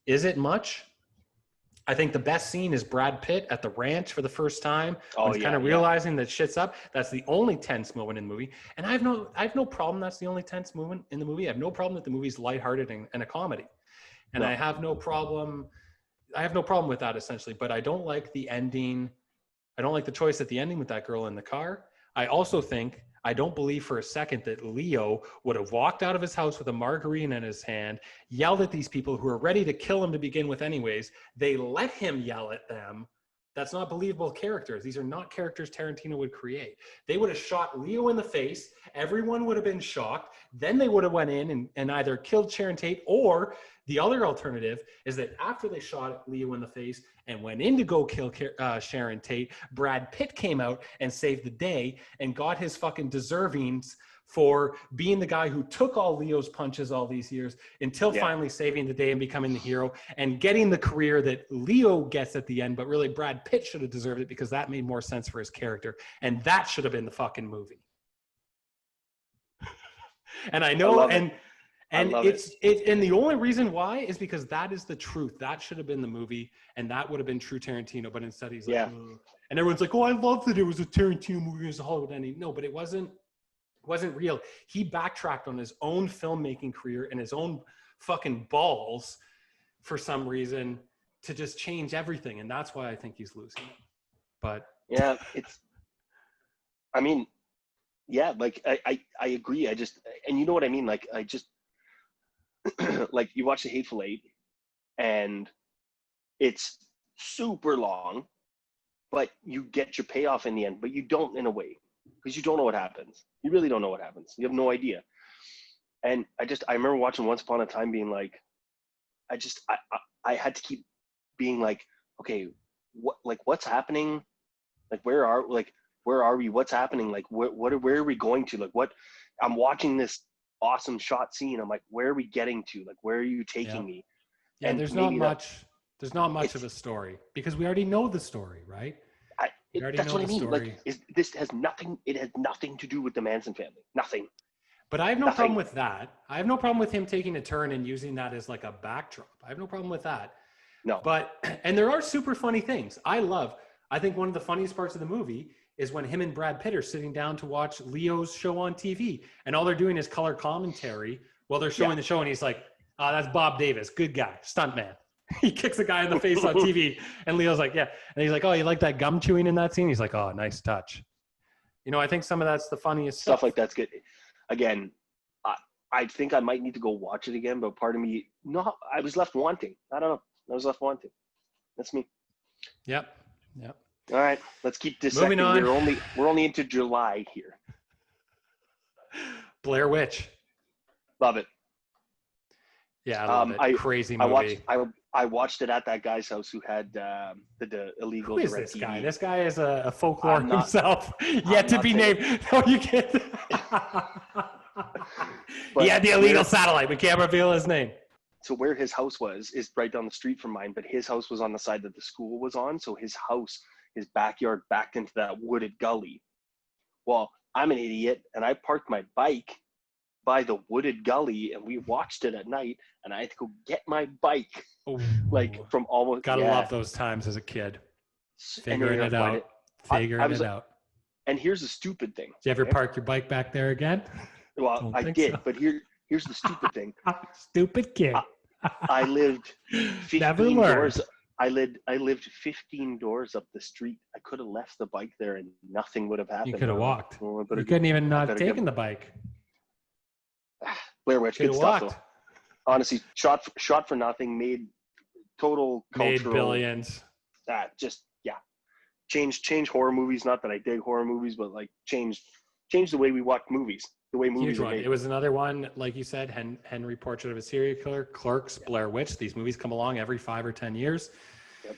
Is it much? I think the best scene is Brad Pitt at the ranch for the first time. He's kind of realizing that shit's up. That's the only tense moment in the movie. And I have no problem that's the only tense moment in the movie. I have no problem that the movie's lighthearted and a comedy. And I have no problem with that essentially, but I don't like the ending. I don't like the choice at the ending with that girl in the car. I don't believe for a second that Leo would have walked out of his house with a margarine in his hand, yelled at these people who are ready to kill him to begin with anyways. They let him yell at them. That's not believable characters. These are not characters Tarantino would create. They would have shot Leo in the face. Everyone would have been shocked. Then they would have went in and either killed Sharon Tate, or the other alternative is that after they shot Leo in the face and went in to go kill Sharon Tate, Brad Pitt came out and saved the day and got his fucking deservings for being the guy who took all Leo's punches all these years until finally saving the day and becoming the hero and getting the career that Leo gets at the end. But really, Brad Pitt should have deserved it because that made more sense for his character. And that should have been the fucking movie. And I know, and the only reason why is because that is the truth. That should have been the movie, and that would have been true Tarantino. But instead, he's like, ugh. And everyone's like, "Oh, I love that it was a Tarantino movie, it was a Hollywood ending." No, but it wasn't real. He backtracked on his own filmmaking career and his own fucking balls for some reason to just change everything, and that's why I think he's losing it. But like I agree. And you know what I mean? Like, I just like, you watch The Hateful Eight and it's super long, but you get your payoff in the end, but you don't, in a way, because you don't know what happens. You really don't know what happens. You have no idea. And I remember watching Once Upon a Time being like, I had to keep being like, okay, what's happening? Like, where are we? What's happening? Like, where are we going to? Like, what? I'm watching this awesome shot scene. I'm like, where are we getting to? Like, where are you taking me? Yeah, and there's not much of a story because we already know the story, right? That's what I mean. Like, this has nothing. It has nothing to do with the Manson family. Nothing. But I have no problem with that. I have no problem with him taking a turn and using that as like a backdrop. I have no problem with that. No. And there are super funny things. I think one of the funniest parts of the movie is when him and Brad Pitt are sitting down to watch Leo's show on TV, and all they're doing is color commentary while they're showing the show, and he's like, "Oh, that's Bob Davis, good guy, stuntman." He kicks a guy in the face on TV, and Leo's like, "Yeah," and he's like, "Oh, you like that gum chewing in that scene?" He's like, "Oh, nice touch." You know, I think some of that's the funniest stuff. Like that's good. Again, I think I might need to go watch it again, but part of me, no, I was left wanting. I don't know. I was left wanting. That's me. Yep. All right, let's keep this. Moving on. We're only into July here. Blair Witch. Love it. Yeah, I love it. Crazy movie. I I watched it at that guy's house who had the illegal Who is direct this TV. guy? This guy is a folklore I'm not- himself, yet to not be saying named. No, you can't. He had the illegal satellite. We can't reveal his name. So where his house was is right down the street from mine, but his house was on the side that the school was on. So his house, his backyard backed into that wooded gully. Well, I'm an idiot, and I parked my bike by the wooded gully, and we watched it at night, and I had to go get my bike, like Ooh. from almost. Gotta love those times as a kid. Figuring it out. Figuring it out. And here's the stupid thing. Did you ever park your bike back there again? Well, I did, so. But here's the stupid thing. Stupid kid. I lived 15 doors. I lived 15 doors up the street. I could have left the bike there and nothing would have happened. You could have walked. You couldn't even not have taken the bike. Blair Witch, good stuff though. Honestly, shot for nothing, made total cultural. Made billions. Just change horror movies. Not that I dig horror movies, but like change the way we watch movies. The way movies are made. It was another one, like you said, Henry Portrait of a Serial Killer, Clerks, Blair Witch. These movies come along every 5 or 10 years. Yep.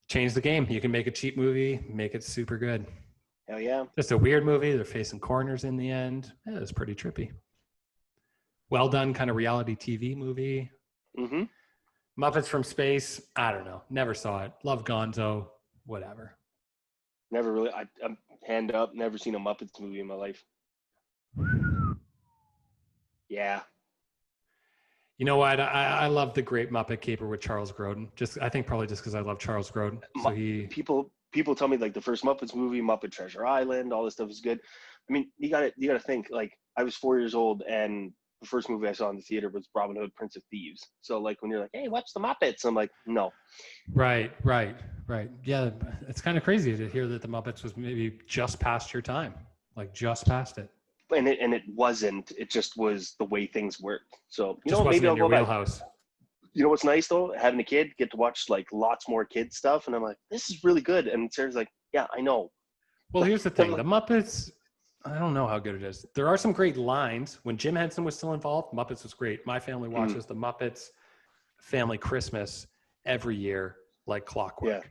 Change the game. You can make a cheap movie, make it super good. Hell yeah. Just a weird movie. They're facing corners in the end. Yeah, it's pretty trippy. Well done kind of reality TV movie. Mm-hmm. Muppets from Space. I don't know. Never saw it. Love Gonzo. Whatever. Never really. I'm hand up. Never seen a Muppets movie in my life. Yeah. You know what? I love the Great Muppet Caper with Charles Grodin. I think probably just because I love Charles Grodin. So people tell me like the first Muppets movie, Muppet Treasure Island, all this stuff is good. I mean, you gotta think, like, I was 4 years old and the first movie I saw in the theater was Robin Hood, Prince of Thieves. So like when you're like, hey, watch the Muppets, I'm like, no. Right. Yeah, it's kind of crazy to hear that the Muppets was maybe just past your time, like just past it. And it wasn't. It just was the way things worked. So maybe I'll go back. Wheelhouse. You know what's nice though? Having a kid, get to watch like lots more kids stuff, and I'm like, this is really good. And Sarah's like, yeah, I know. Well, here's the thing: the Muppets. I don't know how good it is. There are some great lines. When Jim Henson was still involved, Muppets was great. My family watches the Muppets Family Christmas every year like clockwork. Yeah.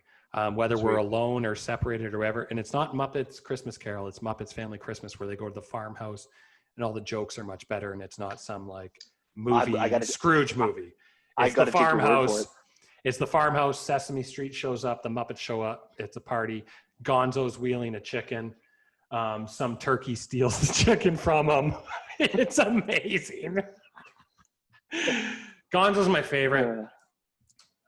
Whether we're alone or separated or whatever. And it's not Muppets Christmas Carol. It's Muppets Family Christmas where they go to the farmhouse and all the jokes are much better. And it's not some like movie, Scrooge movie. It's the farmhouse. It's the farmhouse. Sesame Street shows up. The Muppets show up. It's a party. Gonzo's wheeling a chicken. Some turkey steals the chicken from him. It's amazing. Gonzo's my favorite.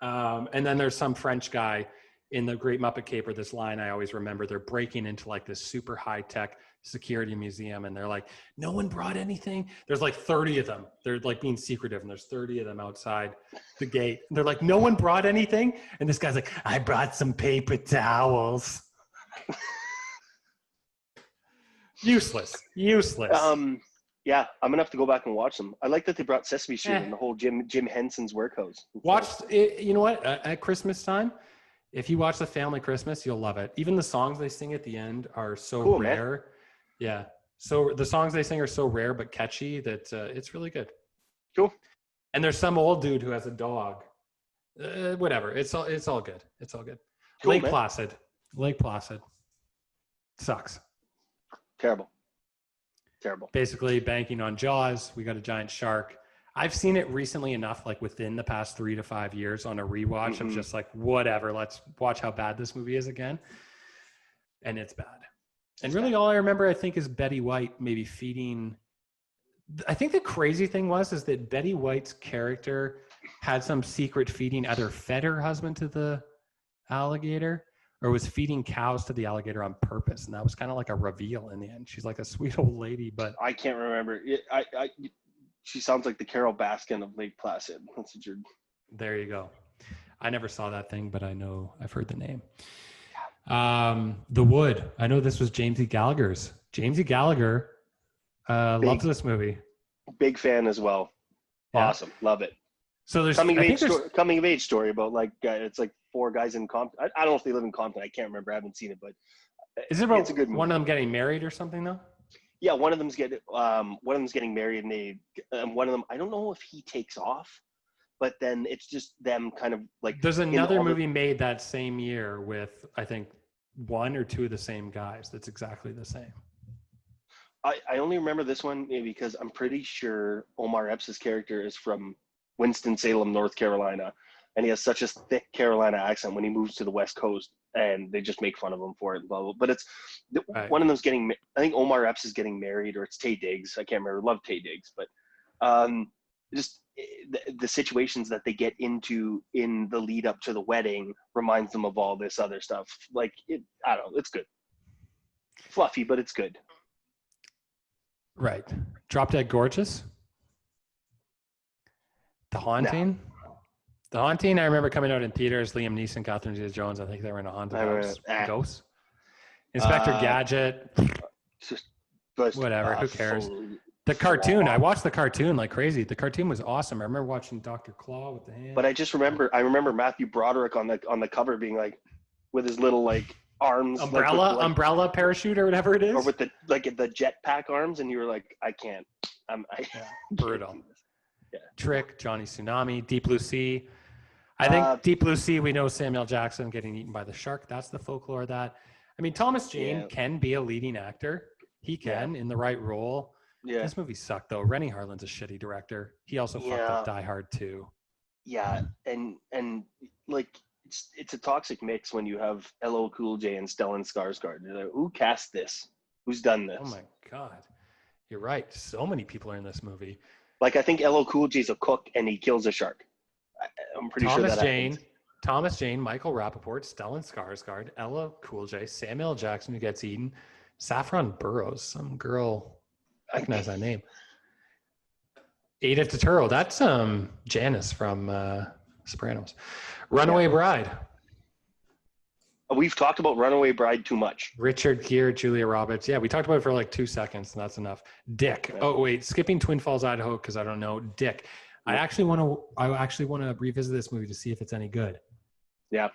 And then there's some French guy in the Great Muppet Caper, this line I always remember. They're breaking into like this super high-tech security museum and they're like, no one brought anything. There's like 30 of them. They're like being secretive and there's 30 of them outside the gate. They're like, no one brought anything? And this guy's like, I brought some paper towels. Useless. Yeah, I'm gonna have to go back and watch them. I like that they brought Sesame Street and the whole Jim Henson's workhouse. You know what? At Christmas time, if you watch the Family Christmas, you'll love it. Even the songs they sing at the end are so rare. Man. Yeah. So the songs they sing are so rare but catchy that it's really good. Cool. And there's some old dude who has a dog. Whatever. It's all good. It's all good. Cool, Lake Placid. Sucks. Terrible. Basically banking on Jaws. We got a giant shark. I've seen it recently enough, like within the past 3 to 5 years on a rewatch of just like, whatever, let's watch how bad this movie is again. And it's bad. And really all I remember, I think, is Betty White maybe feeding. I think the crazy thing is that Betty White's character had some secret feeding, either fed her husband to the alligator or was feeding cows to the alligator on purpose. And that was kind of like a reveal in the end. She's like a sweet old lady, but I can't remember. She sounds like the Carol Baskin of Lake Placid. There you go. I never saw that thing, but I've heard the name. The Wood. I know this was James E. Gallagher's. James E. Gallagher loves this movie. Big fan as well. Yeah. Awesome. Love it. So there's coming of age story about like it's like 4 guys in Compton. I don't know if they live in Compton. I can't remember. I haven't seen it, but is it about it's a good movie. One of them getting married or something though? Yeah, one of them's getting married, and one of them, I don't know if he takes off, but then it's just them kind of like. There's another movie made that same year with, I think, one or two of the same guys. That's exactly the same. I only remember this one because I'm pretty sure Omar Epps' character is from Winston-Salem, North Carolina, and he has such a thick Carolina accent when he moves to the West Coast, and they just make fun of him for it. Blah, blah. But it's one of them's getting. I think Omar Epps is getting married, or it's Taye Diggs. I can't remember. Love Taye Diggs, but just the situations that they get into in the lead up to the wedding reminds them of all this other stuff. Like I don't know. It's good, fluffy, but it's good. Right. Drop Dead Gorgeous. The Haunting. No. The Haunting, I remember coming out in theaters. Liam Neeson, Catherine Zeta-Jones. I think they were in a haunted house. Ghost. Inspector Gadget. Whatever. Who cares? The cartoon. I watched the cartoon like crazy. The cartoon was awesome. I remember watching Dr. Claw with the hand. But I remember Matthew Broderick on the cover being like, with his little like arms, umbrella parachute or whatever it is, or with the jetpack arms, and you were like, I can't. Brutal. Yeah. Trick, Johnny Tsunami, Deep Blue Sea. I think Deep Blue Sea, we know Samuel Jackson getting eaten by the shark. That's the folklore of that. I mean, Thomas Jane can be a leading actor. He can in the right role. Yeah. This movie sucked though. Rennie Harlin's a shitty director. He also fucked up Die Hard too. Yeah, and like it's a toxic mix when you have LL Cool J and Stellan Skarsgård. You're like, who cast this? Who's done this? Oh my God. You're right. So many people are in this movie. Like, I think LL Cool J's a cook and he kills a shark. I'm pretty sure that happens. Thomas Jane, Michael Rappaport, Stellan Skarsgård, LL Cool J, Samuel Jackson who gets eaten, Saffron Burrows, some girl, I recognize that name. Ada Turturro, that's Janice from Sopranos. Runaway Bride. We've talked about Runaway Bride too much. Richard Gere, Julia Roberts. Yeah, we talked about it for like 2 seconds, and that's enough. Dick. Okay. Oh wait, skipping Twin Falls, Idaho, because I don't know. Dick. Yeah. I actually want to revisit this movie to see if it's any good. Yeah.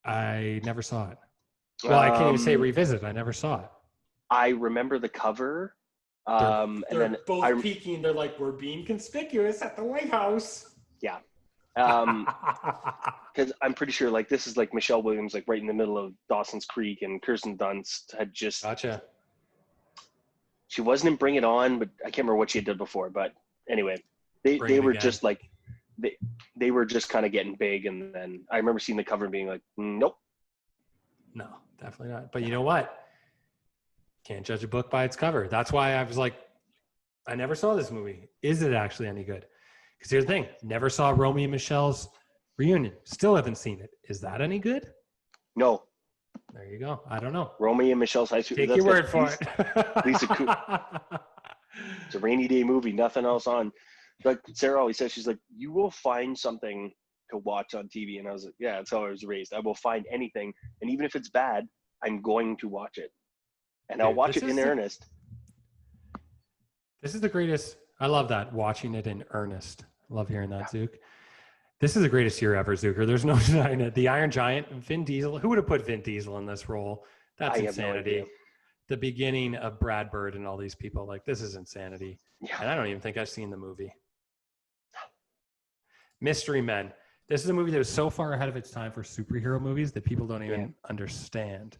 I never saw it. Well, I can't even say revisit. I never saw it. I remember the cover. They're both peeking. They're like, we're being conspicuous at the White House. Yeah. Because I'm pretty sure like this is like Michelle Williams, like right in the middle of Dawson's Creek, and Kirsten Dunst had just. Gotcha. She wasn't in Bring It On, but I can't remember what she did before. But anyway, they were just like they were just kind of getting big, and then I remember seeing the cover and being like, nope. No, definitely not. But you know what? Can't judge a book by its cover. That's why I was like, I never saw this movie. Is it actually any good? Because here's the thing. Never saw Romeo and Michelle's reunion. Still haven't seen it. Is that any good? No. There you go. I don't know. Romeo and Michelle's High School. Take your word for it. It's a rainy day movie. Nothing else on. Like Sarah always says, she's like, you will find something to watch on TV. And I was like, yeah, that's how I was raised. I will find anything. And even if it's bad, I'm going to watch it. And I'll watch it in earnest. This is the greatest. I love that. Watching it in earnest. Love hearing that, Zuke. This is the greatest year ever, Zuker. There's no denying it. The Iron Giant, Vin Diesel. Who would have put Vin Diesel in this role? That's insanity. No, the beginning of Brad Bird and all these people. Like, this is insanity. Yeah. And I don't even think I've seen the movie. Mystery Men. This is a movie that was so far ahead of its time for superhero movies that people don't even understand.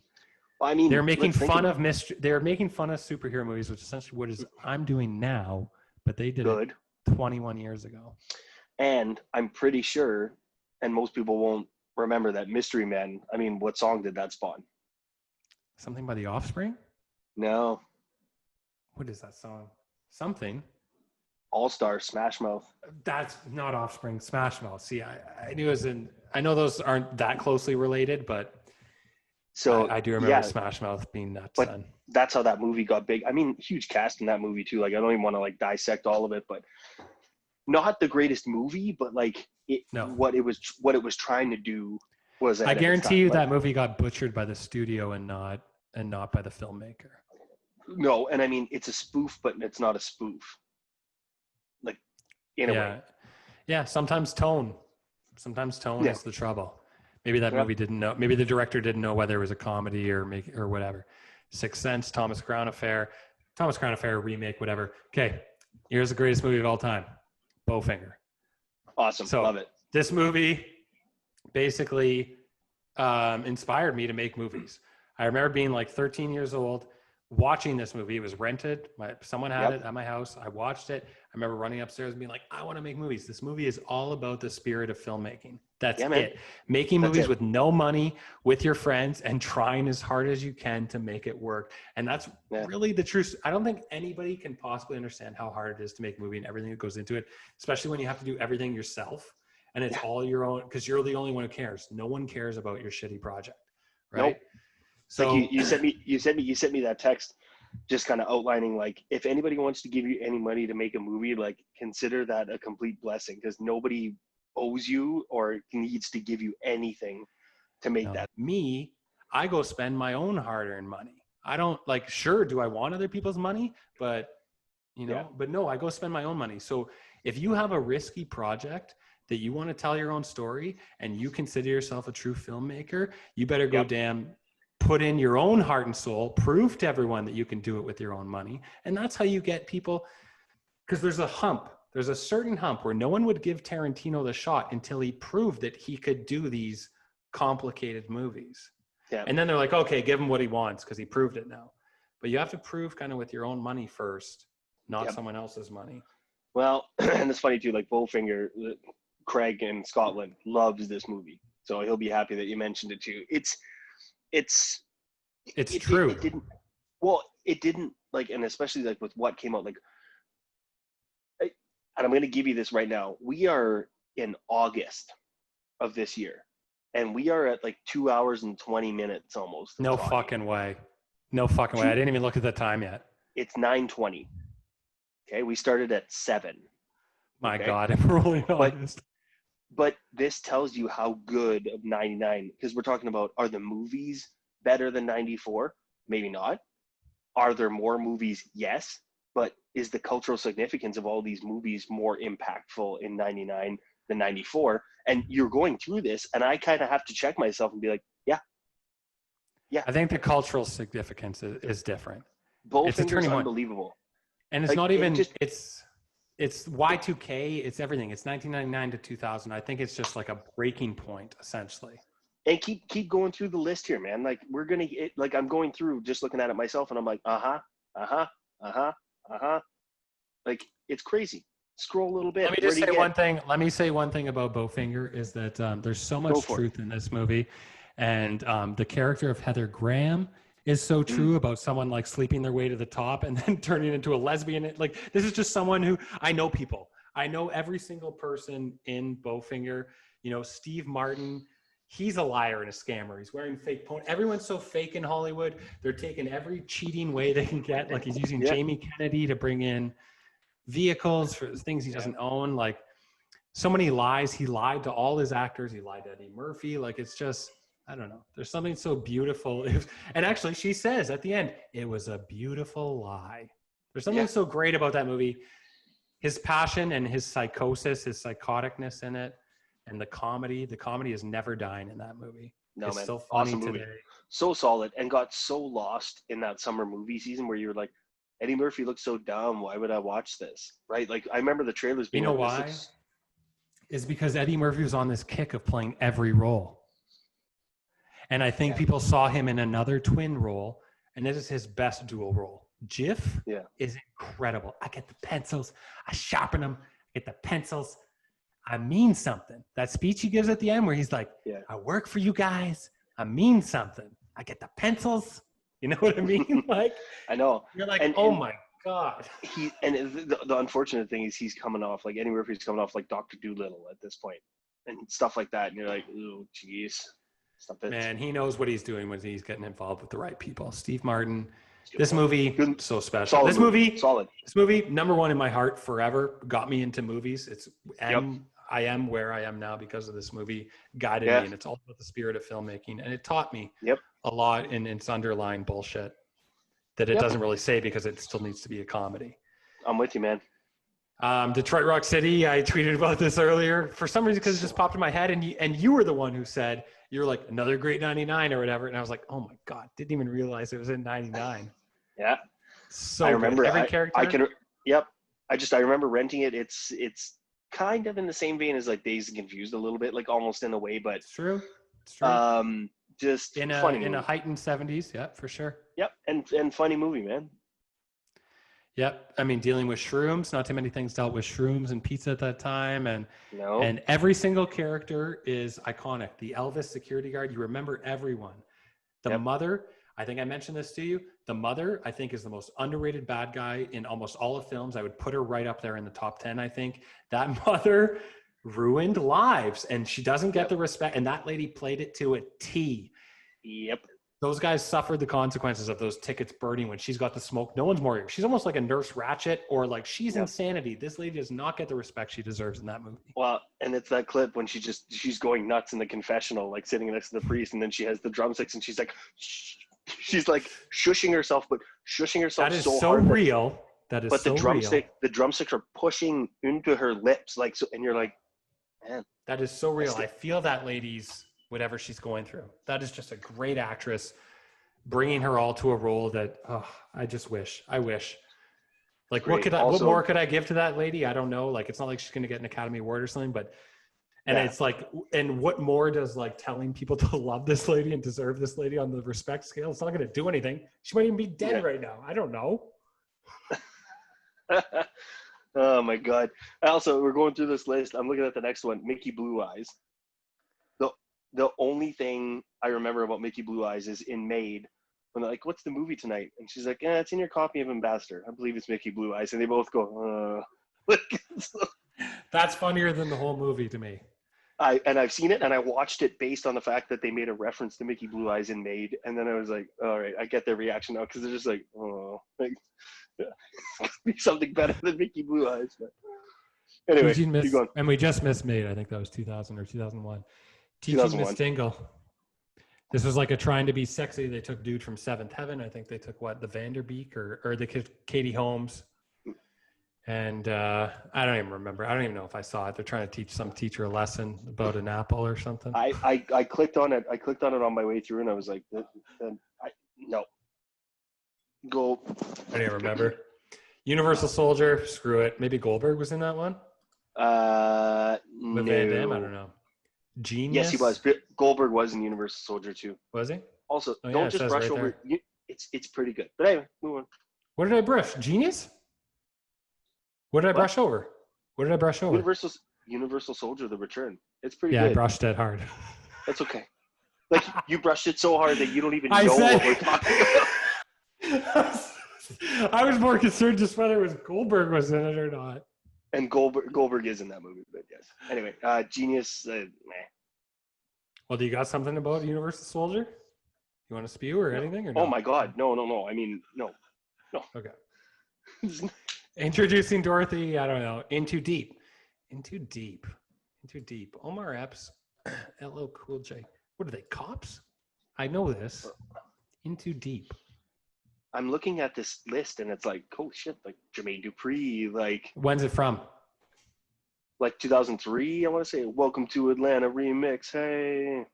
Well, I mean, they're making fun of superhero movies, which essentially what is I'm doing now, but they did it 21 years ago. And I'm pretty sure, and most people won't remember that Mystery Men. I mean, what song did that spawn? Something by The Offspring? No. What is that song? Something. All Star, Smash Mouth. That's not Offspring, Smash Mouth. See, I knew it was in. I know those aren't that closely related, but. So I do remember Smash Mouth being nuts. But then. That's how that movie got big. I mean, huge cast in that movie too. Like, I don't even want to like dissect all of it, but not the greatest movie. But like, what it was trying to do was. I guarantee you that movie got butchered by the studio and not by the filmmaker. No, and I mean it's a spoof, but it's not a spoof. Like, in a way. Yeah. Sometimes tone is the trouble. Maybe that movie didn't know. Maybe the director didn't know whether it was a comedy or whatever. Sixth Sense, Thomas Crown Affair remake, whatever. Okay, here's the greatest movie of all time, Bowfinger. Awesome. So Love it. this movie basically inspired me to make movies. I remember being like 13 years old, watching this movie. It was rented. Someone had it at my house. I watched it. I remember running upstairs and being like, I want to make movies. This movie is all about the spirit of filmmaking. That's it. Making movies with no money, with your friends, and trying as hard as you can to make it work. And that's really the truth. I don't think anybody can possibly understand how hard it is to make a movie and everything that goes into it, especially when you have to do everything yourself and it's all your own, because you're the only one who cares. No one cares about your shitty project, right? Nope. So like you sent me that text, just kind of outlining, like, if anybody wants to give you any money to make a movie, like, consider that a complete blessing, because nobody owes you or needs to give you anything to make that. Me, I go spend my own hard-earned money. I don't like, sure, do I want other people's money? But but no, I go spend my own money. So if you have a risky project that you want to tell your own story and you consider yourself a true filmmaker, you better go put in your own heart and soul, prove to everyone that you can do it with your own money. And that's how you get people, because there's a certain hump where no one would give Tarantino the shot until he proved that he could do these complicated movies. Yeah. And then they're like, okay, give him what he wants because he proved it now. But you have to prove kind of with your own money first, not someone else's money. Well, and it's funny too, like Bowfinger, Craig in Scotland loves this movie. So he'll be happy that you mentioned it too. It's true. It didn't like, and especially like with what came out, like, and I'm going to give you this right now. We are in August of this year, and we are at like 2 hours and 20 minutes almost. No fucking way. I didn't even look at the time yet. It's 9:20. Okay, we started at 7. My God, if we're really honest. But this tells you how good of 99, because we're talking about, are the movies better than 94? Maybe not. Are there more movies? Yes. But is the cultural significance of all these movies more impactful in 99 than 94? And you're going through this, and I kind of have to check myself and be like, yeah. I think the cultural significance is different. Bowfinger's unbelievable. And it's not even, it's Y2K, it's everything. It's 1999 to 2000. I think it's just like a breaking point, essentially. And keep going through the list here, man. Like, I'm going through, just looking at it myself, and I'm like, like, it's crazy. Scroll a little bit. Let me say one thing about Bowfinger is that there's so much truth in this movie. And the character of Heather Graham is so true about someone like sleeping their way to the top and then turning into a lesbian. Like, this is just someone who, I know people. I know every single person in Bowfinger. Steve Martin, he's a liar and a scammer. He's wearing fake pony. Everyone's so fake in Hollywood. They're taking every cheating way they can get. Like, he's using Jamie Kennedy to bring in vehicles for things he doesn't own. Like, so many lies. He lied to all his actors. He lied to Eddie Murphy. Like, it's just, I don't know. There's something so beautiful. And actually, she says at the end, it was a beautiful lie. There's something so great about that movie. His passion and his psychosis, his psychoticness in it, and the comedy. The comedy is never dying in that movie. No, it's man. still funny awesome today. Movie. So solid, and got so lost in that summer movie season where you were like, Eddie Murphy looks so dumb. Why would I watch this? Right? Like, I remember the trailers being why? Is because Eddie Murphy was on this kick of playing every role. And I think people saw him in another twin role, and this is his best dual role. Jif is incredible. I get the pencils, I sharpen them, I get the pencils. I mean something. That speech he gives at the end where he's like, I work for you guys. I mean something. I get the pencils. You know what I mean? Like, I know. You're like, my God. The unfortunate thing is he's coming off, like, Eddie Murphy's coming off like Dr. Dolittle at this point and stuff like that. And you're like, oh, geez. Stop it. Man, he knows what he's doing when he's getting involved with the right people. Steve Martin. This movie, so special. This movie, number one in my heart forever. Got me into movies. I am where I am now because of this movie. Guided me, and it's all about the spirit of filmmaking. And it taught me a lot in its underlying bullshit that it doesn't really say because it still needs to be a comedy. I'm with you, man. Detroit Rock City. I tweeted about this earlier for some reason because it just popped in my head, and you were the one who said you were like another great 99 or whatever, and I was like, oh my God, didn't even realize it was in 99. Yeah. So I remember every character. I remember renting it. It's kind of in the same vein as like Dazed and Confused a little bit, like almost in a way, but It's true. It's true. just In a funny in a movie. heightened 70s, yeah, for sure. Yep, and funny movie, man. Yep. I mean, dealing with shrooms, not too many things dealt with shrooms and pizza at that time. No, And every single character is iconic. The Elvis security guard, you remember everyone. The Yep. mother, I think I mentioned this to you. The mother, I think, is the most underrated bad guy in almost all of films. I would put her right up there in the top 10, I think. That mother ruined lives, and she doesn't get Yep. the respect. And that lady played it to a T. Yep. Those guys suffered the consequences of those tickets burning when she's got the smoke. No one's more. She's almost like a Nurse Ratchet, or like she's Yep. insanity. This lady does not get the respect she deserves in that movie. Well, and it's that clip when she's going nuts in the confessional, like sitting next to the priest, and then she has the drumsticks, and she's like, she's like shushing herself, but shushing herself That is so so hard. real. That is But so real. the drumsticks are pushing into her lips, like so, and you're like, man, That is so real. I feel that lady's whatever she's going through. That is just a great actress, bringing her all to a role that I just wish. I wish. Like, great. what more could I give to that lady? I don't know. Like, it's not like she's going to get an Academy Award or something, but, and Yeah. it's like, and what more does like telling people to love this lady and deserve this lady on the respect scale? It's not going to do anything. She might even be dead right now. I don't know. Oh my God. Also, we're going through this list. I'm looking at the next one, Mickey Blue Eyes. The only thing I remember about Mickey Blue Eyes is in Maid, when they're like, what's the movie tonight? And she's like, it's in your copy of Ambassador. I believe it's Mickey Blue Eyes. And they both go, That's funnier than the whole movie to me. I've seen it, and I watched it based on the fact that they made a reference to Mickey Blue Eyes in Maid. And then I was like, all right, I get their reaction now, because they're just like, oh, like, be something better than Mickey Blue Eyes. But anyway, keep going. And we just missed Maid. I think that was 2000 or 2001. Teaching 2001. Miss Dingle. This was like a trying to be sexy. They took dude from Seventh Heaven. I think they took the Vanderbeek or the kid Katie Holmes. And I don't even remember. I don't even know if I saw it. They're trying to teach some teacher a lesson about an apple or something. I clicked on it. I clicked on it on my way through, and I was like, no. Go. I don't even remember. Universal Soldier. Screw it. Maybe Goldberg was in that one. No. Van Damme. I don't know. Genius. Yes, he was. Goldberg was in Universal Soldier too. Was he? Also, Oh, don't yeah, just brush right over. It's pretty good. But anyway, move on. What did I brush? Genius? What did I brush over? What did I brush over? Universal Soldier: The Return. It's pretty Yeah, good. I brushed it hard. That's okay. Like, you brushed it so hard that you don't even know what we're talking about. I was more concerned just whether it was Goldberg was in it or not. And Goldberg is in that movie, but yes. Anyway, Genius, meh. Well, do you got something about Universal Soldier? You want to spew or anything? Or no? Oh my God, no. I mean, no. Okay. Introducing Dorothy, I don't know, Into Deep. Omar Epps, LL Cool J. What are they, cops? I know this. Into Deep. I'm looking at this list, and it's like, oh shit, like Jermaine Dupri, like. When's it from? Like 2003, I want to say. Welcome to Atlanta remix. Hey.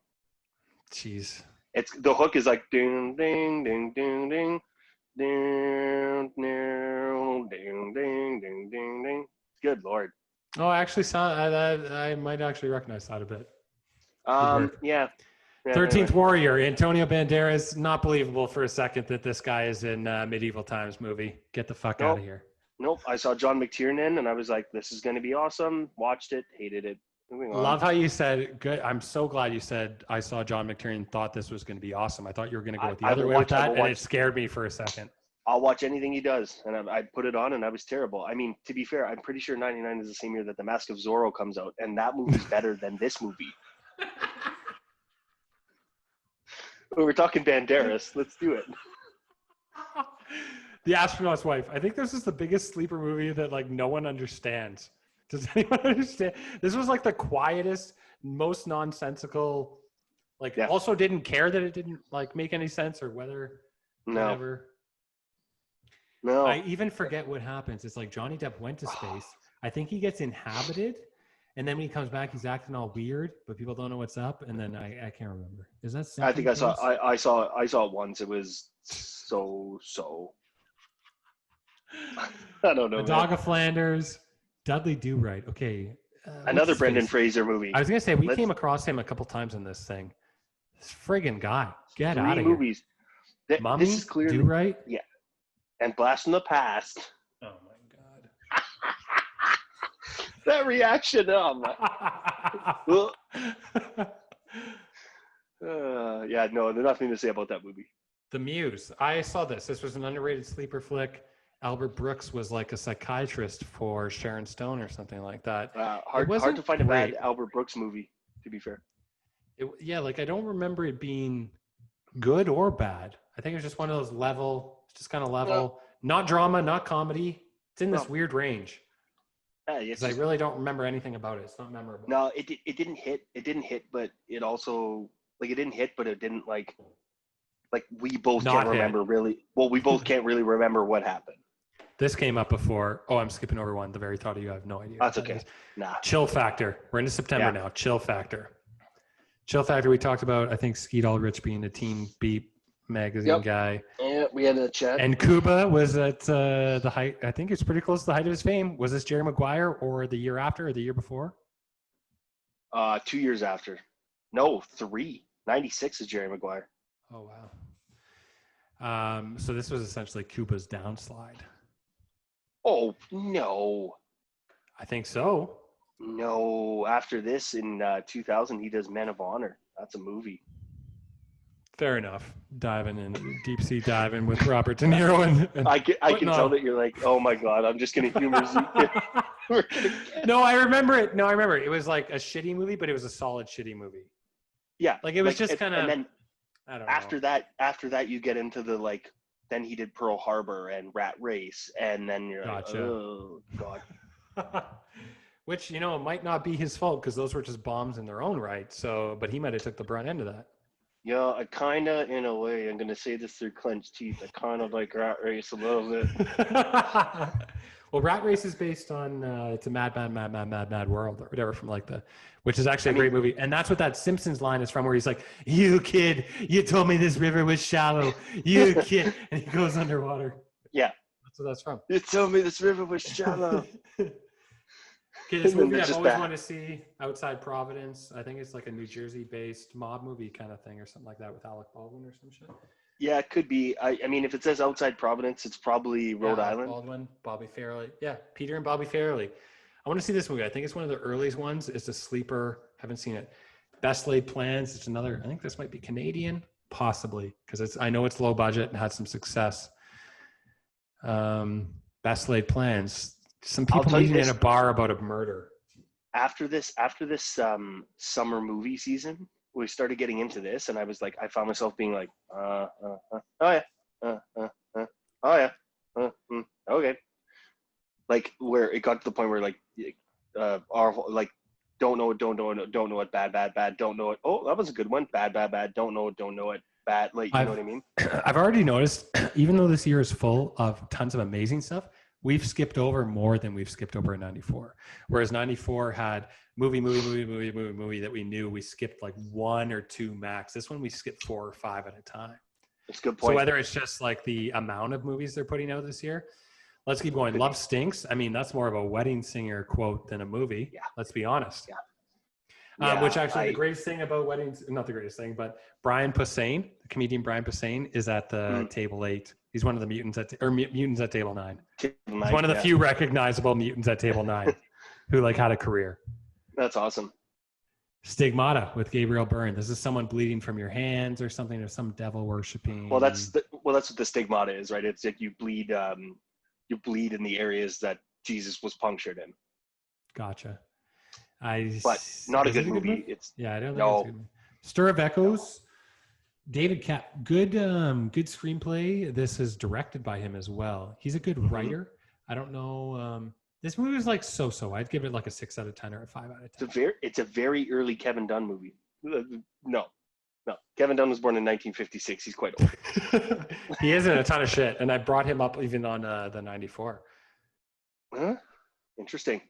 Jeez. It's the hook is like ding ding ding ding ding ding ding ding ding ding ding ding. Good Lord. Oh, I actually saw. I might actually recognize that a bit. Yeah. 13th anyway. Warrior, Antonio Banderas. Not believable for a second that this guy is in Medieval Times movie. Get the fuck out of here. Nope. I saw John McTiernan, and I was like, this is going to be awesome. Watched it, hated it. Moving on. Love how you said good. I'm so glad you said I saw John McTiernan, thought this was going to be awesome. I thought you were going to go with the other way with that, and it scared me for a second. I'll watch anything he does, and I put it on, and I was terrible. I mean, to be fair, I'm pretty sure 99 is the same year that The Mask of Zorro comes out, and that movie's better than this movie. We're talking Banderas. Let's do it. The Astronaut's Wife. I think this is the biggest sleeper movie that like no one understands. Does anyone understand? This was like the quietest, most nonsensical. Like, also didn't care that it didn't like make any sense or whether. Whatever. No. I even forget what happens. It's like Johnny Depp went to space. I think he gets inhabited. And then when he comes back, he's acting all weird, but people don't know what's up. And then I can't remember. Is that? I think I saw it once. It was so. I don't know. The Dog of Flanders, Dudley Do Right. Okay, Another his Brendan face? Fraser movie. I was gonna say we Let's- came across him a couple times in this thing. This friggin' guy, get 3 out of here. movies. Mummy, This is clearly do right. yeah. And Blast from the Past. Oh my That reaction, oh my. Yeah, no, there's nothing to say about that movie. The Muse. I saw this. This was an underrated sleeper flick. Albert Brooks was like a psychiatrist for Sharon Stone or something like that. Hard wasn't to find a great. bad Albert Brooks movie, to be fair. Yeah, like I don't remember it being good or bad. I think it was just one of those level, just kind of level, not drama, not comedy. It's in this weird range. It's I really don't remember anything about it. It's not memorable. No, it didn't hit. It didn't hit, but it also like it didn't hit, but it didn't like we both Not can't remember really. Well, we both can't really remember what happened. This came up before. Oh, I'm skipping over one. The very thought of you. I have no idea. That's what that okay. is. Nah. Chill Factor. We're into September now. Chill Factor. Chill Factor. We talked about. I think Skeet Ulrich being a Teen Beat magazine guy. Yeah, we had a chat. And Cuba was at the height. I think it's pretty close to the height of his fame. Was this Jerry Maguire or the year after or the year before? 2 years after. No, 3. 96 is Jerry Maguire. Oh wow. So this was essentially Cuba's downslide. Oh no. I think so. No, after this in 2000, he does Men of Honor. That's a movie. Fair enough. Diving in, deep sea diving with Robert De Niro. And I can tell that you're like, oh my God, I'm just going to humor Zuke. No, I remember it. It was like a shitty movie, but it was a solid shitty movie. Yeah. Like it was just kind of, and then I don't know. After that, you get into the like, then he did Pearl Harbor and Rat Race. And then you're like, oh God. Which, it might not be his fault because those were just bombs in their own right. So, but he might have took the brunt end of that. Yeah, I kind of, in a way, I'm going to say this through clenched teeth, I kind of like Rat Race a little bit. Well, Rat Race is based on it's a mad world or whatever from which is actually a great movie. And that's what that Simpsons line is from where he's like, you kid, you told me this river was shallow. You kid. And he goes underwater. Yeah. That's what that's from. You told me this river was shallow. Okay, this movie I've always wanted to see, Outside Providence. I think it's like a New Jersey-based mob movie kind of thing or something like that with Alec Baldwin or some shit. Yeah, it could be. I mean, if it says Outside Providence, it's probably Rhode Island. Baldwin, Bobby Farrelly. Yeah, Peter and Bobby Farrelly. I want to see this movie. I think it's one of the earliest ones. It's a sleeper. Haven't seen it. Best Laid Plans. It's another. I think this might be Canadian, possibly, because I know it's low budget and had some success. Best Laid Plans. Some people meeting in a bar about a murder. After this summer movie season, we started getting into this, and I was like, I found myself being like, oh yeah, okay. Like where it got to the point where like, don't know it, bad, don't know it. Oh, that was a good one. Bad, don't know it, bad. Like, you know what I mean? I've already noticed, even though this year is full of tons of amazing stuff, we've skipped over more than we've skipped over in 94. Whereas 94 had movie that we knew we skipped like 1 or 2 max. This one we skipped 4 or 5 at a time. That's a good point. So whether it's just like the amount of movies they're putting out this year, let's keep going. Love Stinks. I mean, that's more of a wedding singer quote than a movie. Yeah. Let's be honest. Yeah. Which actually the greatest thing about weddings, not the greatest thing, but Brian Posehn, the comedian Brian Posehn, is at the table 8. He's one of the mutants at table 9. He's one of the few recognizable mutants at table 9 who had a career. That's awesome. Stigmata with Gabriel Byrne. This is someone bleeding from your hands or something, or some devil worshiping. Well, that's what the stigmata is, right? It's like you bleed in the areas that Jesus was punctured in. Gotcha. But not a good movie. I don't know. It's a good movie. Stir of Echoes. David Cap, good screenplay. This is directed by him as well. He's a good writer. I don't know. This movie is so-so. I'd give it a 6 out of 10 or a 5 out of 10. It's a very early Kevin Dunn movie. No. Kevin Dunn was born in 1956. He's quite old. He is in a ton of shit, and I brought him up even on the 94. Huh? Interesting.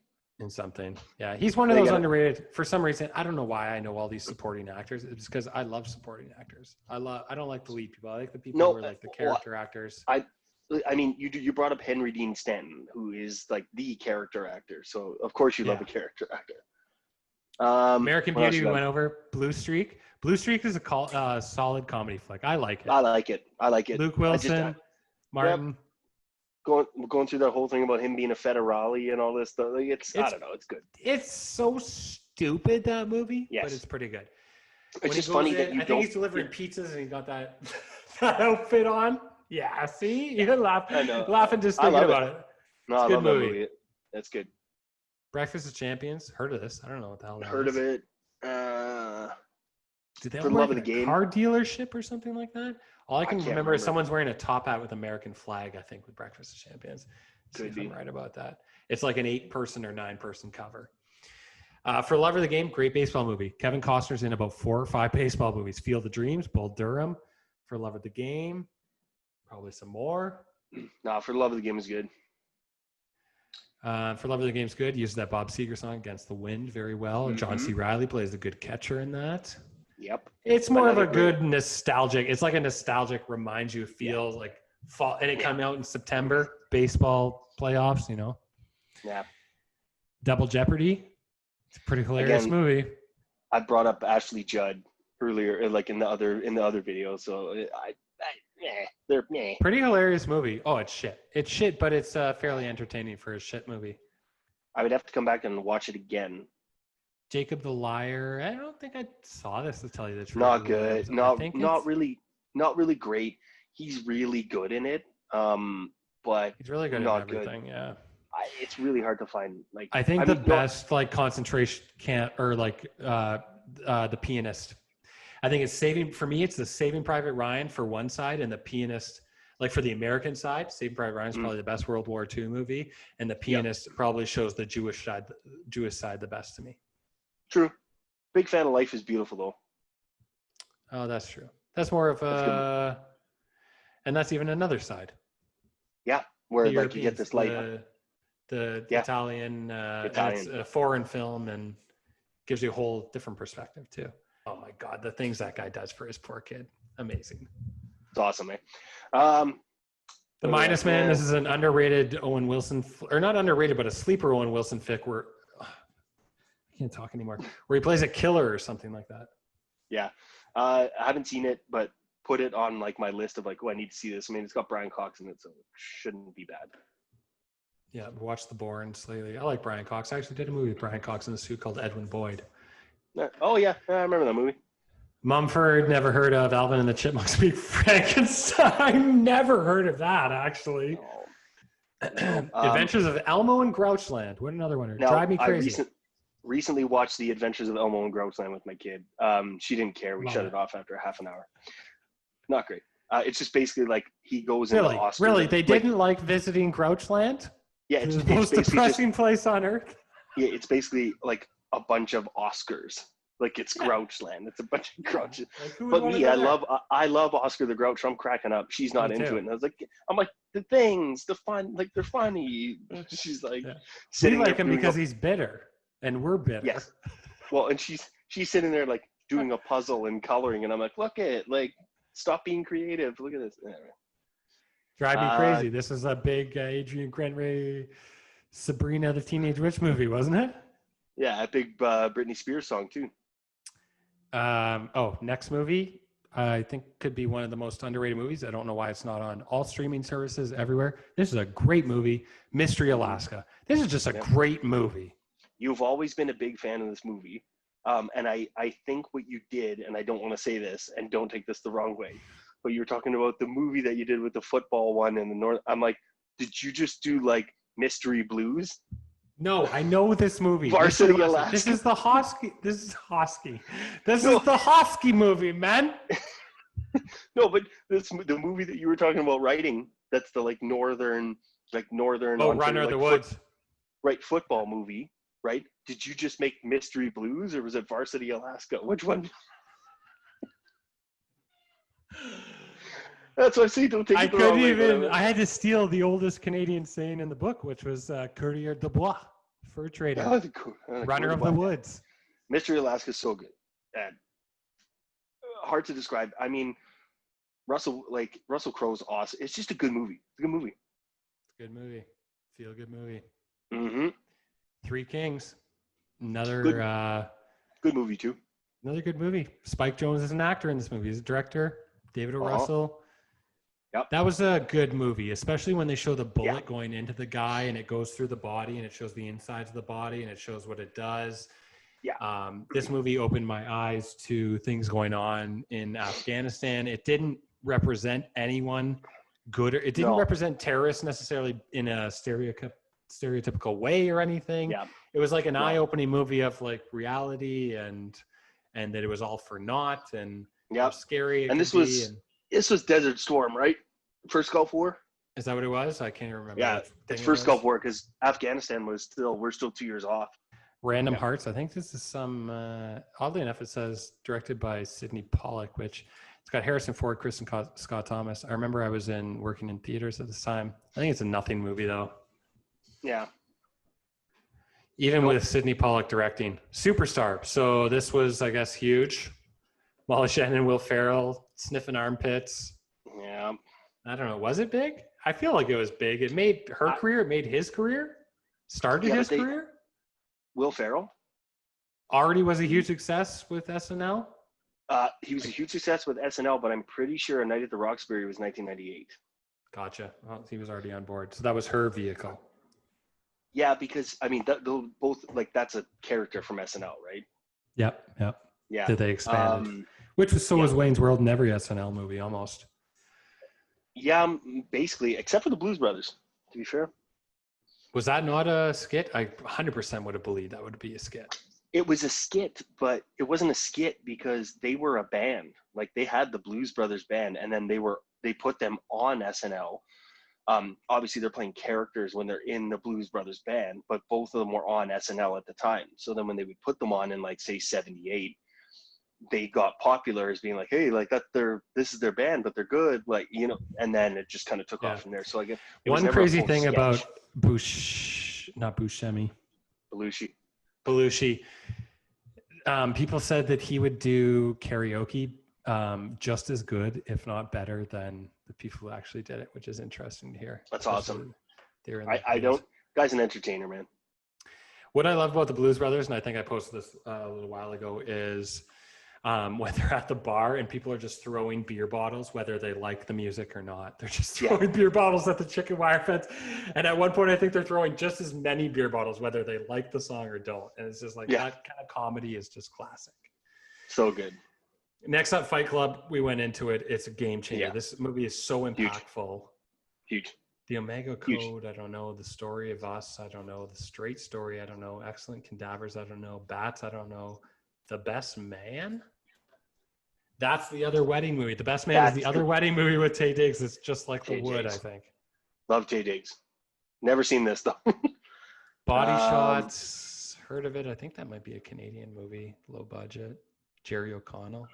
In something. Yeah, he's one of those underrated. For some reason, I don't know why I know all these supporting actors. It's because I love supporting actors. I don't like the lead people. I like the people who are the character actors. I mean, you brought up Henry Dean Stanton, who is like the character actor. So of course you love a character actor. American Beauty, we went over. Blue Streak. Blue Streak is a solid comedy flick. I like it. I like it. Luke Wilson, Martin. Yep. Going through that whole thing about him being a federale and all this stuff. Like it's I don't know. It's good. It's so stupid, that movie, but it's pretty good. It's just funny that I think he's delivering pizzas and he got that outfit on. Yeah, see? You're laughing just thinking about it. No, I love that movie. That's good. Breakfast of Champions. Heard of this? I don't know what the hell that Heard is. of it. Did they For work Love of at the a Game? car dealership or something like that? All I can remember remember is someone's wearing a top hat with American flag, I think, with Breakfast of Champions. Could be. I'm right about that. It's like an 8-person or 9-person cover. For Love of the Game, great baseball movie. Kevin Costner's in about 4 or 5 baseball movies. Field of Dreams, Bull Durham. For Love of the Game, probably some more. No, For Love of the Game is good. For Love of the Game's good. Uses that Bob Seger song, Against the Wind, very well. Mm-hmm. John C. Reilly plays the good catcher in that. Yep. It's more of a good nostalgic. It's like a nostalgic, reminds you, feels like fall. And it came out in September, baseball playoffs, you know. Yeah. Double Jeopardy. It's a pretty hilarious movie. I brought up Ashley Judd earlier, like in the other video. So they're pretty hilarious movie. Oh, it's shit. It's shit, but it's fairly entertaining for a shit movie. I would have to come back and watch it again. Jacob the Liar. I don't think I saw this, to tell you the truth. Not good. Not really great. He's really good in it. But he's really good at everything. Good. Yeah. It's really hard to find. Like I think the best like concentration The Pianist. I think it's it's the Saving Private Ryan for one side, and The Pianist, like for the American side, Saving Private Ryan is probably the best World War II movie, and The Pianist probably shows the Jewish side the best to me. True. Big fan of Life is Beautiful, though. Oh, that's true. That's more of and that's even another side. Yeah, where like you get this light. The Italian. It's a foreign film and gives you a whole different perspective too. Oh my God, the things that guy does for his poor kid. Amazing. It's awesome, man. The Minus Man, this is an underrated Owen Wilson, or not underrated, but a sleeper Owen Wilson fic where I can't talk anymore, where he plays a killer or something like that. Yeah. I haven't seen it, but put it on like my list of like, I need to see this. I mean, it's got Brian Cox in it, so it shouldn't be bad. Yeah, watch The Bournes lately. I like Brian Cox. I actually did a movie with Brian Cox in the suit called Edwin Boyd. Oh, yeah. I remember that movie. Mumford, never heard of. Alvin and the Chipmunks Meet Frankenstein. Never heard of that, actually. No. Adventures of Elmo and Grouchland. What another one? Drive Me Crazy. I recently watched The Adventures of Elmo and Grouchland with my kid. She didn't care. We shut it off after half an hour. Not great. It's just basically like he goes into Oscar. Really? They didn't like visiting Grouchland? Yeah, it's the most depressing place on earth. Yeah, it's basically like a bunch of Oscars. Like it's Grouchland. It's a bunch of Grouches. But me, I love Oscar the Grouch. I'm cracking up. She's not into it, and I'm like the things, the fun, like they're funny. She's like, we like him because he's bitter, and we're bitter. Yes. Well, and she's sitting there like doing a puzzle and coloring, and I'm like, look at stop being creative. Look at this. Anyway. Drive Me Crazy. This is a big Adrian Grenier, Sabrina the Teenage Witch movie, wasn't it? Yeah, a big Britney Spears song too. Next movie, I think could be one of the most underrated movies. I don't know why it's not on all streaming services everywhere. This is a great movie, Mystery Alaska. This is just a great movie. You've always been a big fan of this movie. And I think what you did, and I don't want to say this, and don't take this the wrong way, but you were talking about the movie that you did with the football one in the North. I'm like, did you just do like Mystery Blues? No, I know this movie. Varsity Alaska. This is the Hosky. This is the Hosky movie, man. No, but the movie that you were talking about writing, that's the like northern. Oh, Runner of the Woods. Football movie, right? Did you just make Mystery Blues, or was it Varsity Alaska? Which one? That's what I see. Don't take it the wrong way. I had to steal the oldest Canadian saying in the book, which was Courtier de Bois, fur trader. Runner of the Woods. Mystery Alaska is so good. And hard to describe. I mean, Russell Crowe's awesome. It's just a good movie. It's a good movie. It's a good movie. Feel good movie. Mm-hmm. Three Kings. Another good movie too. Another good movie. Spike Jonze is an actor in this movie. He's a director. David O. Russell. Yep. That was a good movie, especially when they show the bullet going into the guy and it goes through the body and it shows the insides of the body and it shows what it does. Yeah. This movie opened my eyes to things going on in Afghanistan. It didn't represent anyone good. It didn't represent terrorists necessarily in a stereotypical way or anything. Yeah. It was like an eye-opening movie of like reality and that it was all for naught and how scary it and could this was Desert Storm, right? First Gulf War. Is that what it was? I can't remember. Yeah, it's first Gulf War because Afghanistan we're still 2 years off. Random Hearts. I think this is some. Oddly enough, it says directed by Sidney Pollack, which it's got Harrison Ford, Kristen Scott Thomas. I remember I was working in theaters at this time. I think it's a nothing movie though. Yeah. Even with Sidney Pollack directing, superstar. So this was, I guess, huge. Molly Shannon, Will Ferrell, sniffing armpits. Yeah. I don't know. Was it big? I feel like it was big. It made her career. It made his career. Started his career. Will Ferrell already was a huge success with SNL. He was a huge success with SNL, but I'm pretty sure A Night at the Roxbury was 1998. Gotcha. Well, he was already on board. So that was her vehicle. Yeah, because I mean, they'll both like that's a character from SNL, right? Yep. Yeah. That they expanded, which was was Wayne's World in every SNL movie almost. Yeah, basically, except for the Blues Brothers. To be fair. Was that not a skit? I 100% would have believed that would be a skit. It was a skit, but it wasn't a skit because they were a band. Like they had the Blues Brothers band, and then they put them on SNL. Obviously, they're playing characters when they're in the Blues Brothers band, but both of them were on SNL at the time. So then when they would put them on in like say 78, they got popular as being like, hey, like this is their band, but they're good, like and then it just kind of took off from there. So like one crazy thing sketch. About Belushi. People said that he would do karaoke just as good, if not better, than the people who actually did it, which is interesting to hear. That's awesome. Guy's an entertainer, man. What I love about the Blues Brothers, and I think I posted this a little while ago, is when they're at the bar and people are just throwing beer bottles, whether they like the music or not. They're just throwing beer bottles at the chicken wire fence. And at one point, I think they're throwing just as many beer bottles, whether they like the song or don't. And it's just like that kind of comedy is just classic. So good. Next up, Fight Club. We went into it. It's a game changer. This movie is so impactful. Huge. The Omega Code, I don't know. The Story of Us, I don't know. The Straight Story, I don't know. Excellent Cadavers, I don't know. Bats, I don't know. The Best Man? That's the other wedding movie. The Best Man is the other wedding movie with Taye Diggs. It's just like The Wood, I think. Love Taye Diggs. Never seen this though. Body Shots. Heard of it. I think that might be a Canadian movie. Low budget. Jerry O'Connell.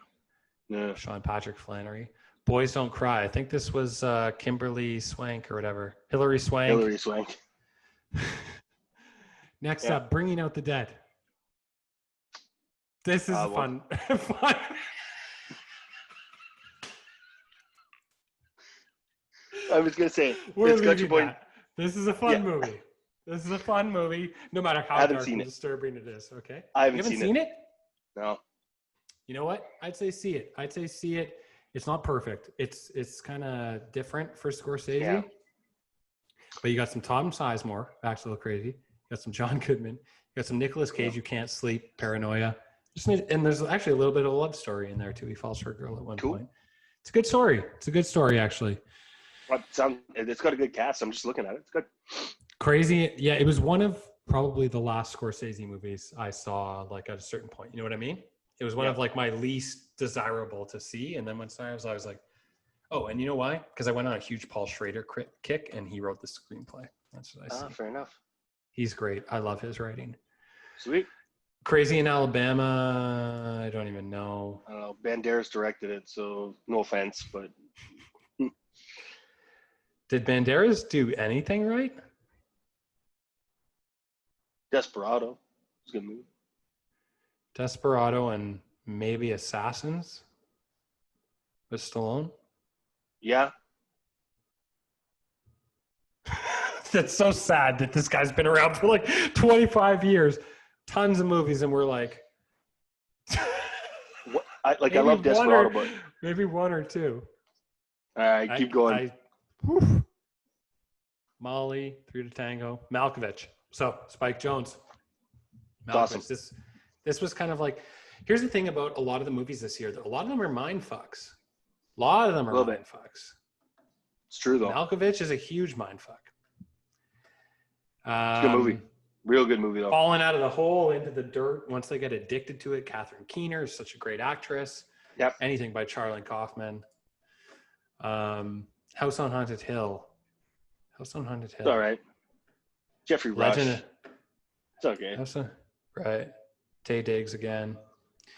Yeah. Sean Patrick Flannery. Boys Don't Cry. I think this was Kimberly Swank or whatever. Hilary Swank. Next up, Bringing Out the Dead. This is fun. I was gonna say it's got your boy. This is a fun movie. This is a fun movie, no matter how dark and disturbing it is. Okay, I haven't seen it. No. You know what? I'd say see it. It's not perfect. It's kind of different for Scorsese. Yeah. But you got some Tom Sizemore, Acts a Little Crazy. You got some John Goodman. You got some Nicolas Cage, You Can't Sleep, Paranoia. And there's actually a little bit of a love story in there too. He falls for a girl at one point. It's a good story. Actually. It's got a good cast. I'm just looking at it. It's good. Crazy. Yeah, it was one of probably the last Scorsese movies I saw like at a certain point. You know what I mean? It was one of like my least desirable to see. And then once I was like, oh, and you know why? Because I went on a huge Paul Schrader kick and he wrote the screenplay. That's what I see. Fair enough. He's great. I love his writing. Sweet. Crazy in Alabama. I don't even know. I don't know. Banderas directed it, so no offense, but. Did Banderas do anything right? Desperado. It's a good movie. Desperado and maybe Assassins with Stallone. Yeah. That's so sad that this guy's been around for like 25 years, tons of movies, and we're like, I maybe love Desperado, but maybe one or two. keep going. Whew. Molly, Three to Tango, Malkovich. So Spike Jonze. Malkovich. Awesome. This was kind of like, here's the thing about a lot of the movies this year. A lot of them are mind fucks. A lot of them are mind fucks. It's true though. Malkovich is a huge mind fuck. It's a good movie. Real good movie though. Falling out of the hole into the dirt once they get addicted to it. Catherine Keener is such a great actress. Yep. Anything by Charlie Kaufman. House on Haunted Hill. It's all right. Jeffrey Rush. It's okay. Right. Taye Diggs again.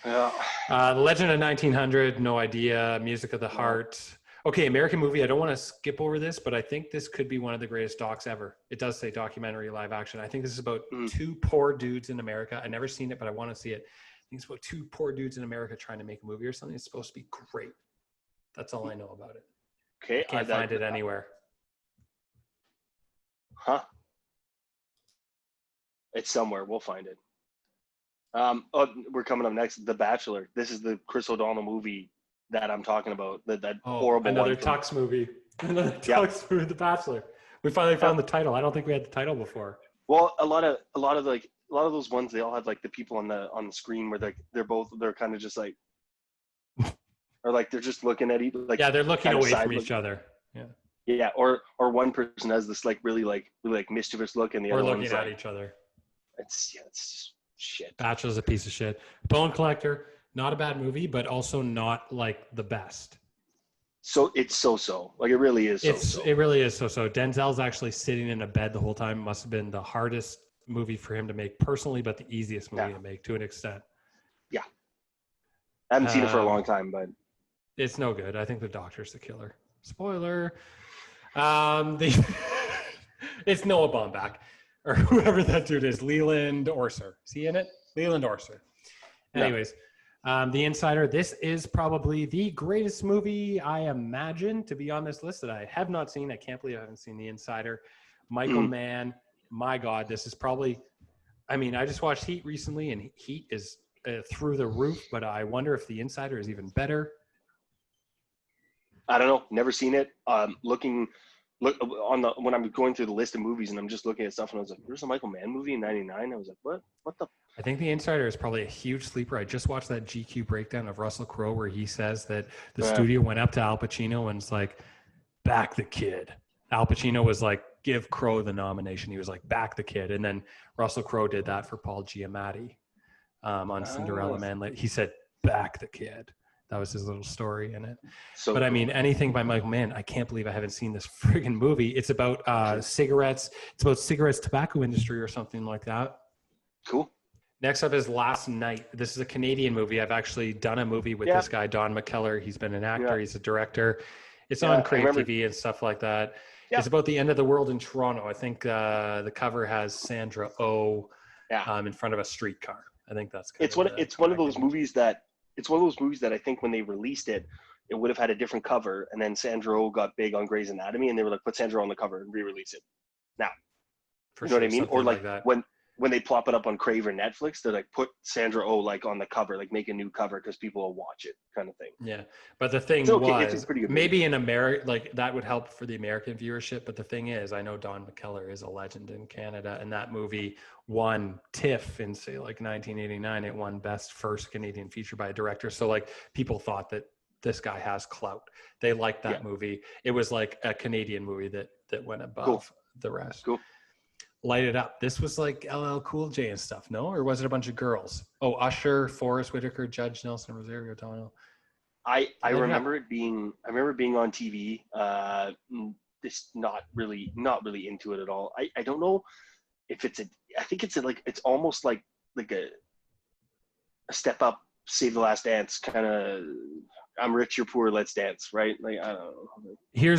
Yeah. The Legend of 1900. No idea. Music of the Heart. Okay, American movie. I don't want to skip over this, but I think this could be one of the greatest docs ever. It does say documentary live action. I think this is about two poor dudes in America. I've never seen it, but I want to see it. I think it's about two poor dudes in America trying to make a movie or something. It's supposed to be great. That's all I know about it. Okay. I can't find it anywhere. Huh? It's somewhere. We'll find it. We're coming up next. The Bachelor. This is the Chris O'Donnell movie that I'm talking about. That horrible another one. Tux movie. Another Tux movie, The Bachelor. We finally found the title. I don't think we had the title before. Well, a lot of those ones, they all have like the people on the screen where they're kind of just like, or like they're just looking at each like. Yeah, they're looking away from each other. Yeah. Yeah, or one person has this like really mischievous look, and the other looking one's at like, each other. It's just shit. Bachelor's a piece of shit. Bone Collector, not a bad movie, but also not like the best. So it's so. Like it really is so. It really is so. Denzel's actually sitting in a bed the whole time. It must have been the hardest movie for him to make personally, but the easiest movie to make to an extent. Yeah. I haven't seen it for a long time, but it's no good. I think the doctor's the killer. Spoiler. It's Noah Baumbach or whoever that dude is. Leland Orser. Is he in it? Leland Orser. Anyways, The Insider. This is probably the greatest movie I imagine to be on this list that I have not seen. I can't believe I haven't seen The Insider. Michael Mann. My God, this is probably. I mean, I just watched Heat recently, and Heat is through the roof. But I wonder if The Insider is even better. I don't know. Never seen it. When I'm going through the list of movies and I'm just looking at stuff, and I was like, "There's a Michael Mann movie in '99." I was like, "What? What the?" I think The Insider is probably a huge sleeper. I just watched that GQ breakdown of Russell Crowe where he says that the studio went up to Al Pacino and was like, "Back the kid." Al Pacino was like, "Give Crowe the nomination." He was like, "Back the kid," and then Russell Crowe did that for Paul Giamatti on Cinderella Man. He said, "Back the kid." That was his little story in it. But cool. I mean, anything by Michael Mann, I can't believe I haven't seen this friggin' movie. It's about cigarettes. It's about cigarettes, tobacco industry or something like that. Cool. Next up is Last Night. This is a Canadian movie. I've actually done a movie with this guy, Don McKellar. He's been an actor. He's a director. It's on Crave TV and stuff like that. Yeah. It's about the end of the world in Toronto. I think the cover has Sandra Oh in front of a streetcar. I think that's kind of it's one of those movies that I think when they released it, it would have had a different cover, and then Sandra Oh got big on Grey's Anatomy, and they were like, put Sandra Oh on the cover and re-release it now. You know what I mean? Or like when they plop it up on Crave or Netflix, they're like, put Sandra Oh like on the cover, like make a new cover because people will watch it, kind of thing. Yeah, but the thing was, maybe in America, like that would help for the American viewership. But the thing is, I know Don McKellar is a legend in Canada, and that movie won TIFF in say like 1989. It won Best First Canadian Feature by a Director. So like people thought that this guy has clout. They liked that movie. It was like a Canadian movie that went above the rest. Cool. Light It Up. This was like LL Cool J and stuff, no? Or was it a bunch of girls? Oh, Usher, Forrest Whitaker, Judge Nelson, Rosario O'Donnell. I remember it being on TV. This not really into it at all. I don't know if I think it's almost like a Step Up, Save the Last Dance kind of. I'm rich, you're poor, let's dance, right? Like I don't know.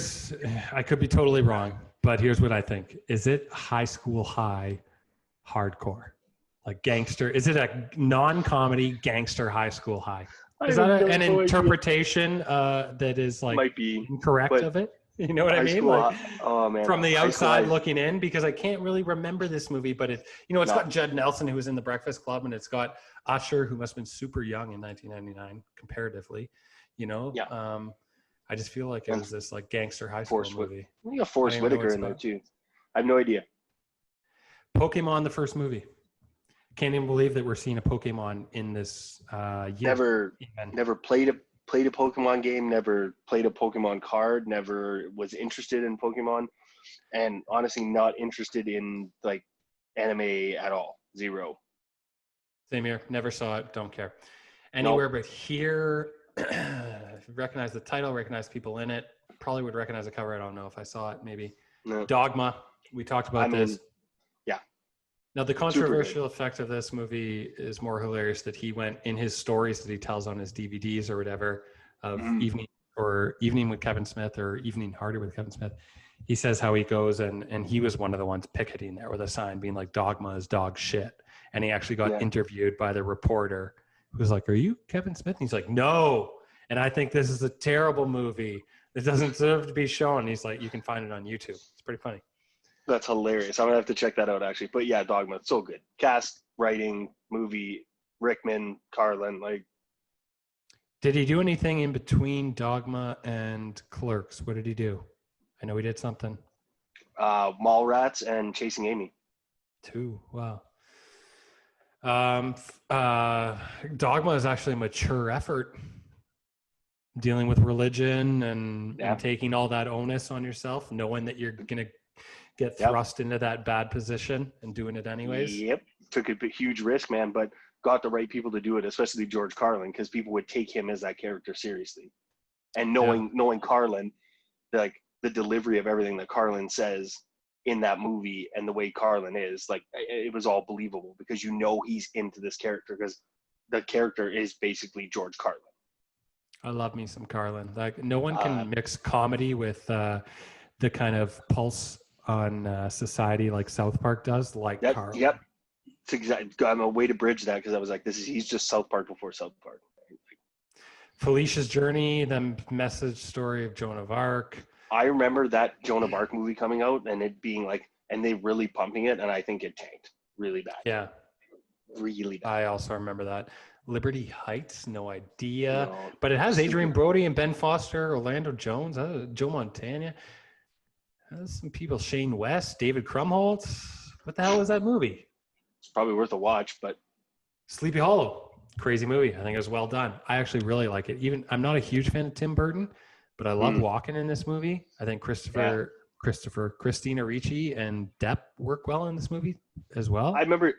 I could be totally wrong, but here's what I think. Is it High School High hardcore? Like gangster? Is it a non-comedy gangster High School High? Is that an interpretation that is like Might be incorrect but of it? You know what I high mean? school. Like Oh man, from the high school outside high- looking in, because I can't really remember this movie, but it's No. got Judd Nelson, who was in The Breakfast Club, and it's got Usher, who must have been super young in 1999 comparatively. Yeah. I just feel like it And was this like gangster high school Forrest movie. We got Forrest I don't even know what Whitaker it's in there about. too. I have no idea. Pokemon, the first movie. Can't even believe that we're seeing a Pokemon in this year. Never played a Pokemon game, never played a Pokemon card, never was interested in Pokemon, and honestly not interested in like anime at all. Zero. Same here. Never saw it. Don't care. Anywhere but here. Recognize the title, recognize people in it. Probably would recognize the cover. I don't know if I saw it. Maybe. No. Dogma. We talked about this. Yeah. Now, the controversial effect of this movie is more hilarious that he went in his stories that he tells on his DVDs or whatever of Evening with Kevin Smith or Evening Harder with Kevin Smith. He says how he goes and he was one of the ones picketing there with a sign being like, "Dogma is dog shit." And he actually got interviewed by the reporter who was like, "Are you Kevin Smith?" And he's like, "No. And I think this is a terrible movie. It doesn't deserve to be shown." He's like, you can find it on YouTube. It's pretty funny. That's hilarious. I'm gonna have to check that out actually. But yeah, Dogma, so good. Cast, writing, movie, Rickman, Carlin, like. Did he do anything in between Dogma and Clerks? What did he do? I know he did something. Mallrats and Chasing Amy. 2. Wow. Dogma is actually a mature effort, dealing with religion and taking all that onus on yourself, knowing that you're gonna get thrust into that bad position and doing it anyways. Yep. Took a huge risk, man, but got the right people to do it, especially George Carlin, because people would take him as that character seriously. And knowing Carlin, like the delivery of everything that Carlin says in that movie and the way Carlin is, like it was all believable because he's into this character because the character is basically George Carlin. I love me some Carlin. Like no one can mix comedy with the kind of pulse on society like South Park does, like Carlin. Yep. It's exactly. I'm a way to bridge that because I was like, he's just South Park before South Park. Felicia's Journey, the message story of Joan of Arc. I remember that Joan of Arc movie coming out and it being like, and they really pumping it, and I think it tanked really bad. Yeah. Really bad. I also remember that. Liberty Heights, no idea. But it has Adrian Brody and Ben Foster, Orlando Jones, Joe Montana. There's some people, Shane West, David Krumholtz. What the hell is that movie? It's probably worth a watch, but Sleepy Hollow. Crazy movie. I think it was well done. I actually really like it. Even I'm not a huge fan of Tim Burton, but I love Walken in this movie. I think Christina Ricci and Depp work well in this movie as well. I remember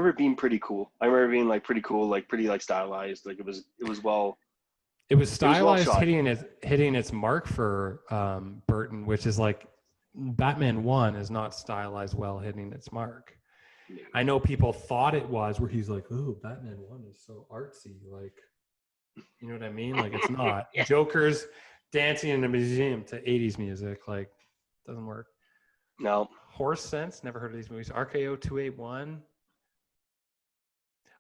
it being pretty cool. I remember being like pretty cool, like pretty like stylized. Like it was well. It was stylized, hitting its mark for Burton, which is like Batman 1 is not stylized well, hitting its mark. I know people thought it was, where he's like, "Oh, Batman 1 is so artsy," like, you know what I mean? Like it's not. Joker's dancing in a museum to 80s music, like doesn't work. No. Horse Sense, never heard of these movies. RKO 281.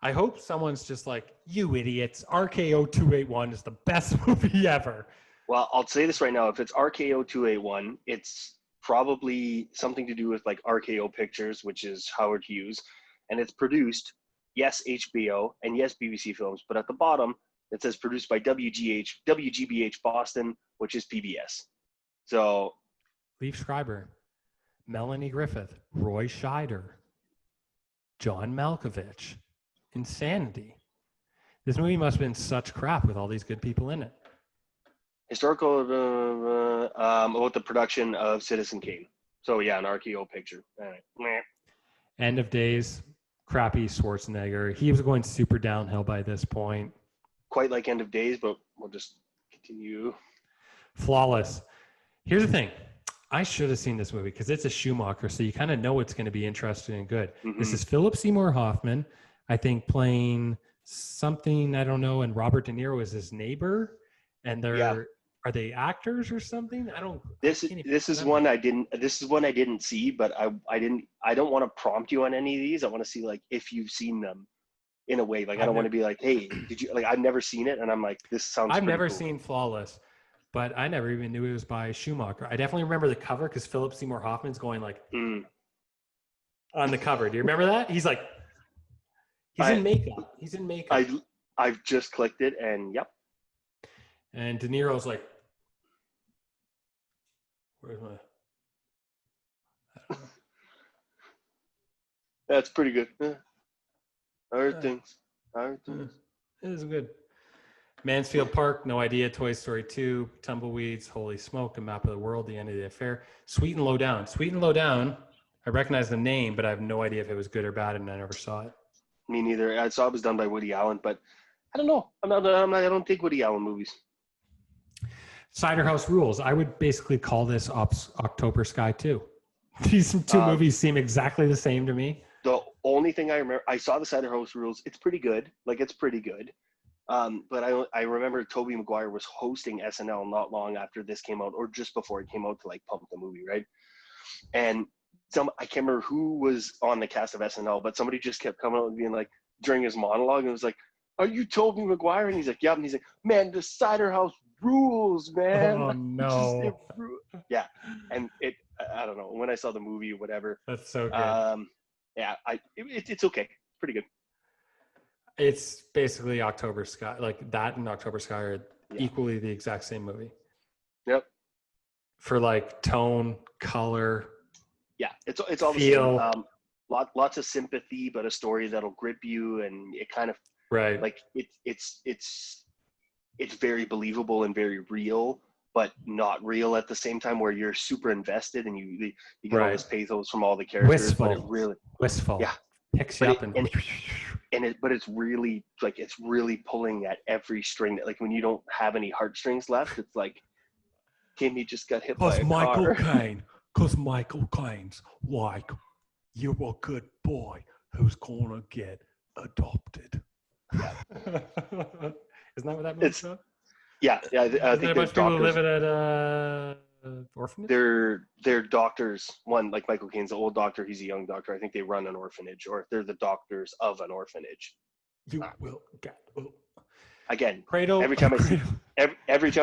I hope someone's just like, "You idiots, RKO 281 is the best movie ever." Well, I'll say this right now. If it's RKO 281, it's probably something to do with like RKO Pictures, which is Howard Hughes, and it's produced, yes, HBO and yes, BBC Films, but at the bottom it says produced by WGBH Boston, which is PBS. So, Leif Schreiber, Melanie Griffith, Roy Scheider, John Malkovich, Insanity. This movie must have been such crap with all these good people in it. historical about the production of Citizen Kane. So yeah, an RKO picture. All right. End of Days, crappy Schwarzenegger. He was going super downhill by this point. Quite like End of Days, but we'll just continue. Flawless. Here's the thing. I should have seen this movie because it's a Schumacher, so you kind of know it's going to be interesting and good. Mm-hmm. This is Philip Seymour Hoffman, I think, playing something, I don't know, and Robert De Niro is his neighbor, and they're are they actors or something? This is one I didn't see, but I don't want to prompt you on any of these. I want to see like if you've seen them. in a way. Like I don't want to be like, hey, did you like? I've never seen it, and I'm like, this sounds. I've pretty never cool. seen Flawless, but I never even knew it was by Schumacher. I definitely remember the cover because Philip Seymour Hoffman's going like on the cover. Do you remember that? He's like, he's in makeup. He's in makeup. I've just clicked it, and yep. And De Niro's like, where's my? I don't know. That's pretty good. Yeah. I heard things. It is good. Mansfield Park, no idea. Toy Story 2, Tumbleweeds, Holy Smoke, A Map of the World, The End of the Affair. Sweet and Low Down. Sweet and Low Down, I recognize the name, but I have no idea if it was good or bad, and I never saw it. Me neither. I saw it was done by Woody Allen, but I don't know. I don't think Woody Allen movies. Cider House Rules. I would basically call this October Sky 2. These two movies seem exactly the same to me. The only thing I remember, I saw the Cider House Rules. It's pretty good. Like, it's pretty good. But I remember Tobey Maguire was hosting SNL not long after this came out, or just before it came out to like pump the movie, right? And I can't remember who was on the cast of SNL, but somebody just kept coming out and being like, during his monologue, it was like, "Are you Tobey Maguire?" And he's like, "Yeah." And he's like, "Man, the Cider House rules, man." Oh no. Yeah. And I don't know. When I saw the movie, whatever. That's so good. Yeah, it's okay. Pretty good. It's basically October Sky. Like that and October Sky are equally the exact same movie. Yep. For like tone, color. Yeah, it's all feel. the same. Lots of sympathy, but a story that'll grip you, and it kind of right. like it's very believable and very real, but not real at the same time. Where you're super invested and you get all this pathos from all the characters. Wistful. But it really wistful. Yeah. Picks you up but it's really like it's really pulling at every string. Like when you don't have any heartstrings left, it's like, Kimmy just got hit by a car. Because Michael Caine's like, you're a good boy who's gonna get adopted. Yeah. Isn't that what that movie's about? Yeah. I think a bunch of people who live at orphanage? They're doctors. One, like Michael Caine's the old doctor, he's a young doctor. I think they run an orphanage, or they're the doctors of an orphanage. You will get again. Cradle. Every time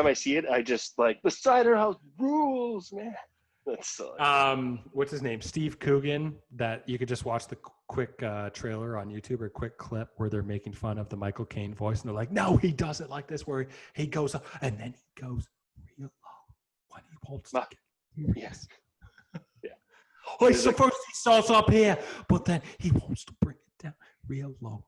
I see it, I just like, the Cider House rules, man. That's so what's his name? Steve Coogan. That you could just watch the quick trailer on YouTube or quick clip where they're making fun of the Michael Caine voice, and they're like, "No, he does it like this, where he goes up and then he goes real low when he wants to get yes, yeah. Oh, first he starts up here, but then he wants to bring it down real low."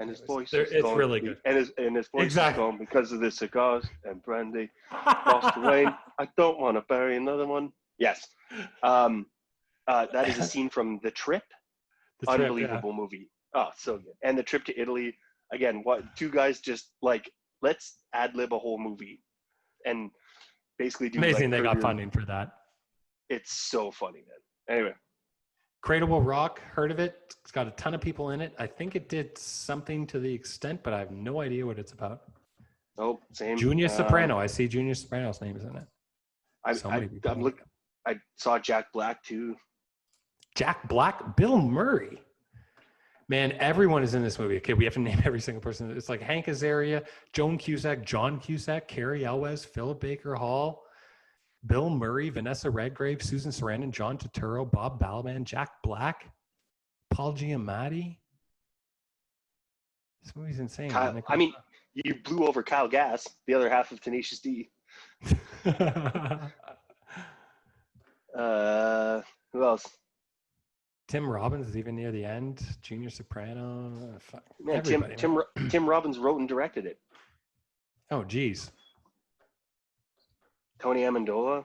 And his voice it's really good. And his voice is gone because of the cigars and brandy. Lost Wayne, I don't want to bury another one. Yes. That is a scene from The Trip. Unbelievable movie. Oh, so good. And The Trip to Italy. Again, two guys just like, let's ad-lib a whole movie. And basically do amazing they got funding for that. It's so funny, man. Anyway. Cradle Will Rock, heard of it? It's got a ton of people in it. I think it did something to the extent, but I have no idea what it's about. Oh, same. Junior Soprano. I see Junior Soprano's name is in it. I saw Jack Black too. Jack Black, Bill Murray. Man, everyone is in this movie. Okay, we have to name every single person. It's like Hank Azaria, Joan Cusack, John Cusack, Carrie Elwes, Philip Baker Hall, Bill Murray, Vanessa Redgrave, Susan Sarandon, John Turturro, Bob Balaban, Jack Black, Paul Giamatti. This movie's insane. I mean, you blew over Kyle Gass, the other half of Tenacious D. Who else? Tim Robbins is even near the end. Junior Soprano. Man, Tim Robbins wrote and directed it. Oh, geez. Tony Amendola.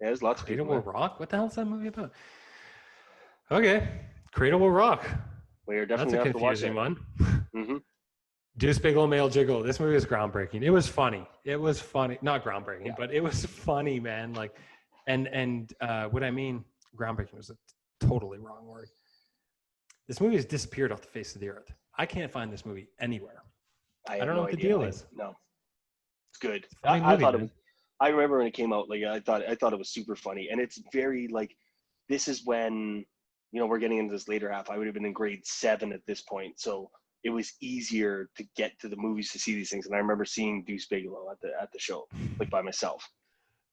Yeah, there's lots of people. Cradle Will Rock? What the hell is that movie about? Okay. Cradle Will Rock. Well, you're definitely That's a confusing one. Mm-hmm. Deuce Bigelow, Male Jiggle. This movie was groundbreaking. It was funny. Not groundbreaking, but it was funny, man. Like, and what I mean, groundbreaking was a totally wrong word. This movie has disappeared off the face of the earth. I can't find this movie anywhere. I don't know what the deal is. No, it's good. I thought it was. I remember when it came out. Like I thought it was super funny, and it's very like. This is when we're getting into this later half. I would have been in grade 7 at this point, so it was easier to get to the movies to see these things. And I remember seeing Deuce Bigelow at the show, like by myself.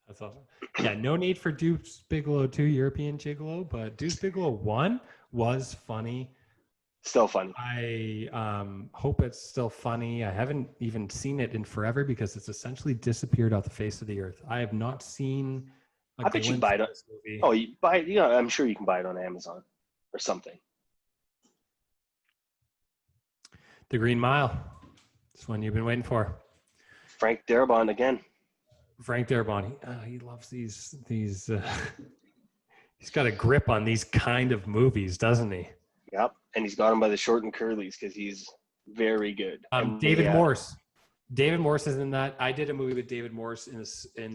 That's awesome. Yeah, no need for Deuce Bigelow 2, European Gigolo, but Deuce Bigelow 1 was funny. Still funny. I hope it's still funny. I haven't even seen it in forever because it's essentially disappeared off the face of the earth. I have not seen a I bet you can buy it. this movie. Oh, you buy it. I'm sure you can buy it on Amazon or something. The Green Mile. It's one you've been waiting for. Frank Darabont again. Frank Darabont. He loves these. He's got a grip on these kind of movies, doesn't he? Yep, and he's got him by the short and curlies because he's very good. David Morse. David Morse is in that. I did a movie with David Morse in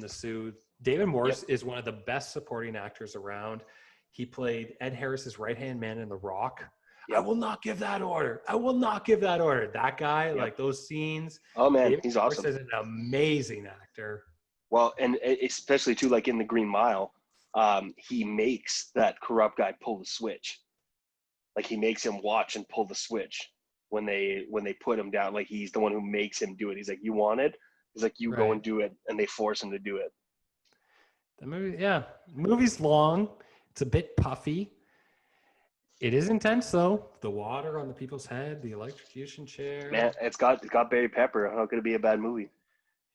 the Suit. David Morse is one of the best supporting actors around. He played Ed Harris's right-hand man in The Rock. Yep. I will not give that order. I will not give that order. That guy, like those scenes. Oh man, David he's Morse awesome. is an amazing actor. Well, and especially too, like in The Green Mile, he makes that corrupt guy pull the switch. Like he makes him watch and pull the switch when they put him down. Like he's the one who makes him do it. He's like, "You want it?" He's like, "You go and do it," and they force him to do it. The movie, the movie's long. It's a bit puffy. It is intense though. The water on the people's head, the electrocution chair. Man, it's got Barry Pepper. How could it be a bad movie?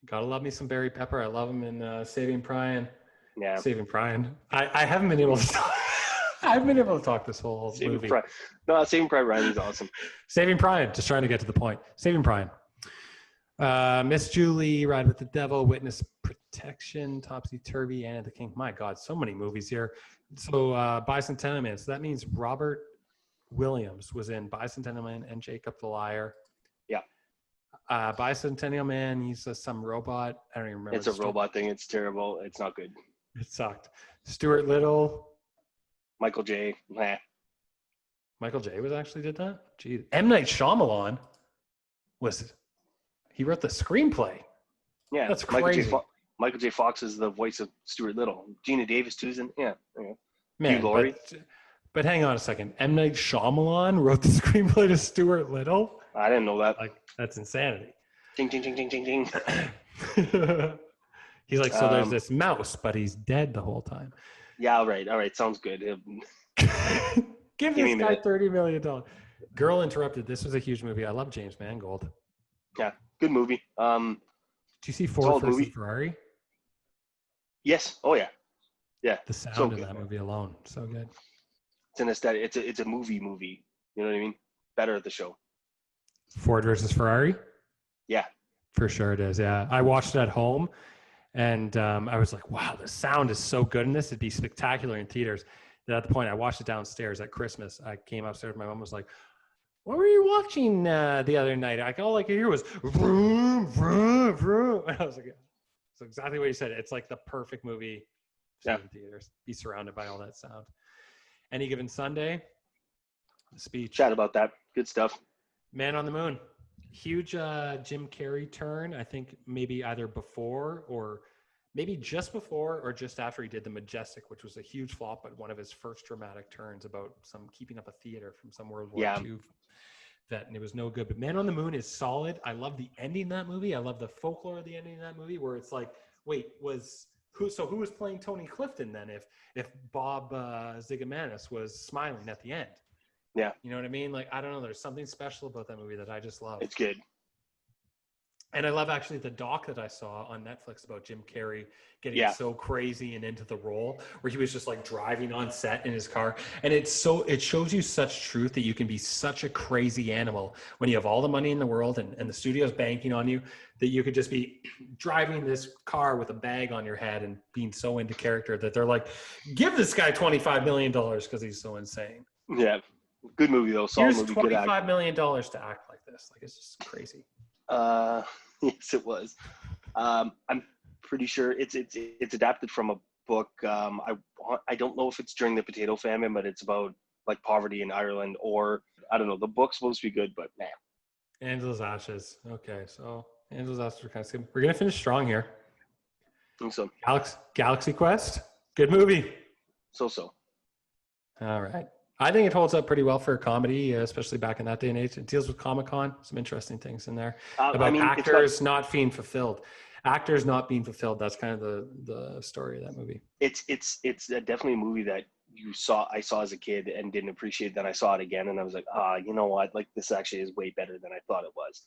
Gotta love me some Barry Pepper. I love him in Saving Private. Yeah, Saving Private. I haven't been able to talk. I haven't been able to talk this whole movie. Saving Private Ryan is awesome. Saving Private. Just trying to get to the point. Saving Private. Miss Julie, Ride with the Devil, Witness Protection, Topsy Turvy, Anna the King. My God, so many movies here. So Bicentennial Man. So that means Robert Williams was in Bicentennial Man and Jacob the Liar. Yeah. Bicentennial Man, he's some robot. I don't even remember. It's a robot thing. It's terrible. It's not good. It sucked. Stuart Little. Michael J. Nah. Michael J. did that? Gee. M. Night Shyamalan he wrote the screenplay. Yeah. That's crazy. Michael J. Fox is the voice of Stuart Little. Gina Davis too's in. Yeah. Man, but hang on a second. M. Night Shyamalan wrote the screenplay to Stuart Little? I didn't know that. Like, that's insanity. Ding, ding, ding, ding, ding, ding. He's like, so there's this mouse, but he's dead the whole time. Yeah, all right. Sounds good. Give this guy $30 million. Girl Interrupted. This was a huge movie. I love James Mangold. Yeah, good movie. Do you see Ford versus Ferrari? Yes. Oh yeah. Yeah. The sound of that movie alone, so good. It's an aesthetic. It's a movie. You know what I mean? Better at the show. Ford versus Ferrari? Yeah. For sure it is. Yeah. I watched it at home. And I was like, wow, the sound is so good in this. It'd be spectacular in theaters. Then at the point I watched it downstairs at Christmas, I came upstairs. My mom was like, what were you watching the other night? All I could hear was vroom, vroom, vroom. And I was like, it's exactly what you said. It's like the perfect movie to see in theaters. Be surrounded by all that sound. Any Given Sunday, the speech. Chat about that. Good stuff. Man on the Moon. Huge Jim Carrey turn. I think maybe either before or maybe just before or just after he did The Majestic, which was a huge flop, but one of his first dramatic turns about some keeping up a theater from some World War II vet, and it was no good. But Man on the Moon is solid. I love the ending of that movie. I love the folklore of the ending of that movie, where it's like, wait, who was playing Tony Clifton then if Bob Zigomanis was smiling at the end? Yeah. You know what I mean? Like, I don't know. There's something special about that movie that I just love. It's good. And I love actually the doc that I saw on Netflix about Jim Carrey getting so crazy and into the role, where he was just like driving on set in his car. And it shows you such truth that you can be such a crazy animal when you have all the money in the world and the studio's banking on you, that you could just be driving this car with a bag on your head and being so into character that they're like, give this guy $25 million because he's so insane. Yeah. Good movie though. Solid Here's movie. $25 million to act like this. Like, it's just crazy. Yes, it was. I'm pretty sure it's adapted from a book. I don't know if it's during the potato famine, but it's about like poverty in Ireland, or I don't know. The book's supposed to be good, but man. Angela's Ashes. Okay, so Angela's Ashes are kind of skip. We're gonna finish strong here. I think so. Galaxy Quest. Good movie. So. All right. I think it holds up pretty well for a comedy, especially back in that day and age. It deals with Comic-Con, some interesting things in there I about mean, actors not being fulfilled. Actors not being fulfilled. That's kind of the story of that movie. it's definitely a movie that I saw as a kid and didn't appreciate. Then I saw it again and I was like, you know what? Like this actually is way better than I thought it was.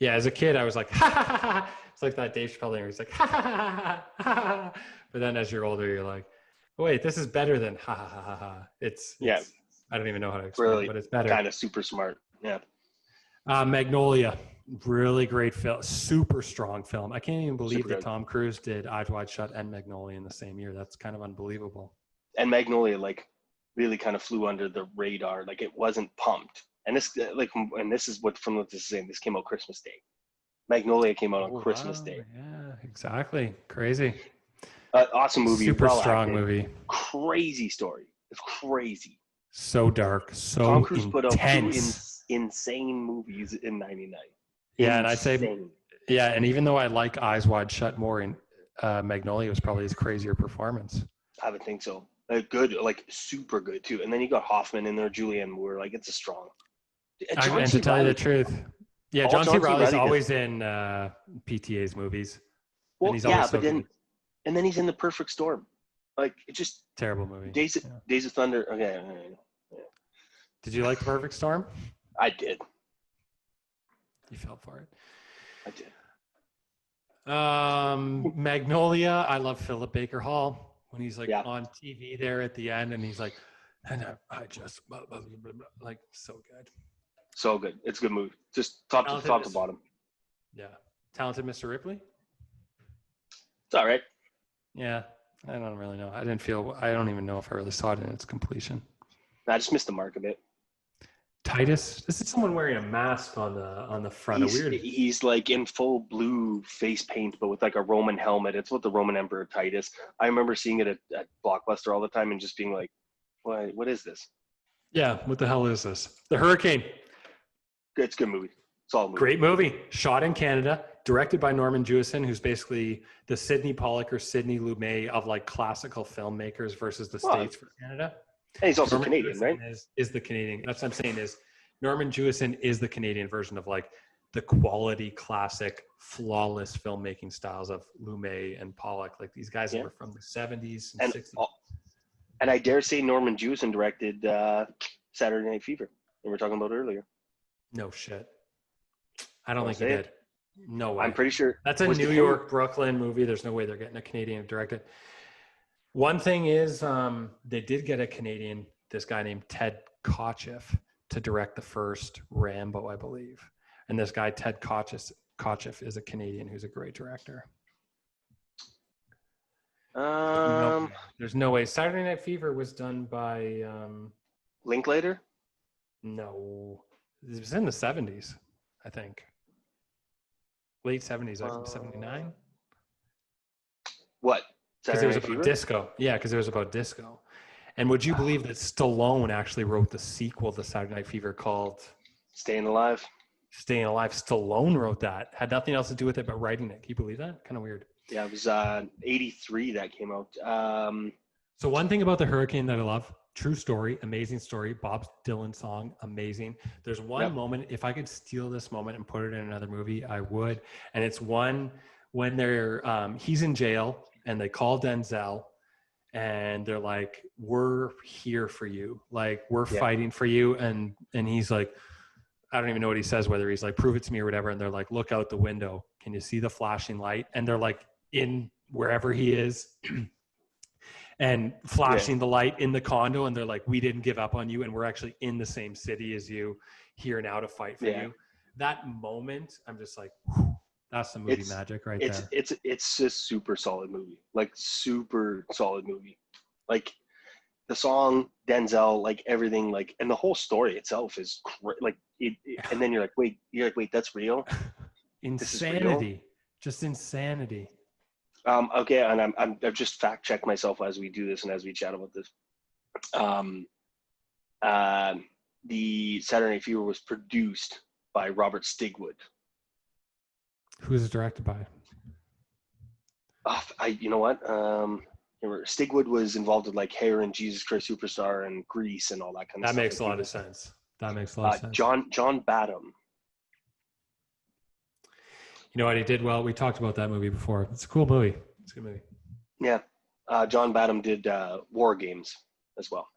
Yeah, as a kid, I was like, ha ha ha ha. It's like that Dave Chappelle thing where he's like, ha ha ha ha ha ha. But then as you're older, you're like, oh, wait, this is better than ha ha ha ha ha. It's I don't even know how to explain Really, it, but it's better. Kind of super smart. Yeah. Magnolia, really great film, super strong film. I can't even believe Super that good. Tom Cruise did Eyes Wide Shut and Magnolia in the same year. That's kind of unbelievable. And Magnolia like really kind of flew under the radar. Like it wasn't pumped. And this is what from what this is saying. This came out Christmas Day. Magnolia came out on Christmas Day. Yeah, exactly. Crazy. Awesome movie. Super well strong acted. movie. Crazy story. It's crazy. So dark. So Tom Cruise put out 2 insane movies in '99. Yeah, and I'd say, yeah, and even though I like Eyes Wide Shut more, in Magnolia was probably his crazier performance. I would think so. Good, like super good too. And then you got Hoffman in there, Julianne Moore. Like it's a strong. And to tell you the truth, yeah, John C. Reilly's always in PTA's movies. Well, and he's always and then he's in The Perfect Storm. Like it just terrible movie. Days of Thunder. Okay. Yeah. Did you like The Perfect Storm? I did. You fell for it. I did. Magnolia. I love Philip Baker Hall when he's like on TV there at the end, and he's like, and I just like so good. So good. It's a good movie. Just top to bottom. Yeah. Talented Mr. Ripley. It's all right. Yeah. I don't really know. I don't even know if I really saw it in its completion. I just missed the mark a bit. Titus. This is someone wearing a mask on the front. He's like in full blue face paint, but with like a Roman helmet. It's what the Roman Emperor Titus. I remember seeing it at Blockbuster all the time and just being like, what is this? Yeah, what the hell is this? The Hurricane. It's a good movie. Solid movie. Great movie. Shot in Canada, directed by Norman Jewison, who's basically the Sidney Pollack or Sidney Lumet of like classical filmmakers versus the States for Canada. And he's also Norman Canadian, Jewison right? Is the Canadian. That's what I'm saying is Norman Jewison is the Canadian version of like the quality, classic, flawless filmmaking styles of Lumet and Pollack. Like these guys that were from the 70s and 60s. And I dare say Norman Jewison directed Saturday Night Fever, that we were talking about earlier. No shit. I don't think he did. No way. I'm pretty sure. That's a New York, Brooklyn movie. There's no way they're getting a Canadian to direct it. One thing is they did get a Canadian, this guy named Ted Kotcheff, to direct the first Rambo, I believe. And this guy, Ted Kotcheff, is a Canadian who's a great director. No, there's no way. Saturday Night Fever was done by Linklater? No. It was in the 70s, I think. Late 70s, like 79. What? Because it was about disco. Yeah, because it was about disco. And would you believe that Stallone actually wrote the sequel to Saturday Night Fever called Staying Alive? Staying Alive. Stallone wrote that. Had nothing else to do with it but writing it. Can you believe that? Kind of weird. Yeah, it was 83 that came out. So one thing about The Hurricane that I love, true story, amazing story, Bob Dylan song, amazing. There's one moment, if I could steal this moment and put it in another movie, I would. And it's one when he's in jail and they call Denzel and they're like, we're here for you. Like, we're fighting for you. And he's like, I don't even know what he says, whether he's like, prove it to me or whatever. And they're like, look out the window. Can you see the flashing light? And they're like in wherever he is and flashing the light in the condo. And they're like, we didn't give up on you. And we're actually in the same city as you, here now to fight for you. That moment, I'm just like, whew, that's the movie magic right there. It's just super solid movie. Like super solid movie. Like the song, Denzel, like everything, like, and the whole story itself is and then you're like, wait, that's real? Insanity. Just insanity. Okay, and I've just fact checked myself as we do this and as we chat about this. The Saturday Night Fever was produced by Robert Stigwood. Who's it directed by? You know what? Stigwood was involved with like Hair and Jesus Christ Superstar and Grease and all that kind of That stuff. makes a lot of sense. That makes a lot of sense. John Badham. You know what? He did well. We talked about that movie before. It's a cool movie. It's a good movie. Yeah. John Badham did War Games as well.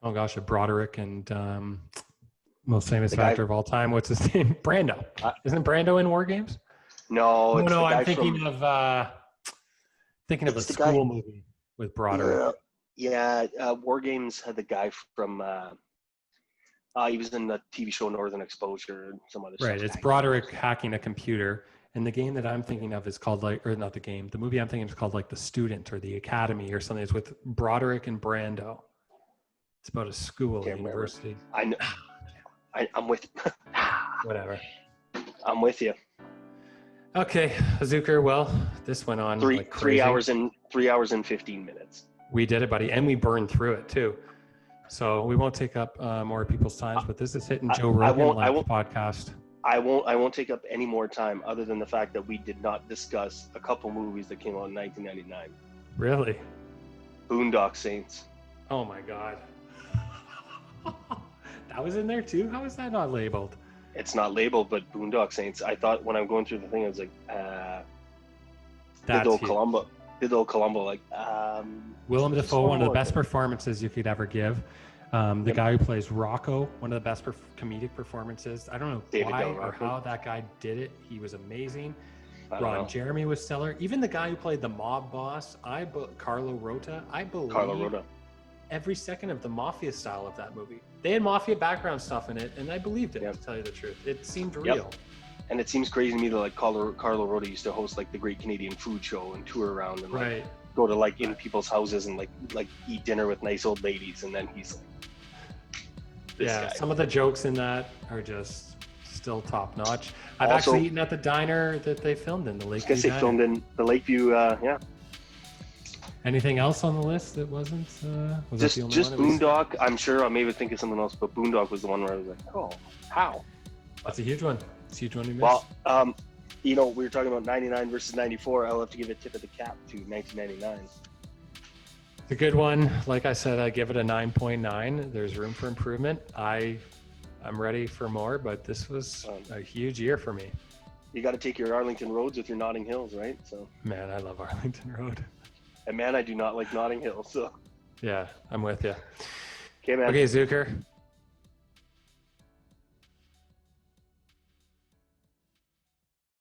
Oh gosh, Broderick and most famous actor of all time. What's his name? Brando. Isn't Brando in War Games? No, it's no. the guy I'm thinking of a school movie with Broderick. War Games had the guy from. He was in the TV show Northern Exposure and some other stuff. Right. It's Broderick hacking a computer. And the game that I'm thinking of is called the movie I'm thinking of is called like The Student or The Academy or something. It's with Broderick and Brando. It's about a school, a university. I know. I'm with you. Whatever. I'm with you. Okay, Zuker. Well, this went on like crazy. 3 hours and 15 minutes. We did it, buddy, and we burned through it too. So we won't take up more people's times, but this is hitting Joe Rogan like the podcast. I won't take up any more time other than the fact that we did not discuss a couple movies that came out in 1999. Really? Boondock Saints. Oh my God. That was in there too? How is that not labeled? It's not labeled, but Boondock Saints. I thought when I'm going through the thing, I was like, did old Columbo, like, Willem Dafoe, one of the best performances you could ever give. The guy who plays Rocco, one of the best comedic performances. I don't know why or how that guy did it. He was amazing. Ron Jeremy was stellar. Even the guy who played the mob boss, Carlo Rota, I believe every second of the mafia style of that movie. They had mafia background stuff in it, and I believed it, to tell you the truth. It seemed real. And it seems crazy to me that like Carlo Rota used to host like the Great Canadian Food Show and tour around and like go to like in people's houses and like eat dinner with nice old ladies, and then he's like, guy. Some of the jokes in that are just still top notch. I've actually eaten at the diner that they filmed in, the Lakeview. I guess they filmed in the Lakeview. Anything else on the list that wasn't? Was just that the only just one? Boondock. I'm sure I may have think of something else, but Boondock was the one where I was like, oh, how? That's a huge one. It's a huge one you missed. Well, we were talking about 99 versus 94. I'll have to give a tip of the cap to 1999. It's a good one. Like I said, I give it a 9.9. There's room for improvement. I'm ready for more, but this was a huge year for me. You got to take your Arlington roads with your Notting Hills, right? So. Man, I love Arlington Road. And man, I do not like Notting Hill. So. Yeah, I'm with you. Okay, man. Okay, Zuker.